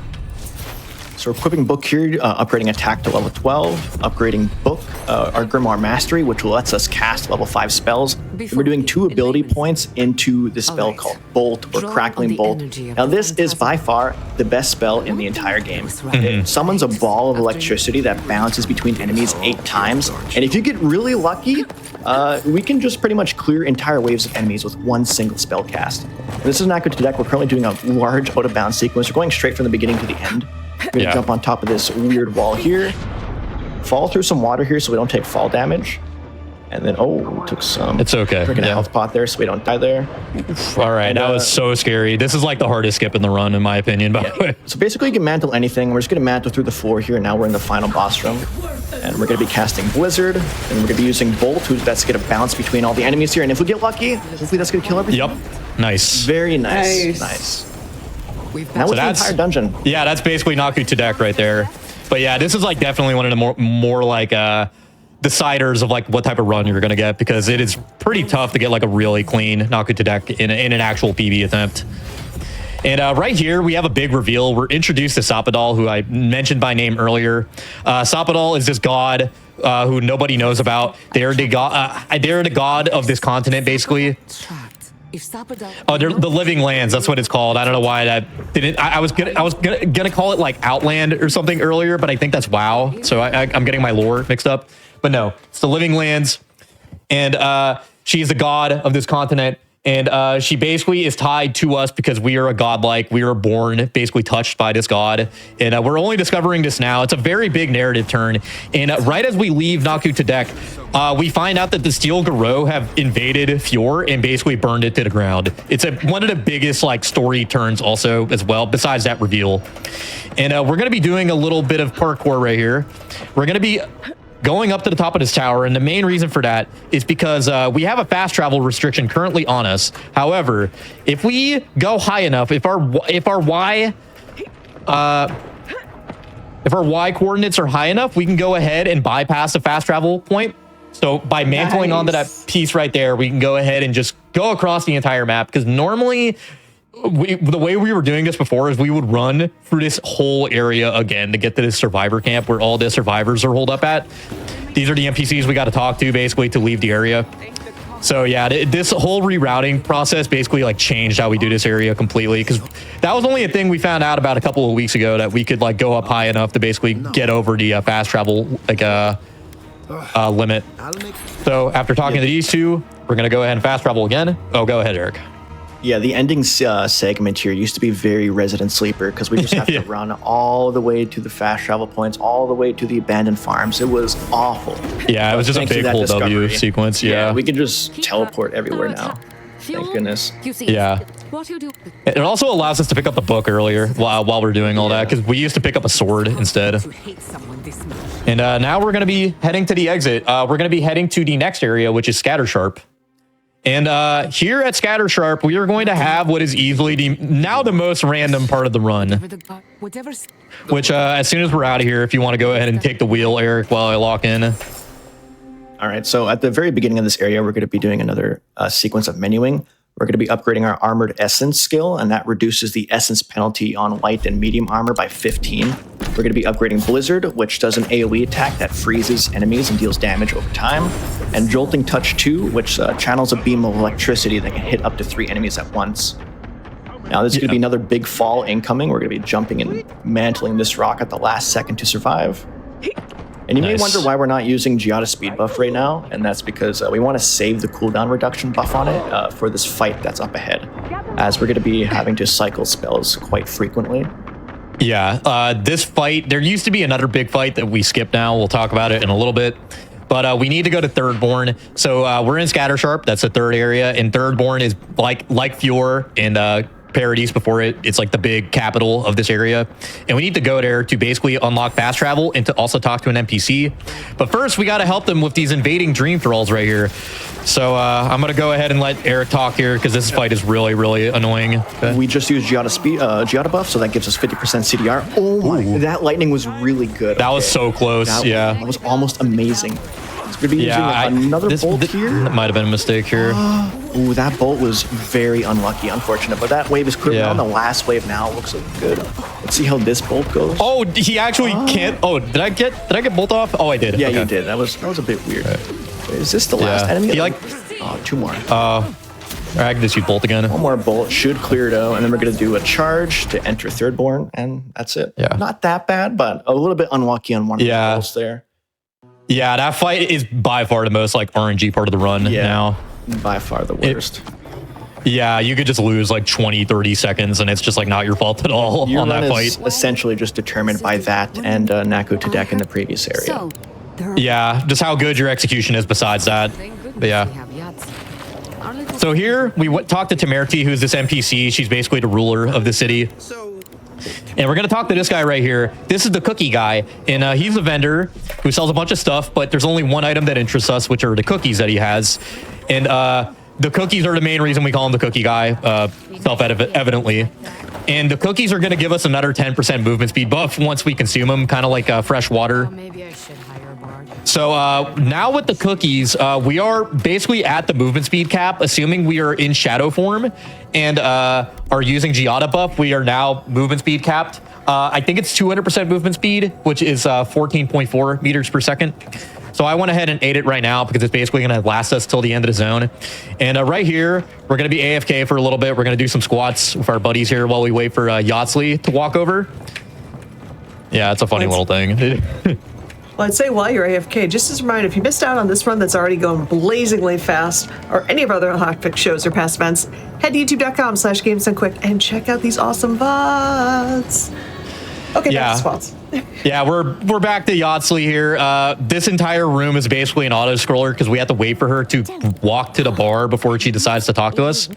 Speaker 10: So we're equipping Book here, upgrading attack to level 12, upgrading Book, our Grimoire Mastery, which lets us cast level 5 spells. We're doing 2 ability points into the spell called Bolt or Crackling Bolt. Now this is by far the best spell in the entire game. It summons a ball of electricity that bounces between enemies 8 times. And if you get really lucky, we can just pretty much clear entire waves of enemies with one single spell cast. And this is not good to deck. We're currently doing a large out-of-bounds sequence. We're going straight from the beginning to the end. We're going to jump on top of this weird wall here, fall through some water here so we don't take fall damage. And then, we took some.
Speaker 9: It's okay.
Speaker 10: Freaking health pot there so we don't die there.
Speaker 9: All right, that was so scary. This is like the hardest skip in the run, in my opinion, by the way.
Speaker 10: So basically, you can mantle anything. We're just going to mantle through the floor here. Now we're in the final boss room. And we're going to be casting Blizzard. And we're going to be using Bolt, that's going to bounce between all the enemies here. And if we get lucky, hopefully that's going to kill everything.
Speaker 9: Yep. Nice.
Speaker 10: Very nice. Nice. Now it's the entire dungeon.
Speaker 9: Yeah, that's basically Naku to deck right there. But yeah, this is like definitely one of the more like deciders of like what type of run you're gonna get, because it is pretty tough to get like a really clean Naku to deck in an actual PB attempt. And right here, we have a big reveal. We're introduced to Sapadal, who I mentioned by name earlier. Sapadal is this god who nobody knows about. They're the god of this continent, basically. Oh, they're the Living Lands. That's what it's called. I don't know why that didn't. I was gonna call it like Outland or something earlier, but I think that's WoW. So I'm getting my lore mixed up. But no, it's the Living Lands, and she's the god of this continent. And she basically is tied to us because we are a godlike. We are born basically touched by this god. And we're only discovering this now. It's a very big narrative turn. And right as we leave Naku to deck, we find out that the Steel Garou have invaded Fjord and basically burned it to the ground. It's one of the biggest like story turns also as well, besides that reveal. And we're going to be doing a little bit of parkour right here. We're going to be going up to the top of this tower, and the main reason for that is because we have a fast travel restriction currently on us. However, if we go high enough, if our Y coordinates are high enough, we can go ahead and bypass the fast travel point. So by mantling onto that piece right there, we can go ahead and just go across the entire map, because normally the way we were doing this before is we would run through this whole area again to get to this survivor camp where all the survivors are holed up at. These are the NPCs we got to talk to basically to leave the area. So yeah, this whole rerouting process basically like changed how we do this area completely, because that was only a thing we found out about a couple of weeks ago, that we could like go up high enough to basically get over the fast travel like limit. So after talking to these two, we're gonna go ahead and fast travel again. Oh, go ahead, Eric.
Speaker 10: Yeah, the ending segment here used to be very Resident Sleeper, because we just have to run all the way to the fast travel points, all the way to the abandoned farms. It was awful.
Speaker 9: Yeah, it was just a big whole W sequence. Yeah,
Speaker 10: we can just teleport everywhere now. Thank goodness.
Speaker 9: Yeah. It also allows us to pick up the book earlier while we're doing all that, because we used to pick up a sword instead. And now we're going to be heading to the exit. We're going to be heading to the next area, which is Scattersharp. And here at Scattersharp, we are going to have what is easily the most random part of the run. Which, as soon as we're out of here, if you want to go ahead and take the wheel, Eric, while I lock in.
Speaker 10: All right, so at the very beginning of this area, we're going to be doing another sequence of menuing. We're going to be upgrading our Armored Essence skill, and that reduces the Essence penalty on light and medium armor by 15. We're going to be upgrading Blizzard, which does an AoE attack that freezes enemies and deals damage over time. And Jolting Touch 2, which channels a beam of electricity that can hit up to 3 enemies at once. Now, this is going to be another big fall incoming. We're going to be jumping and mantling this rock at the last second to survive. And you may wonder why we're not using Giada speed buff right now, and that's because we want to save the cooldown reduction buff on it for this fight that's up ahead. as we're going to be having to cycle spells quite frequently.
Speaker 9: Yeah, this fight, there used to be another big fight that we skipped now. We'll talk about it in a little bit. But we need to go to Thirdborn. So we're in Scattersharp. That's the third area. And Thirdborn is like Fjord and Paradise before it. It's like the big capital of this area. And we need to go there to basically unlock fast travel and to also talk to an NPC. But first, we got to help them with these invading dream thralls right here. So I'm going to go ahead and let Eric talk here because this fight is really, really annoying. Okay.
Speaker 10: We just used Giada buff, so that gives us 50% CDR. Oh my, that lightning was really good.
Speaker 9: That was so close,
Speaker 10: that was almost amazing. So we're going to be using another bolt here.
Speaker 9: That might have been a mistake here.
Speaker 10: Ooh, that bolt was very unlucky, unfortunate. But that wave is clear now. The last wave now looks good. Let's see how this bolt goes.
Speaker 9: Oh, he actually can't. Oh, did I get bolt off? Oh, I did.
Speaker 10: Yeah, you did. That was a bit weird. Is this the last enemy? Two more.
Speaker 9: I can just use bolt again.
Speaker 10: One more bolt should clear though, and then we're gonna do a charge to enter Thirdborn, and that's it.
Speaker 9: Yeah.
Speaker 10: Not that bad, but a little bit unlucky on one of the bolts there.
Speaker 9: Yeah, that fight is by far the most like RNG part of the run now.
Speaker 10: By far the worst.
Speaker 9: Yeah, you could just lose like 20, 30 seconds, and it's just like not your fault at all
Speaker 10: Your
Speaker 9: on
Speaker 10: run
Speaker 9: that
Speaker 10: is
Speaker 9: fight.
Speaker 10: essentially just determined by that and Naku to deck in the previous area.
Speaker 9: Yeah, just how good your execution is besides that. But yeah. So here we talked to Temerity, who's this NPC. She's basically the ruler of the city. And we're going to talk to this guy right here. This is the cookie guy. And he's a vendor who sells a bunch of stuff, but there's only one item that interests us, which are the cookies that he has. And the cookies are the main reason we call him the cookie guy, self-evidently. And the cookies are going to give us another 10% movement speed buff once we consume them, kind of like fresh water.
Speaker 8: Maybe I should hire a bard.
Speaker 9: So now with the cookies, we are basically at the movement speed cap, assuming we are in shadow form and are using Giada buff. We are now movement speed capped. I think it's 200% movement speed, which is 14.4 meters per second. So I went ahead and ate it right now because it's basically going to last us till the end of the zone. And right here, we're going to be AFK for a little bit. We're going to do some squats with our buddies here while we wait for Yatsley to walk over. Yeah, it's a funny little thing.
Speaker 1: Well, I'd say while you're AFK, just as a reminder, if you missed out on this run that's already going blazingly fast, or any of our other Hotfix shows or past events, head to youtube.com/GamesDoneQuick and check out these awesome VODs. Okay, back to spots.
Speaker 9: Yeah, we're back to Yatsley here. This entire room is basically an auto scroller because we have to wait for her to walk to the bar before she decides to talk to us.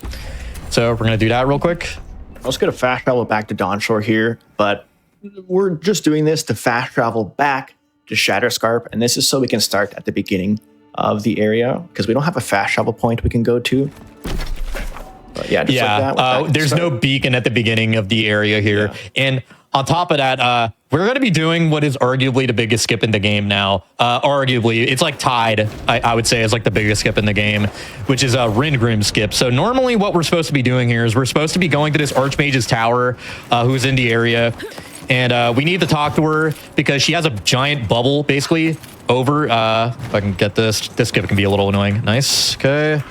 Speaker 9: So we're gonna do that real quick.
Speaker 10: I was gonna fast travel back to Dawnshore here, but we're just doing this to fast travel back to Shatterscarp, and this is so we can start at the beginning of the area because we don't have a fast travel point we can go to. But yeah, just like that,
Speaker 9: there's no beacon at the beginning of the area here, and on top of that, we're going to be doing what is arguably the biggest skip in the game now. Arguably, it's like tied, I would say, is like the biggest skip in the game, which is a Ringrim skip. So normally what we're supposed to be doing here is we're supposed to be going to this Archmage's tower, who's in the area. And we need to talk to her because she has a giant bubble, basically, over. If I can get this. This skip can be a little annoying. Nice. Okay.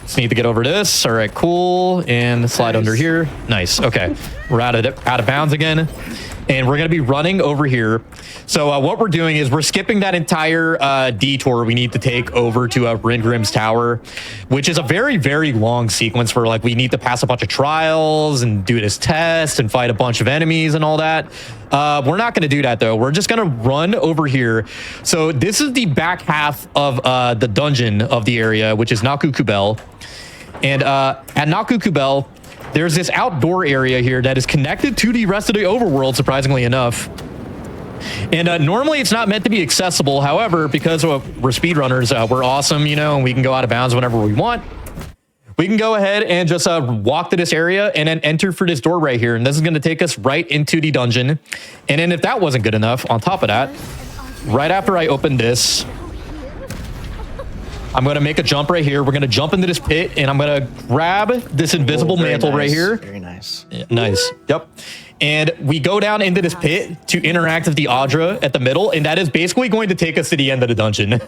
Speaker 9: Just need to get over this. All right, cool. And slide under here. Nice. Okay. We're out of bounds again. And we're going to be running over here. So what we're doing is we're skipping that entire detour we need to take over to Ringrim's tower, which is a very, very long sequence where like we need to pass a bunch of trials and do this test and fight a bunch of enemies and all that. We're not going to do that, though. We're just going to run over here. So this is the back half of the dungeon of the area, which is Naku Kubel. And at Naku Kubel, there's this outdoor area here that is connected to the rest of the overworld, surprisingly enough. And normally it's not meant to be accessible. However, because we're speedrunners, we're awesome, you know, and we can go out of bounds whenever we want. We can go ahead and just walk to this area and then enter for this door right here. And this is going to take us right into the dungeon. And then if that wasn't good enough, on top of that, right after I open this, I'm going to make a jump right here. We're going to jump into this pit, and I'm going to grab this invisible mantle right here.
Speaker 10: Very nice.
Speaker 9: Yeah, nice. Yep. And we go down into this pit to interact with the Audra at the middle, and that is basically going to take us to the end of the dungeon.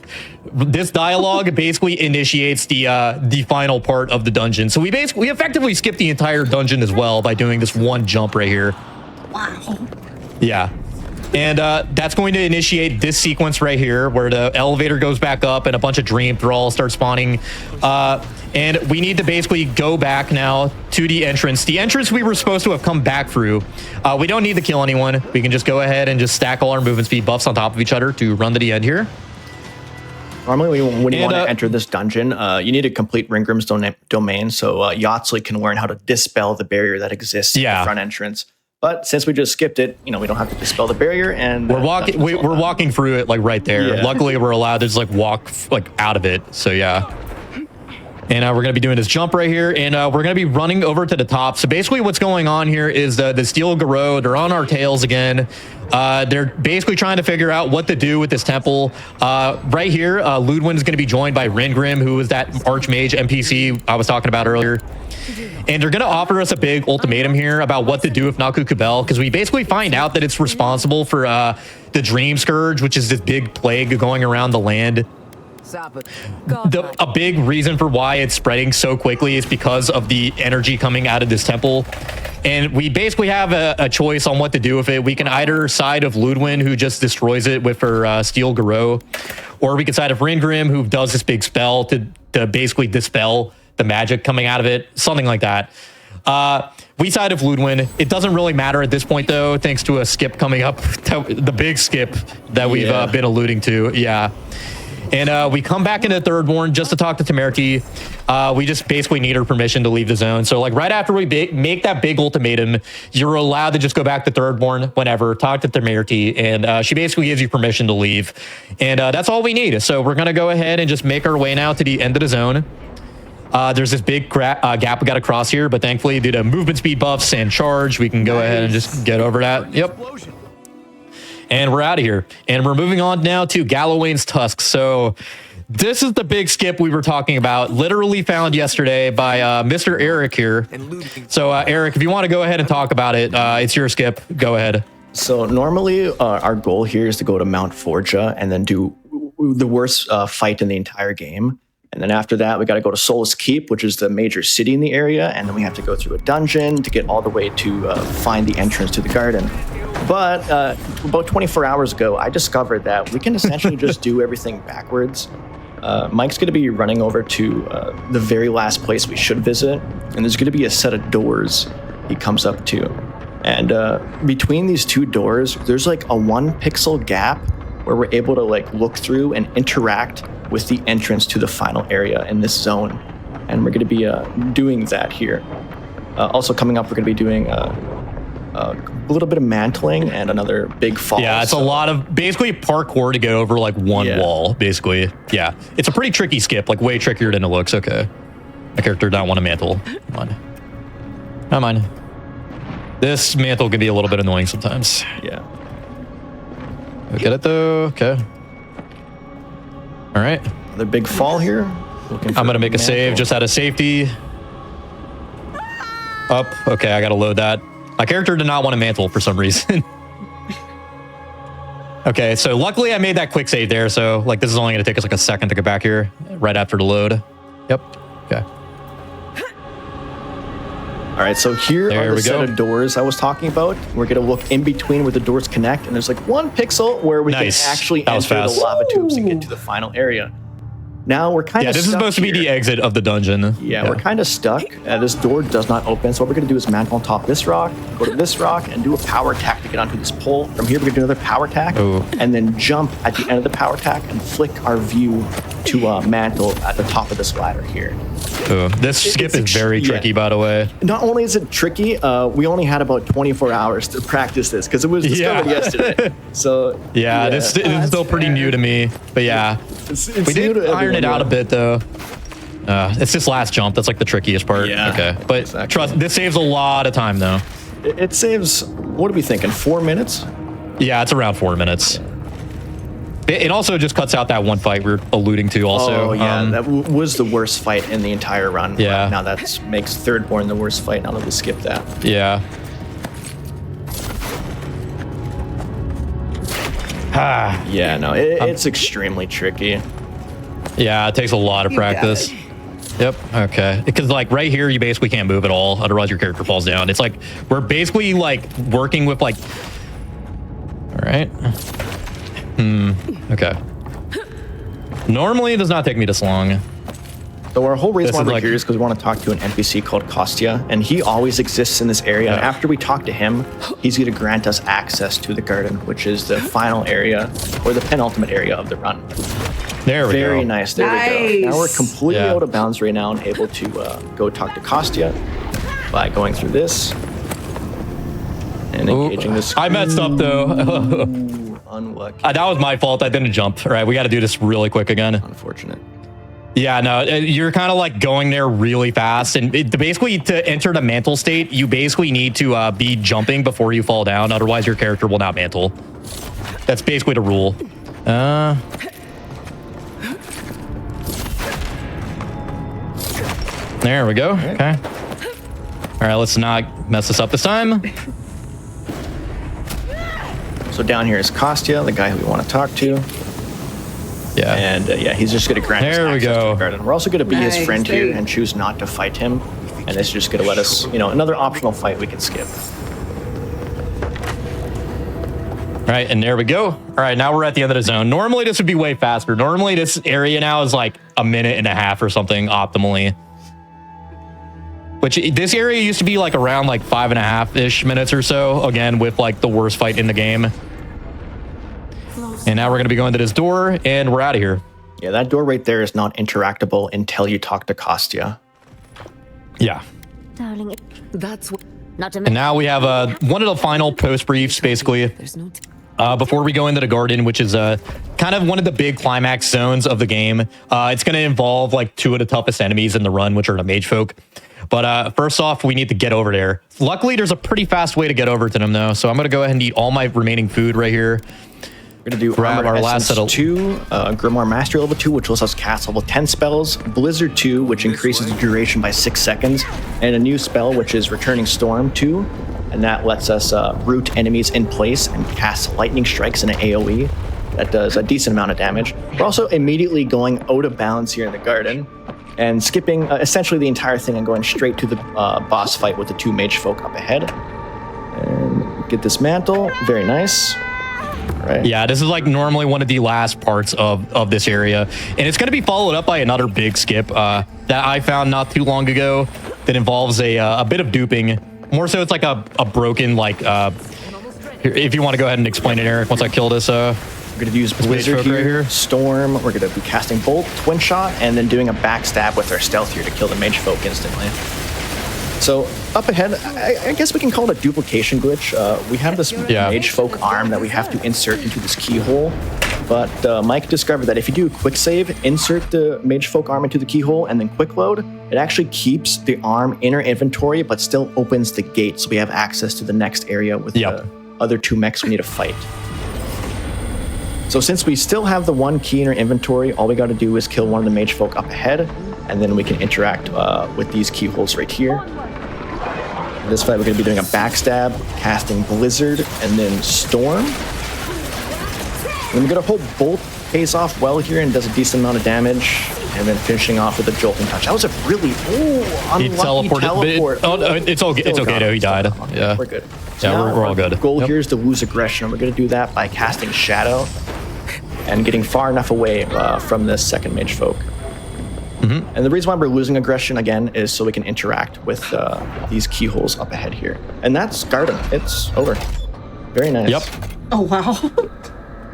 Speaker 9: This dialogue basically initiates the final part of the dungeon. So we effectively skip the entire dungeon as well by doing this one jump right here.
Speaker 1: Wow.
Speaker 9: Yeah. And that's going to initiate this sequence right here where the elevator goes back up and a bunch of dream thralls start spawning. And we need to basically go back now to the entrance. The entrance we were supposed to have come back through. We don't need to kill anyone. We can just go ahead and just stack all our movement speed buffs on top of each other to run to the end here.
Speaker 10: Normally, when you want to enter this dungeon, you need to complete Ringrim's domain so Yahtzee can learn how to dispel the barrier that exists at the front entrance. But since we just skipped it, we don't have to dispel the barrier, and
Speaker 9: we're walking through it like right there.
Speaker 10: Yeah.
Speaker 9: Luckily, we're allowed to just like walk like out of it. So yeah. And we're going to be doing this jump right here, and we're going to be running over to the top. So basically what's going on here is the Steel Garou, they're on our tails again. They're basically trying to figure out what to do with this temple. Right here, Ludwin is going to be joined by Ringrim, who is that Archmage NPC I was talking about earlier. And they're going to offer us a big ultimatum here about what to do with Naku Kubel, because we basically find out that it's responsible for the Dream Scourge, which is this big plague going around the land. A big reason for why it's spreading so quickly is because of the energy coming out of this temple. And we basically have a choice on what to do with it. We can either side of Ludwin, who just destroys it with her Steel Garou, or we can side of Ringrim, who does this big spell to basically dispel the magic coming out of it, something like that. We side of Ludwin. It doesn't really matter at this point, though, thanks to a skip coming up, the big skip that we've been alluding to. Yeah. And we come back into Thirdborn just to talk to Temerity. We just basically need her permission to leave the zone. So like right after we make that big ultimatum, you're allowed to just go back to Thirdborn whenever, talk to Temerity, and she basically gives you permission to leave. And that's all we need. So we're going to go ahead and just make our way now to the end of the zone. There's this big gap we got to cross here, but thankfully due to movement speed buffs and charge, we can go ahead and just get over that. Yep. And we're out of here. And we're moving on now to Gallowayne's Tusk. So this is the big skip we were talking about, literally found yesterday by Mr. Eric here. So Eric, if you want to go ahead and talk about it, it's your skip. Go ahead.
Speaker 10: So normally our goal here is to go to Mount Forja and then do the worst fight in the entire game. And then after that, we got to go to Solus Keep, which is the major city in the area. And then we have to go through a dungeon to get all the way to find the entrance to the garden. But about 24 hours ago, I discovered that we can essentially just do everything backwards. Mike's going to be running over to the very last place we should visit. And there's going to be a set of doors he comes up to. And between these two doors, there's like a 1 pixel gap where we're able to like look through and interact with the entrance to the final area in this zone. And we're going to be doing that here. Also coming up, we're going to be doing a little bit of mantling and another big fall.
Speaker 9: Yeah, it's a lot of basically parkour to get over like one wall, basically. Yeah, it's a pretty tricky skip, like way trickier than it looks. Okay. My character don't want to mantle. Come on. Come on. This mantle can be a little bit annoying sometimes.
Speaker 10: Yeah.
Speaker 9: Get it though. Okay. All right.
Speaker 10: Another big fall here.
Speaker 9: I'm going to make a save just out of safety. Up. Okay, I got to load that. My character did not want to mantle for some reason. Okay, so luckily I made that quick save there. So like this is only going to take us like a second to get back here right after the load. Yep. Okay.
Speaker 10: All right, so here are the set of doors I was talking about. We're going to look in between where the doors connect, and there's like 1 pixel where we can actually enter the lava tubes and get to the final area. Now we're kind of
Speaker 9: this is supposed to be the exit of the dungeon.
Speaker 10: Yeah, we're kind of stuck. This door does not open, so what we're going to do is mantle on top of this rock, go to this rock, and do a power attack to get onto this pole. From here, we're going to do another power attack, and then jump at the end of the power attack and flick our view to mantle at the top of this ladder here.
Speaker 9: This skip is very tricky, by the way.
Speaker 10: Not only is it tricky, we only had about 24 hours to practice this because it was discovered yesterday. So
Speaker 9: this is still pretty new to me, but yeah, we did iron it out a bit though. It's this last jump that's like the trickiest part.
Speaker 10: Yeah,
Speaker 9: okay, but trust, this saves a lot of time though.
Speaker 10: It saves. What are we thinking? 4 minutes?
Speaker 9: Yeah, it's around 4 minutes. It also just cuts out that one fight we're alluding to also.
Speaker 10: Oh, yeah, that was the worst fight in the entire run.
Speaker 9: Yeah.
Speaker 10: Now that makes Thirdborn the worst fight now that we skipped that.
Speaker 9: Yeah.
Speaker 10: Yeah, no, it's extremely tricky.
Speaker 9: Yeah, it takes a lot of practice. Yep, okay. Because like right here, you basically can't move at all. Otherwise your character falls down. It's like, we're basically like working with like, All right. Okay. Normally, it does not take me this long.
Speaker 10: So our whole reason
Speaker 9: This
Speaker 10: why
Speaker 9: is
Speaker 10: we're
Speaker 9: like-
Speaker 10: here is because we want to talk to an NPC called Kostya, and he always exists in this area. And after we talk to him, he's going to grant us access to the garden, which is the final area, or the penultimate area of the run.
Speaker 9: There we go.
Speaker 10: Very nice. There we go. Now we're completely
Speaker 9: Yeah.
Speaker 10: out of bounds right now and able to go talk to Kostya by going through this and engaging this.
Speaker 9: I messed up though.
Speaker 10: Unlucky.
Speaker 9: That was my fault. I didn't jump. All right, we got to do this really quick again.
Speaker 10: Unfortunate.
Speaker 9: Yeah, no, you're kind of like going there really fast. And basically, to enter the mantle state, you basically need to be jumping before you fall down. Otherwise, your character will not mantle. That's basically the rule. There we go. Okay. All right, let's not mess this up this time.
Speaker 10: So down here is Kostya, the guy who we want to talk to.
Speaker 9: Yeah.
Speaker 10: And yeah, he's just going to grant us
Speaker 9: There we
Speaker 10: access to
Speaker 9: go.
Speaker 10: the garden. We're also going to be his
Speaker 1: Nice,
Speaker 10: friend here
Speaker 1: great.
Speaker 10: and choose not to fight him. And it's just going to let us, another optional fight we can skip.
Speaker 9: All right, and there we go. All right, now we're at the end of the zone. Normally, this would be way faster. Normally, this area now is like a minute and a half or something optimally. Which this area used to be like around like 5.5-ish minutes or so. Again, with like the worst fight in the game. And now we're going to be going to this door, and we're out of here.
Speaker 10: Yeah, that door right there is not interactable until you talk to Kostya.
Speaker 9: Yeah.
Speaker 7: Darling,
Speaker 8: That's what.
Speaker 7: not to
Speaker 9: And now we have one of the final post briefs, basically.
Speaker 8: There's no.
Speaker 9: Before we go into the garden, which is kind of one of the big climax zones of the game. It's going to involve like 2 of the toughest enemies in the run, which are the mage folk. But first off, we need to get over there. Luckily, there's a pretty fast way to get over to them, though. So I'm going to go ahead and eat all my remaining food right here.
Speaker 10: We're going to do
Speaker 9: Grab
Speaker 10: Armor
Speaker 9: our last
Speaker 10: Essence
Speaker 9: set of-
Speaker 10: 2, Grimoire Mastery level 2, which lets us cast level 10 spells, Blizzard 2, which increases the duration by 6 seconds, and a new spell, which is Returning Storm 2, and that lets us root enemies in place and cast lightning strikes in an AoE. That does a decent amount of damage. We're also immediately going out of bounds here in the garden and skipping essentially the entire thing and going straight to the boss fight with the 2 mage folk up ahead. And get this mantle. Very nice. Right.
Speaker 9: Yeah, this is like normally one of the last parts of this area. And it's going to be followed up by another big skip that I found not too long ago that involves a bit of duping. More so, it's like a broken, like, if you want to go ahead and explain it, Eric, once I kill this.
Speaker 10: We're going to use Blizzard
Speaker 9: folk right
Speaker 10: here,
Speaker 9: here.
Speaker 10: Storm. We're going to be casting Bolt, Twin Shot, and then doing a backstab with our Stealth here to kill the Mage Folk instantly. So up ahead, I guess we can call it a duplication glitch. We have this Mage Folk arm that we have to insert into this keyhole. But Mike discovered that if you do a quick save, insert the Mage Folk arm into the keyhole, and then quick load, it actually keeps the arm in our inventory, but still opens the gate so we have access to the next area with the other 2 mechs we need to fight. So since we still have the 1 key in our inventory, all we got to do is kill one of the mage folk up ahead, and then we can interact with these keyholes right here. In this fight, we're going to be doing a backstab, casting Blizzard, and then Storm. And we got a whole Bolt pays off well here and does a decent amount of damage, and then finishing off with a Jolting Touch. That was a really unlucky teleport.
Speaker 9: It's okay though, he died.
Speaker 10: Okay,
Speaker 9: Yeah,
Speaker 10: we're good.
Speaker 9: Yeah,
Speaker 10: now
Speaker 9: we're all good.
Speaker 10: The goal here is to lose aggression. We're going to do that by casting Shadow and getting far enough away from this second mage folk. And the reason why we're losing aggression again is so we can interact with these keyholes up ahead here. And that's Garden. It's over. Very nice.
Speaker 9: Yep.
Speaker 1: Oh, wow.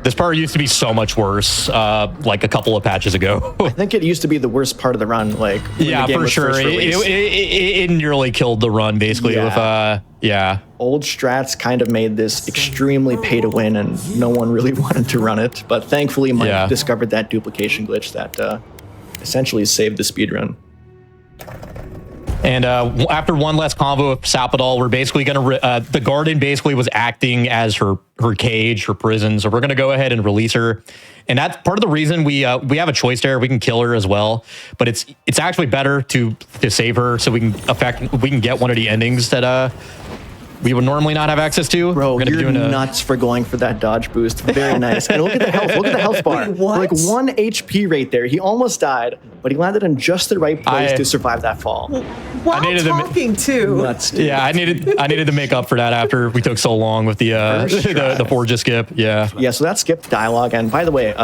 Speaker 9: This part used to be so much worse, like a couple of patches ago.
Speaker 10: I think it used to be the worst part of the run. Like when
Speaker 9: Yeah,
Speaker 10: the game
Speaker 9: for
Speaker 10: was
Speaker 9: sure.
Speaker 10: first released.
Speaker 9: It nearly killed the run, basically.
Speaker 10: Yeah.
Speaker 9: With
Speaker 10: Old strats kind of made this extremely pay to win, and no one really wanted to run it. But thankfully, Mike discovered that duplication glitch that essentially saved the speedrun.
Speaker 9: And after one last convo with Sapadol, we're basically going to... the garden basically was acting as her cage, her prison. So we're going to go ahead and release her. And that's part of the reason we have a choice there. We can kill her as well. But it's actually better to save her so we can get one of the endings that we would normally not have access to.
Speaker 10: Bro,
Speaker 9: we're
Speaker 10: you're nuts for going for that dodge boost. Very nice. And look at the health. Look at the health bar.
Speaker 1: Wait, what?
Speaker 10: Like 1 HP right there. He almost died. but he landed in just the right place to survive that fall.
Speaker 1: While talking too.
Speaker 10: Nuts, dude.
Speaker 9: Yeah, I needed to make up for that after we took so long with the the Forja skip. Yeah.
Speaker 10: Yeah, so that skipped dialogue. And by the way,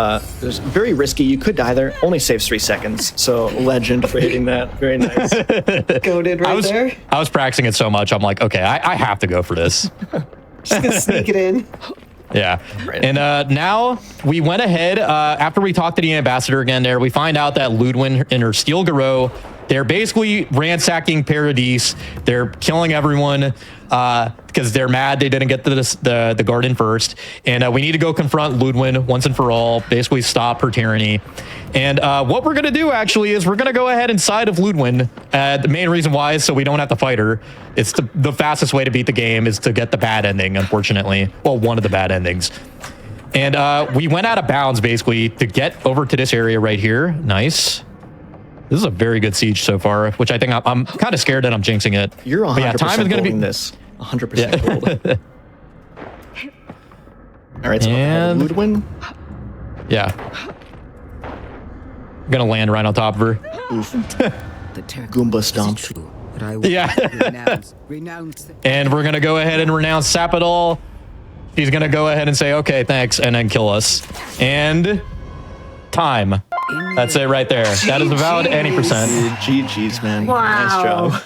Speaker 10: it's very risky. You could die there. Only saves 3 seconds. So legend for hitting that. Very nice.
Speaker 1: Goated right there.
Speaker 9: I was practicing it so much. I'm like, okay, I have to go for this.
Speaker 1: Just gonna sneak it in.
Speaker 9: Yeah. And now we went ahead after we talked to the ambassador again there. We find out that Ludwin and her Steel Garou, they're basically ransacking Paradise. They're killing everyone because they're mad they didn't get the garden first. And we need to go confront Ludwin once and for all, basically stop her tyranny. And what we're going to do actually is we're going to go ahead inside of Ludwin. The main reason why is so we don't have to fight her. It's the fastest way to beat the game is to get the bad ending, unfortunately. Well, one of the bad endings. And we went out of bounds basically to get over to this area right here. Nice. This is a very good siege so far, which I think I'm kind of scared that I'm jinxing it.
Speaker 10: You're 100%
Speaker 9: yeah, time is going to be
Speaker 10: this. 100% gold. All right, so
Speaker 9: and
Speaker 10: Ludwin.
Speaker 9: Yeah. Gonna land right on top of her.
Speaker 10: Oof. Goomba stomp.
Speaker 9: Yeah. And we're gonna go ahead and renounce Sapadol. He's gonna go ahead and say, okay, thanks, and then kill us. And time. That's it right there. That is Avowed any percent.
Speaker 10: GG's, man.
Speaker 1: Wow.
Speaker 10: Nice job.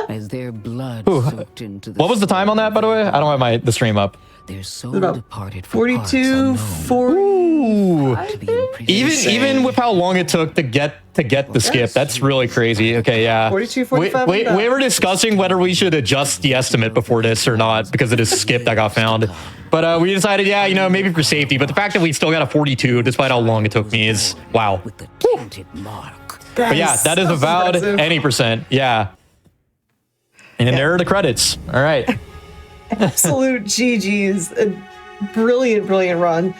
Speaker 8: As their blood soaked into the
Speaker 9: What was the time on that, by the way? I don't have the stream up.
Speaker 8: Their soul
Speaker 1: About
Speaker 8: departed for
Speaker 1: 42, 40.
Speaker 9: Ooh. Even with how long it took to get the skip, that's really crazy. Okay, yeah.
Speaker 1: 42, 45.
Speaker 9: We were discussing whether we should adjust the estimate before this or not because of this skip that got found. But we decided, yeah, you know, maybe for safety. But the fact that we still got a 42, despite how long it took me, is wow.
Speaker 8: with the tainted mark.
Speaker 9: But yeah, that is Avowed
Speaker 1: impressive.
Speaker 9: any percent. Yeah. And then there are the credits. All right.
Speaker 1: Absolute GG's. A brilliant, brilliant run.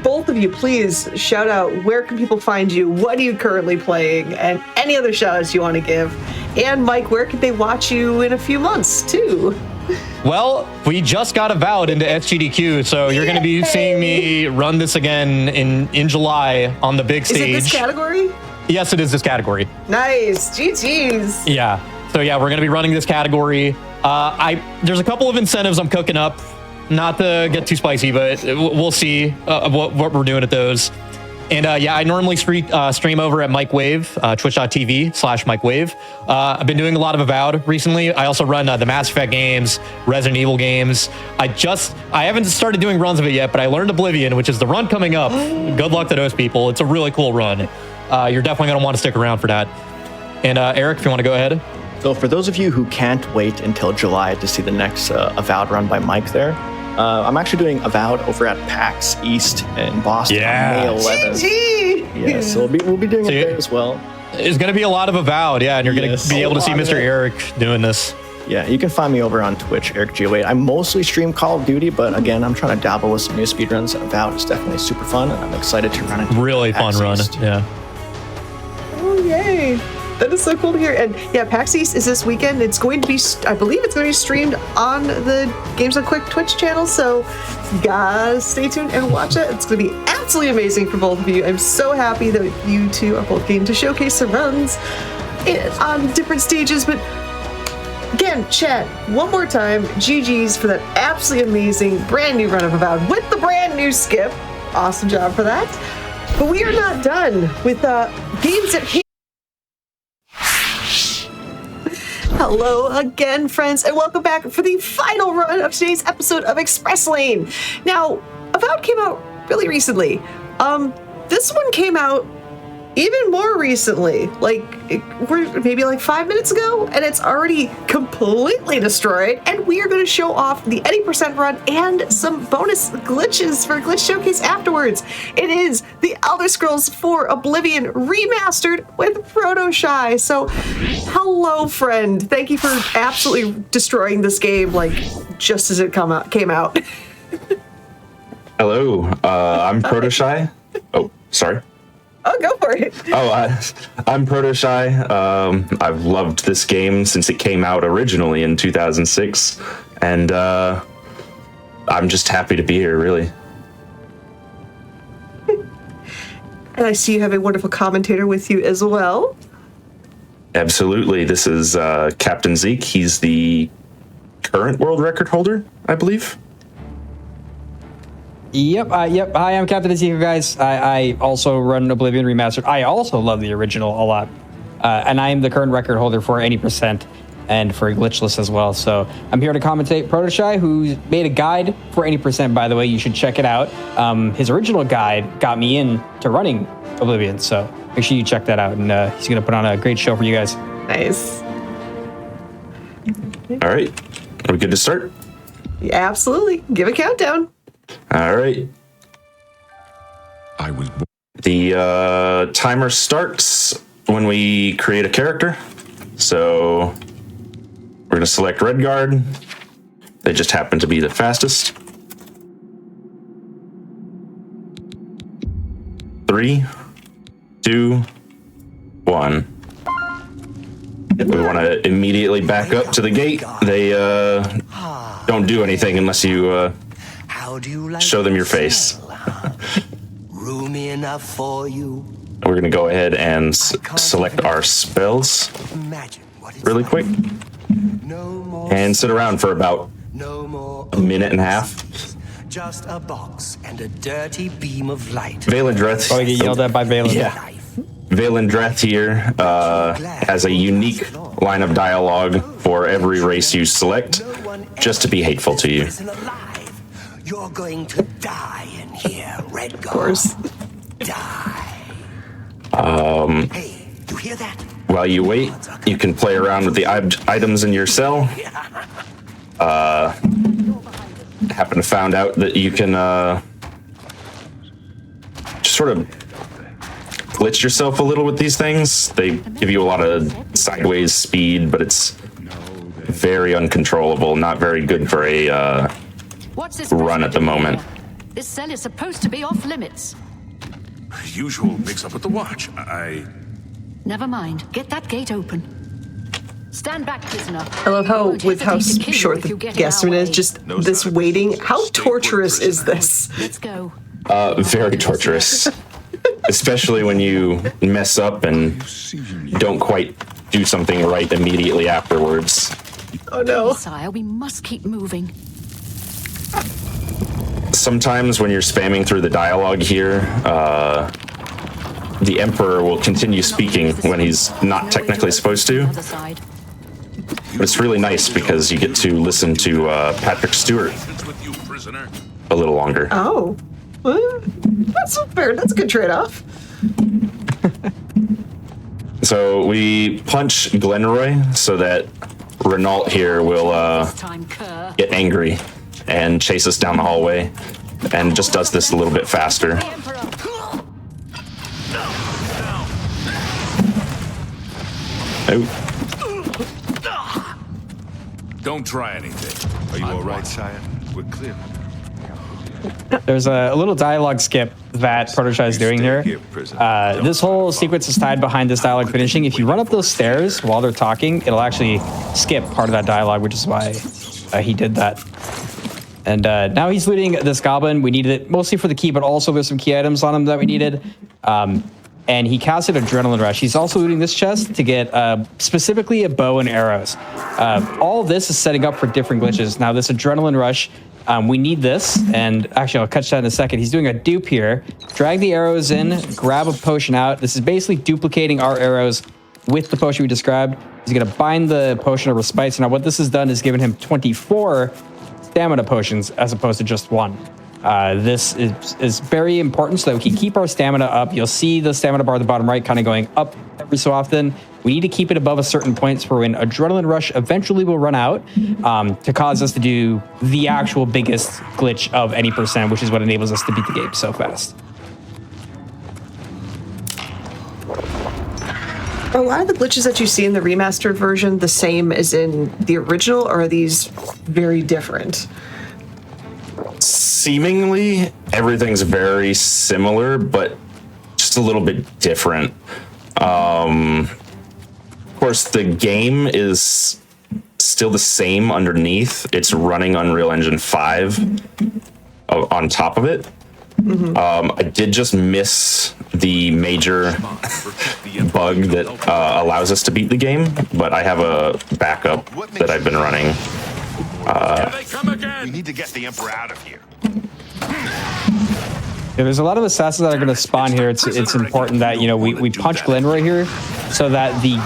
Speaker 1: Both of you, please shout out where can people find you, what are you currently playing, and any other shout outs you want to give. And Mike, where can they watch you in a few months too?
Speaker 9: Well, we just got Avowed into SGDQ, so you're going to be seeing me run this again in July on the big stage.
Speaker 1: Is it this category?
Speaker 9: Yes, it is this category.
Speaker 1: Nice. GG's.
Speaker 9: Yeah. So yeah, we're going to be running this category. There's a couple of incentives I'm cooking up. Not to get too spicy, but we'll see what we're doing at those. And yeah, I normally stream over at MikeWave, twitch.tv/MikeWave. I've been doing a lot of Avowed recently. I also run the Mass Effect games, Resident Evil games. I haven't started doing runs of it yet, but I learned Oblivion, which is the run coming up. Good luck to those people. It's a really cool run. You're definitely going to want to stick around for that. And Eric, if you want to go ahead.
Speaker 10: So for those of you who can't wait until July to see the next Avowed run by Mike there, I'm actually doing Avowed over at PAX East in Boston on May 11th.
Speaker 1: GG.
Speaker 10: Yeah, so we'll be doing it there as well.
Speaker 9: There's going to be a lot of Avowed, yeah, and you're going to be able to see Mr. Eric doing this.
Speaker 10: Yeah, you can find me over on Twitch, EricGO8. I mostly stream Call of Duty, but again, I'm trying to dabble with some new speedruns, and Avowed is definitely super fun, and I'm excited to run it.
Speaker 9: Really fun run, yeah.
Speaker 1: Oh, yay. That is so cool to hear. And yeah, PAX East is this weekend. It's going to be, I believe it's going to be streamed on the Games on Quick Twitch channel. So guys, stay tuned and watch it. It's going to be absolutely amazing for both of you. I'm so happy that you two are both getting to showcase some runs on different stages. But again, chat, one more time, GG's for that absolutely amazing brand new run of Avowed with the brand new skip. Awesome job for that. But we are not done with games at Hello again, friends, and welcome back for the final run of today's episode of Express Lane. Now, Avowed came out really recently. This one came out even more recently, maybe like 5 minutes ago, and it's already completely destroyed. And we are going to show off the 80% run and some bonus glitches for Glitch Showcase afterwards. It is the Elder Scrolls 4 Oblivion Remastered with Proto Shy. So, hello, friend. Thank you for absolutely destroying this game, just as it came out.
Speaker 11: Hello, I'm Proto Shy. Oh, sorry.
Speaker 1: Oh, go for it.
Speaker 11: I'm Proto Shy. I've loved this game since it came out originally in 2006, and I'm just happy to be here, really.
Speaker 1: And I see you have a wonderful commentator with you as well.
Speaker 11: Absolutely. This is Captain Zeke. He's the current world record holder, I believe.
Speaker 12: Yep. Hi, I'm Captain Zeke, guys. I also run Oblivion Remastered. I also love the original a lot. And I am the current record holder for any percent and for glitchless as well. So I'm here to commentate Protoshy, who made a guide for any percent, by the way. You should check it out. His original guide got me into running Oblivion. So make sure you check that out. And he's going to put on a great show for you guys.
Speaker 1: Nice.
Speaker 11: All right. Are we good to start?
Speaker 1: Yeah, absolutely. Give a countdown.
Speaker 11: All right. The timer starts when we create a character. So we're going to select Red Guard. They just happen to be the fastest. 3, 2, 1. We want to immediately back up to the gate. They don't do anything unless you show them your face.
Speaker 8: Roomy enough for you.
Speaker 11: We're going to go ahead and select our spells really quick and sit around for about a minute and a half.
Speaker 8: Just a box and a dirty beam of light.
Speaker 11: Valandreth.
Speaker 12: Oh, you get yelled at by Valen.
Speaker 11: Yeah. Valandreth here has a unique line of dialogue for every race you select, just to be hateful to you.
Speaker 8: You're going to die in here, Red Guard.
Speaker 1: Of course.
Speaker 8: Die. Hey, you hear that?
Speaker 11: While you wait, you can play around with the items in your cell. Happen to found out that you can just sort of glitch yourself a little with these things. They give you a lot of sideways speed, but it's very uncontrollable, not very good for a run at the moment.
Speaker 7: This cell is supposed to be off limits.
Speaker 5: Usual mix-up with the watch.
Speaker 7: Never mind. Get that gate open. Stand back, prisoner.
Speaker 1: I love how, with how short the guesstimate is, just this waiting. How torturous is this?
Speaker 7: Let's go.
Speaker 11: Very torturous. Especially when you mess up and don't quite do something right immediately afterwards.
Speaker 1: Oh no.
Speaker 7: Sire, we must keep moving.
Speaker 11: Sometimes when you're spamming through the dialogue here, the Emperor will continue speaking when he's not technically supposed to. But it's really nice because you get to listen to Patrick Stewart a little longer.
Speaker 1: Oh. Well, that's fair. That's a good trade-off.
Speaker 11: So we punch Glenroy so that Renault here will get angry and chase us down the hallway, and just does this a little bit faster.
Speaker 5: Oh. Don't try anything. Are you all right, sire? We're clear.
Speaker 12: There's a little dialogue skip that Protoshy is doing here. This whole sequence is tied behind this dialogue finishing. If you run up those stairs while they're talking, it'll actually skip part of that dialogue, which is why he did that. And now he's looting this goblin. We needed it mostly for the key, but also there's some key items on him that we needed. And he casted Adrenaline Rush. He's also looting this chest to get specifically a bow and arrows. All of this is setting up for different glitches. Now, this Adrenaline Rush, we need this. And actually, I'll catch that in a second. He's doing a dupe here. Drag the arrows in, grab a potion out. This is basically duplicating our arrows with the potion we described. He's going to bind the potion of respite. So now what this has done is given him 24 stamina potions as opposed to just 1. This is very important so that we can keep our stamina up. You'll see the stamina bar at the bottom right kind of going up every so often. We need to keep it above a certain point for when Adrenaline Rush eventually will run out to cause us to do the actual biggest glitch of any percent, which is what enables us to beat the game so fast.
Speaker 1: Are a lot of the glitches that you see in the remastered version the same as in the original, or are these very different?
Speaker 11: Seemingly, everything's very similar, but just a little bit different. Of course, the game is still the same underneath. It's running Unreal Engine 5 on top of it. I did just miss the major bug that allows us to beat the game, but I have a backup that I've been running.
Speaker 5: We need to get the Emperor out of here.
Speaker 12: Yeah, there's a lot of assassins that are going to spawn here. It's important that, you know, we punch Glenroy here so that the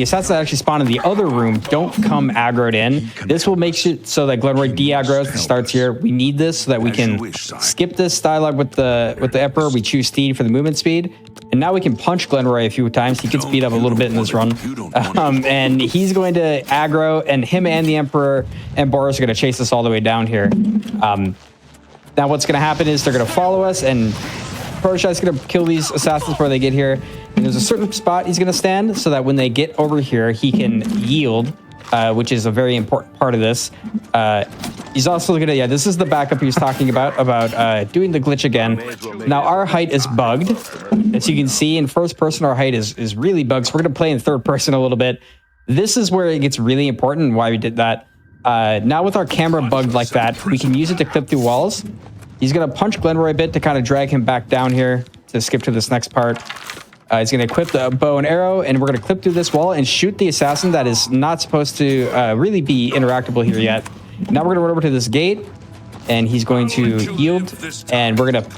Speaker 12: assassins that actually spawn in the other room don't come aggroed in. This will make it so that Glenroy de-aggroes and starts here. We need this so that we can skip this dialogue with the Emperor. We choose Steed for the movement speed. And now we can punch Glenroy a few times. He could speed up a little bit in this run. And he's going to aggro, and him and the Emperor and Boris are going to chase us all the way down here. Now what's going to happen is they're going to follow us, and Protoshy is going to kill these assassins before they get here. And there's a certain spot he's going to stand so that when they get over here, he can yield, which is a very important part of this. He's also going to, yeah, this is the backup he was talking about doing the glitch again. Now our height is bugged. As you can see, in first person, our height is really bugged. So we're going to play in third person a little bit. This is where it gets really important and why we did that. Now with our camera bugged like that, we can use it to clip through walls. He's going to punch Glenroy a bit to kind of drag him back down here to skip to this next part. He's going to equip the bow and arrow, and we're going to clip through this wall and shoot the assassin that is not supposed to really be interactable here yet. Now we're going to run over to this gate, and he's going to yield, and we're going to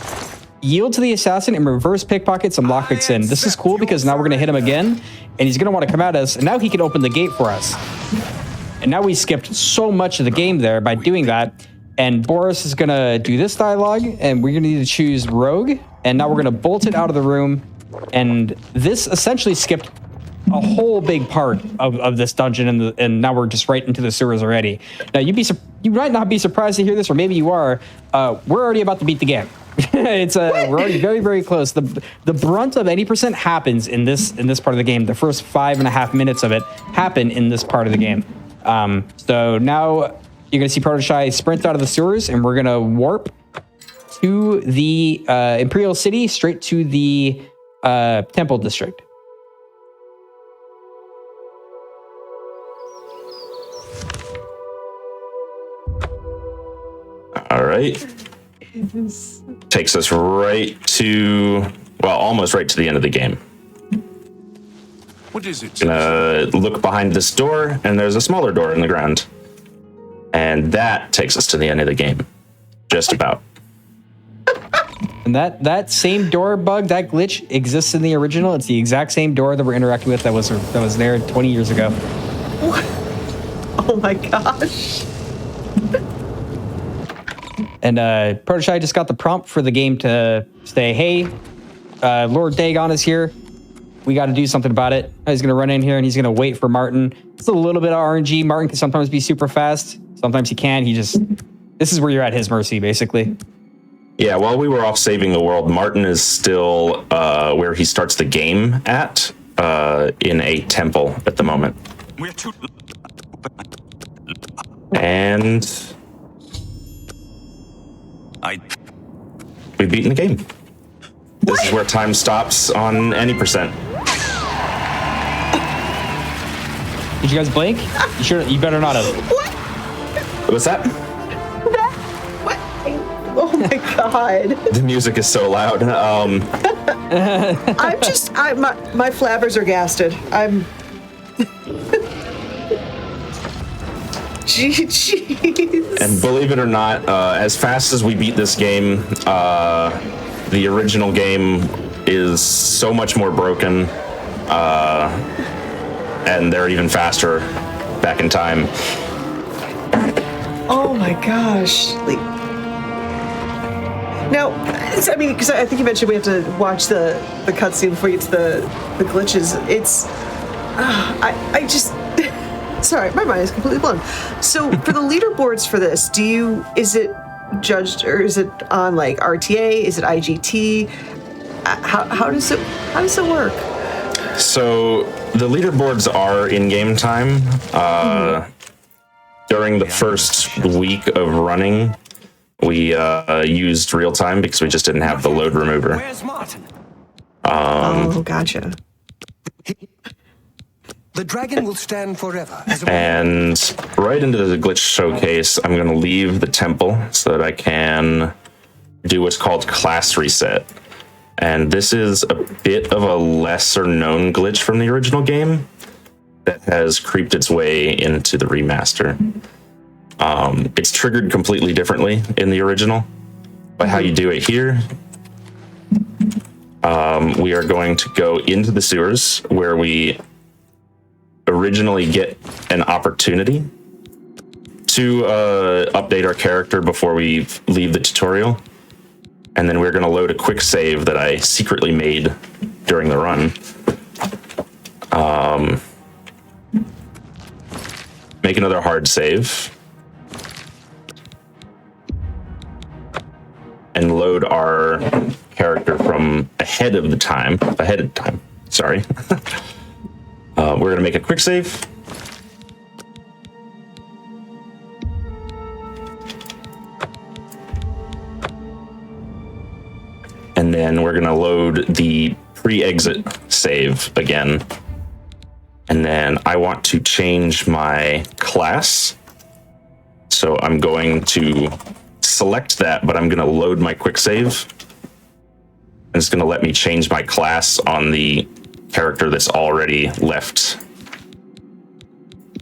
Speaker 12: yield to the assassin and reverse pickpocket some lockpicks in. This is cool because now we're going to hit him again, and he's going to want to come at us, and now he can open the gate for us. And now we skipped so much of the game there by doing that. And Boris is going to do this dialogue, and we're going to need to choose Rogue. And now we're going to bolt it out of the room. And this essentially skipped a whole big part of this dungeon, and now we're just right into the sewers already. Now, you might not be surprised to hear this, or maybe you are. We're already about to beat the game. We're already very, very close. The brunt of any percent happens in this part of the game. The first 5.5 minutes of it happen in this part of the game. So now you're going to see Protoshy sprint out of the sewers, and we're going to warp to the Imperial City, straight to the Temple District.
Speaker 11: All right. Takes us right to, well, almost right to the end of the game.
Speaker 5: What is it?
Speaker 11: Gonna look behind this door, and there's a smaller door in the ground. And that takes us to the end of the game. Just about.
Speaker 12: And that same door bug, that glitch exists in the original. It's the exact same door that we're interacting with that was there 20 years ago.
Speaker 1: What? Oh my gosh.
Speaker 12: And Protoshy just got the prompt for the game to say, hey, Lord Dagon is here. We got to do something about it. He's going to run in here and he's going to wait for Martin. It's a little bit of RNG. Martin can sometimes be super fast. Sometimes he can't. This is where you're at his mercy, basically.
Speaker 11: Yeah, while we were off saving the world, Martin is still where he starts the game at, in a temple at the moment. And we've beaten the game. This is where time stops on any percent.
Speaker 12: Did you guys blink? You sure? You better not have.
Speaker 1: What?
Speaker 11: What's that?
Speaker 1: What? Oh my god.
Speaker 11: The music is so loud.
Speaker 1: My flabbers are gasted. Jeez.
Speaker 11: And believe it or not, as fast as we beat this game, the original game is so much more broken, and they're even faster back in time.
Speaker 1: Oh my gosh. Now, I mean, because I think you mentioned we have to watch the cutscene before you get to the glitches. I just... Sorry, my mind is completely blown. So for the leaderboards for this, is it judged, or is it on like RTA? Is it IGT? How does it work?
Speaker 11: So the leaderboards are in-game time. During the first week of running, we used real time because we just didn't have the load remover.
Speaker 8: Where's Martin?
Speaker 1: Oh, gotcha.
Speaker 8: The dragon will stand forever.
Speaker 11: And right into the glitch showcase, I'm going to leave the temple so that I can do what's called class reset. And this is a bit of a lesser known glitch from the original game that has creeped its way into the remaster. It's triggered completely differently in the original. But how you do it here, we are going to go into the sewers where we originally get an opportunity to update our character before we leave the tutorial. And then we're going to load a quick save that I secretly made during the run. Make another hard save. And load our character from ahead of time, sorry. We're going to make a quick save. And then we're going to load the pre-exit save again. And then I want to change my class. So I'm going to select that, but I'm going to load my quick save. And it's going to let me change my class on the character that's already left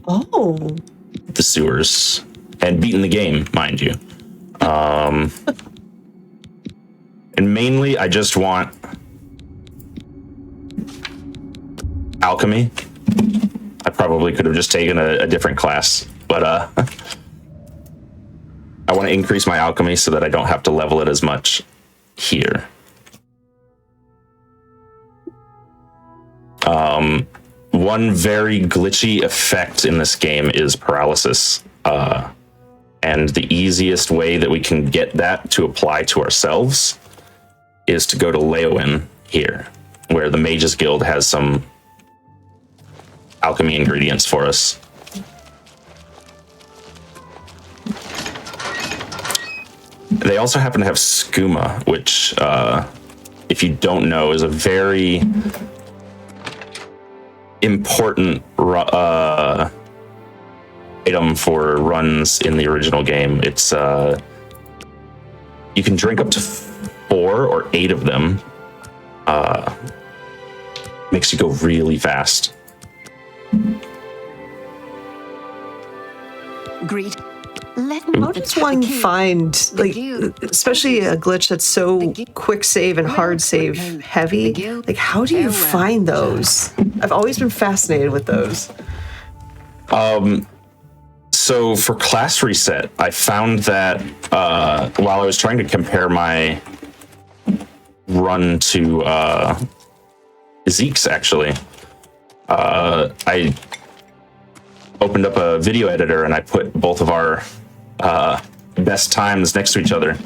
Speaker 11: the sewers and beaten the game, mind you. And mainly, I just want alchemy. I probably could have just taken a different class, but I want to increase my alchemy so that I don't have to level it as much here. One very glitchy effect in this game is paralysis. And the easiest way that we can get that to apply to ourselves is to go to Leowin here, where the Mages Guild has some alchemy ingredients for us. They also happen to have skooma, which, if you don't know, is a very important item for runs in the original game. It's you can drink up to 4 or 8 of them. Makes you go really fast.
Speaker 7: Greed. Let me
Speaker 1: How does one find, like, especially a glitch that's so quick save and hard save heavy? Like, how do you find those? I've always been fascinated with those.
Speaker 11: So for class reset, I found that while I was trying to compare my run to Zeke's, actually, I opened up a video editor and I put both of our best times next to each other,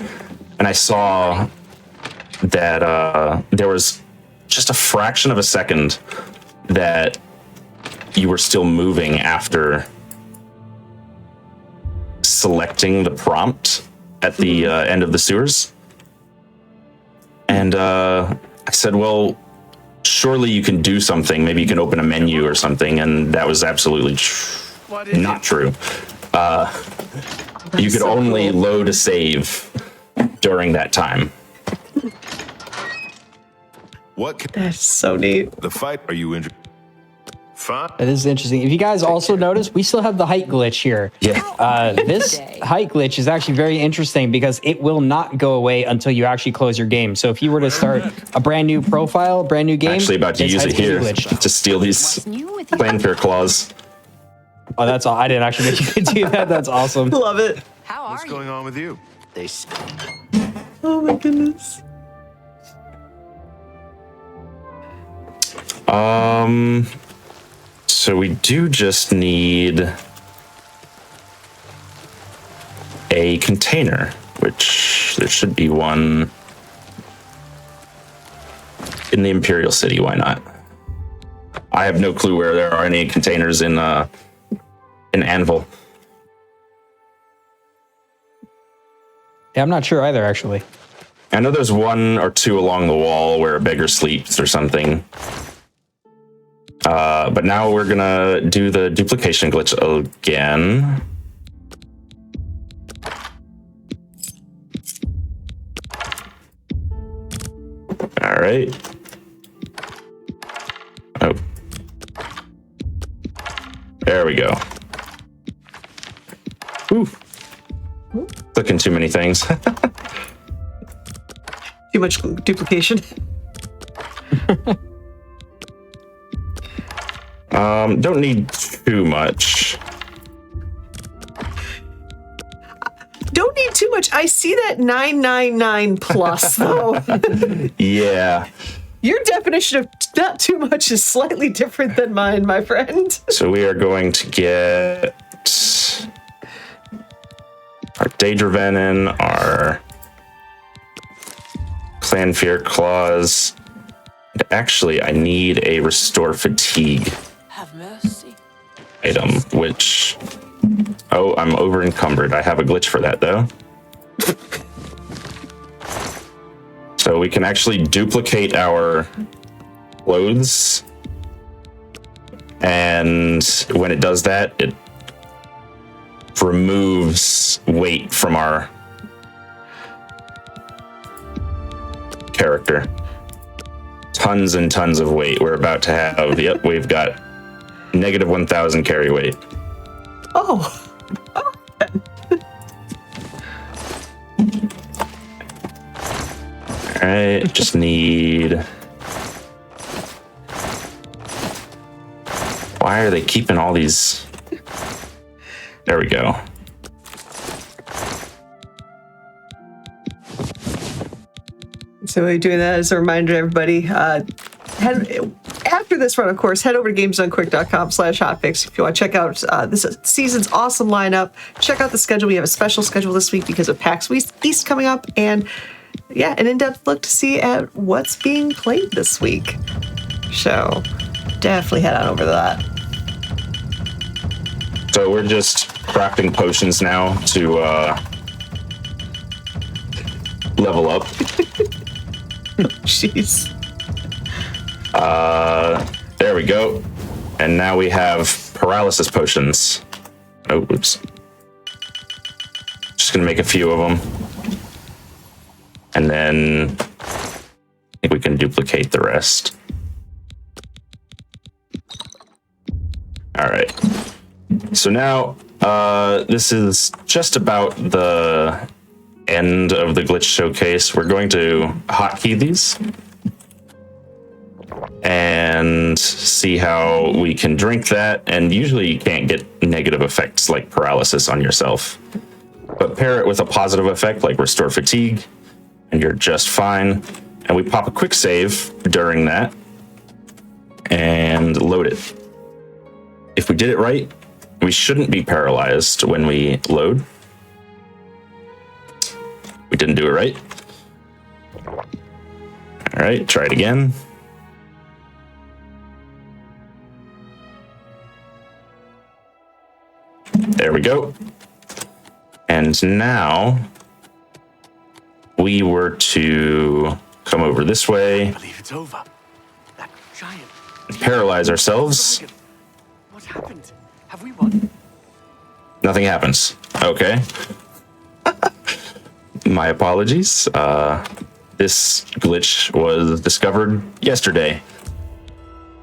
Speaker 11: and I saw that there was just a fraction of a second that you were still moving after selecting the prompt at the end of the sewers. And I said, well, surely you can do something. Maybe you can open a menu or something. And that was absolutely not true. You could only load a save during that time.
Speaker 1: That's so neat.
Speaker 5: The fight, are you injured? Fine.
Speaker 12: That is interesting. If you guys also notice, we still have the height glitch here.
Speaker 11: Yeah.
Speaker 12: This height glitch is actually very interesting because it will not go away until you actually close your game. So if you were to start a brand new profile, brand new game,
Speaker 11: I'm actually about to use it here to steal these Planfair claws.
Speaker 12: Oh, that's all. I didn't actually know you could do that. That's awesome.
Speaker 1: Love it.
Speaker 5: What's going on with you?
Speaker 1: Oh my goodness.
Speaker 11: So we do just need a container, which there should be one in the Imperial City. Why not? I have no clue where there are any containers in Anvil.
Speaker 12: Yeah, I'm not sure either, actually.
Speaker 11: I know there's 1 or 2 along the wall where a beggar sleeps or something. But now we're gonna do the duplication glitch again. All right. Oh. There we go. Ooh. Clicking too many things.
Speaker 1: Too much duplication.
Speaker 11: Don't need too much.
Speaker 1: Don't need too much. I see that 999 plus though.
Speaker 11: Yeah.
Speaker 1: Your definition of not too much is slightly different than mine, my friend.
Speaker 11: So we are going to get our Daedra Venom, our Clan Fear Claws. And actually, I need a Restore Fatigue item, which... Oh, I'm over encumbered. I have a glitch for that, though. So we can actually duplicate our clothes. And when it does that, it removes weight from our character. Tons and tons of weight. We're about to have, yep, we've got negative 1,000 carry weight.
Speaker 1: Oh.
Speaker 11: All right, just need... Why are they keeping all these? There we go.
Speaker 1: So we're doing that as a reminder to everybody. After this run, of course, head over to gamesdonequick.com/hotfix if you want to check out this season's awesome lineup. Check out the schedule. We have a special schedule this week because of PAX East coming up, and yeah, an in-depth look to see at what's being played this week. So definitely head on over to that.
Speaker 11: So we're just crafting potions now to level up.
Speaker 1: Jeez.
Speaker 11: There we go. And now we have paralysis potions. Oh, oops. Just gonna make a few of them. And then I think we can duplicate the rest. All right. So now, this is just about the end of the glitch showcase. We're going to hotkey these and see how we can drink that. And usually you can't get negative effects like paralysis on yourself, but pair it with a positive effect like Restore Fatigue, and you're just fine. And we pop a quick save during that and load it. If we did it right, we shouldn't be paralyzed when we load. We didn't do it right. All right, try it again. There we go. And now we were to come over this way.
Speaker 8: I believe it's over. That giant.
Speaker 11: Paralyze ourselves.
Speaker 8: What happened? Have we won?
Speaker 11: Nothing happens. Okay. My apologies. This glitch was discovered yesterday.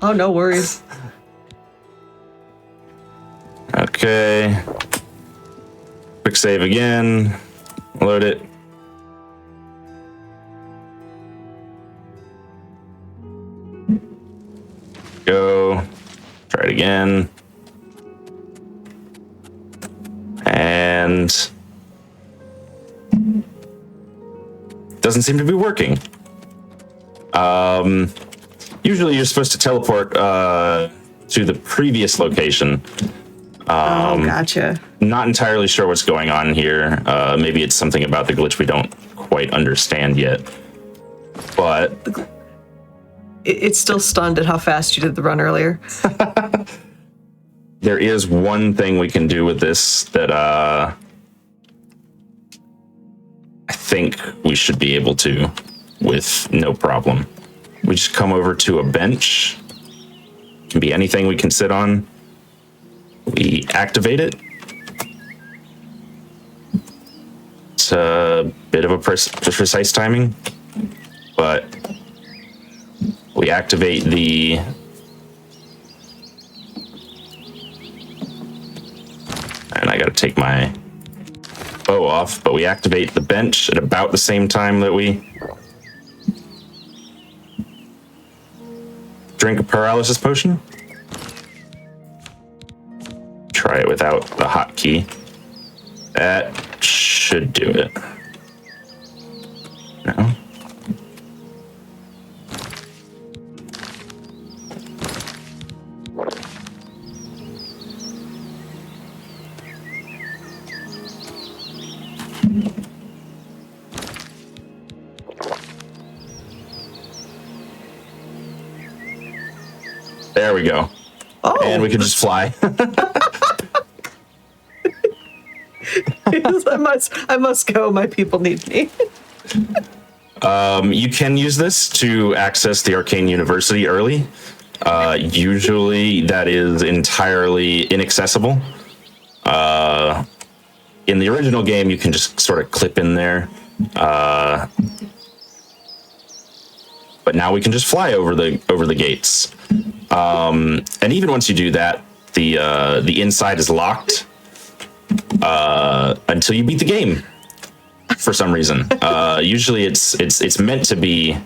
Speaker 1: Oh, no worries.
Speaker 11: Okay. Quick save again. Load it. Go. Try it again. And doesn't seem to be working. Usually you're supposed to teleport to the previous location.
Speaker 1: Oh, gotcha.
Speaker 11: Not entirely sure what's going on here. Maybe it's something about the glitch we don't quite understand yet. But
Speaker 1: It's still stunned at how fast you did the run earlier.
Speaker 11: there is one thing we can do with this that I think we should be able to with no problem. We just come over to a bench. It can be anything we can sit on. We activate it. It's a bit of a precise timing, but we activate the... And I gotta take my bow off, but we activate the bench at about the same time that we drink a paralysis potion. Try it without the hotkey. That should do it. No. There we go.
Speaker 1: Oh.
Speaker 11: And we can just fly.
Speaker 1: I must go. My people need me.
Speaker 11: You can use this to access the Arcane University early. Usually that is entirely inaccessible. In the original game, you can just sort of clip in there. But now we can just fly over the gates. And even once you do that, the inside is locked until you beat the game. For some reason, usually it's meant to be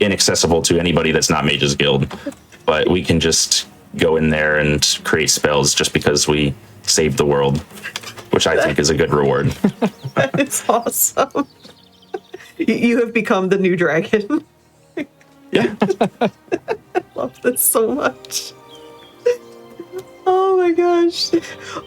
Speaker 11: inaccessible to anybody that's not Mage's Guild, but we can just go in there and create spells just because we saved the world, which I think is a good reward.
Speaker 1: That is awesome. You have become the new dragon.
Speaker 11: Yeah.
Speaker 1: I love this so much. Oh my gosh.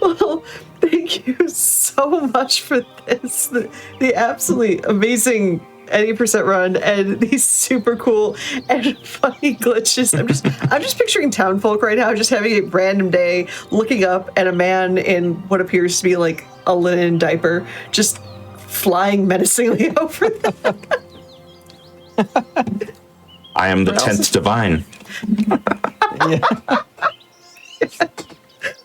Speaker 1: Well, thank you so much for this. The absolutely amazing any percent run and these super cool and funny glitches. I'm just picturing townfolk right now, just having a random day looking up at a man in what appears to be like a linen diaper, just flying menacingly over them.
Speaker 11: I am the 10th divine.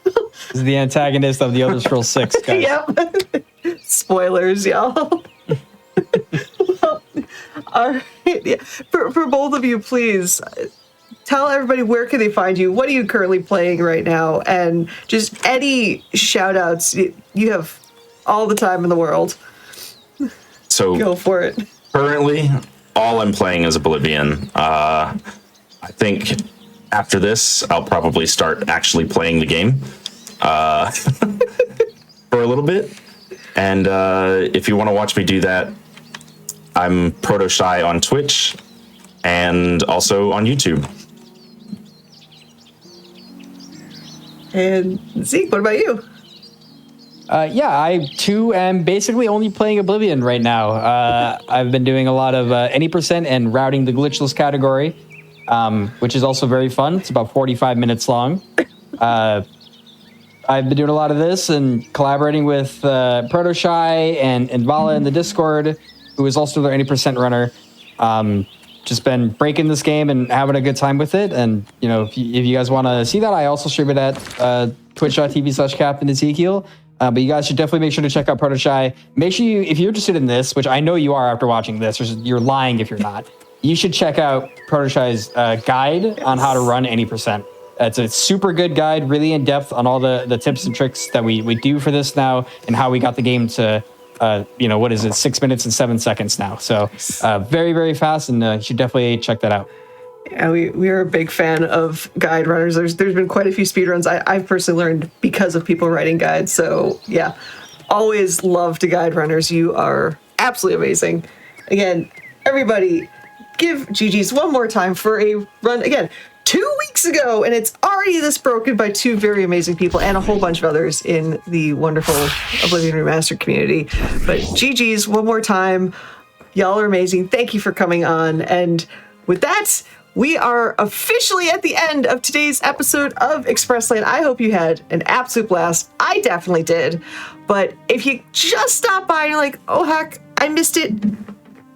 Speaker 12: This is the antagonist of the Elder Scrolls 6, guys.
Speaker 1: Yep. Spoilers, y'all. Well, all right. Yeah. For both of you, please tell everybody where can they find you. What are you currently playing right now? And just any shout outs. You have all the time in the world.
Speaker 11: So
Speaker 1: go for it.
Speaker 11: Currently, all I'm playing is Oblivion. I think after this, I'll probably start actually playing the game for a little bit. And if you want to watch me do that, I'm Proto Shy on Twitch and also on YouTube.
Speaker 1: And Zeke, what about you?
Speaker 12: Yeah, I too am basically only playing Oblivion right now. I've been doing a lot of any percent and routing the glitchless category, which is also very fun. It's about 45 minutes long. I've been doing a lot of this and collaborating with Proto Shy and Vala in the Discord, who is also their any percent runner. Just been breaking this game and having a good time with it. And you know, if you guys want to see that, I also stream it at twitch.tv/Captain Ezekiel. But you guys should definitely make sure to check out Proto Shy. Make sure you, if you're interested in this, which I know you are after watching this, or you're lying if you're not, you should check out Proto Shy's guide on how to run any percent. It's a super good guide, really in depth on all the tips and tricks that we do for this now and how we got the game to, 6 minutes and 7 seconds now. So very, very fast, and you should definitely check that out.
Speaker 1: Yeah, we are a big fan of guide runners. There's been quite a few speedruns I've personally learned because of people writing guides. So yeah, always love to guide runners. You are absolutely amazing. Again, everybody, give GG's one more time for a run again. 2 weeks ago, and it's already this broken by two very amazing people and a whole bunch of others in the wonderful Oblivion Remastered community. But GG's one more time. Y'all are amazing. Thank you for coming on. And with that, we are officially at the end of today's episode of Express Lane. I hope you had an absolute blast. I definitely did. But if you just stopped by and you're like, oh heck, I missed it,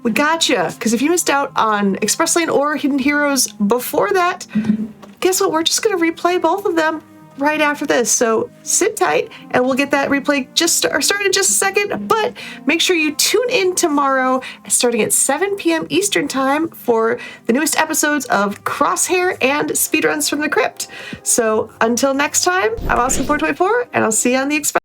Speaker 1: we gotcha. Because if you missed out on Express Lane or Hidden Heroes before that, guess what? We're just going to replay both of them right after this. So sit tight and we'll get that replay started in just a second. But make sure you tune in tomorrow starting at 7 p.m. Eastern time for the newest episodes of Crosshair and Speedruns from the Crypt. So until next time, I'm Oscar424 and I'll see you on the Express.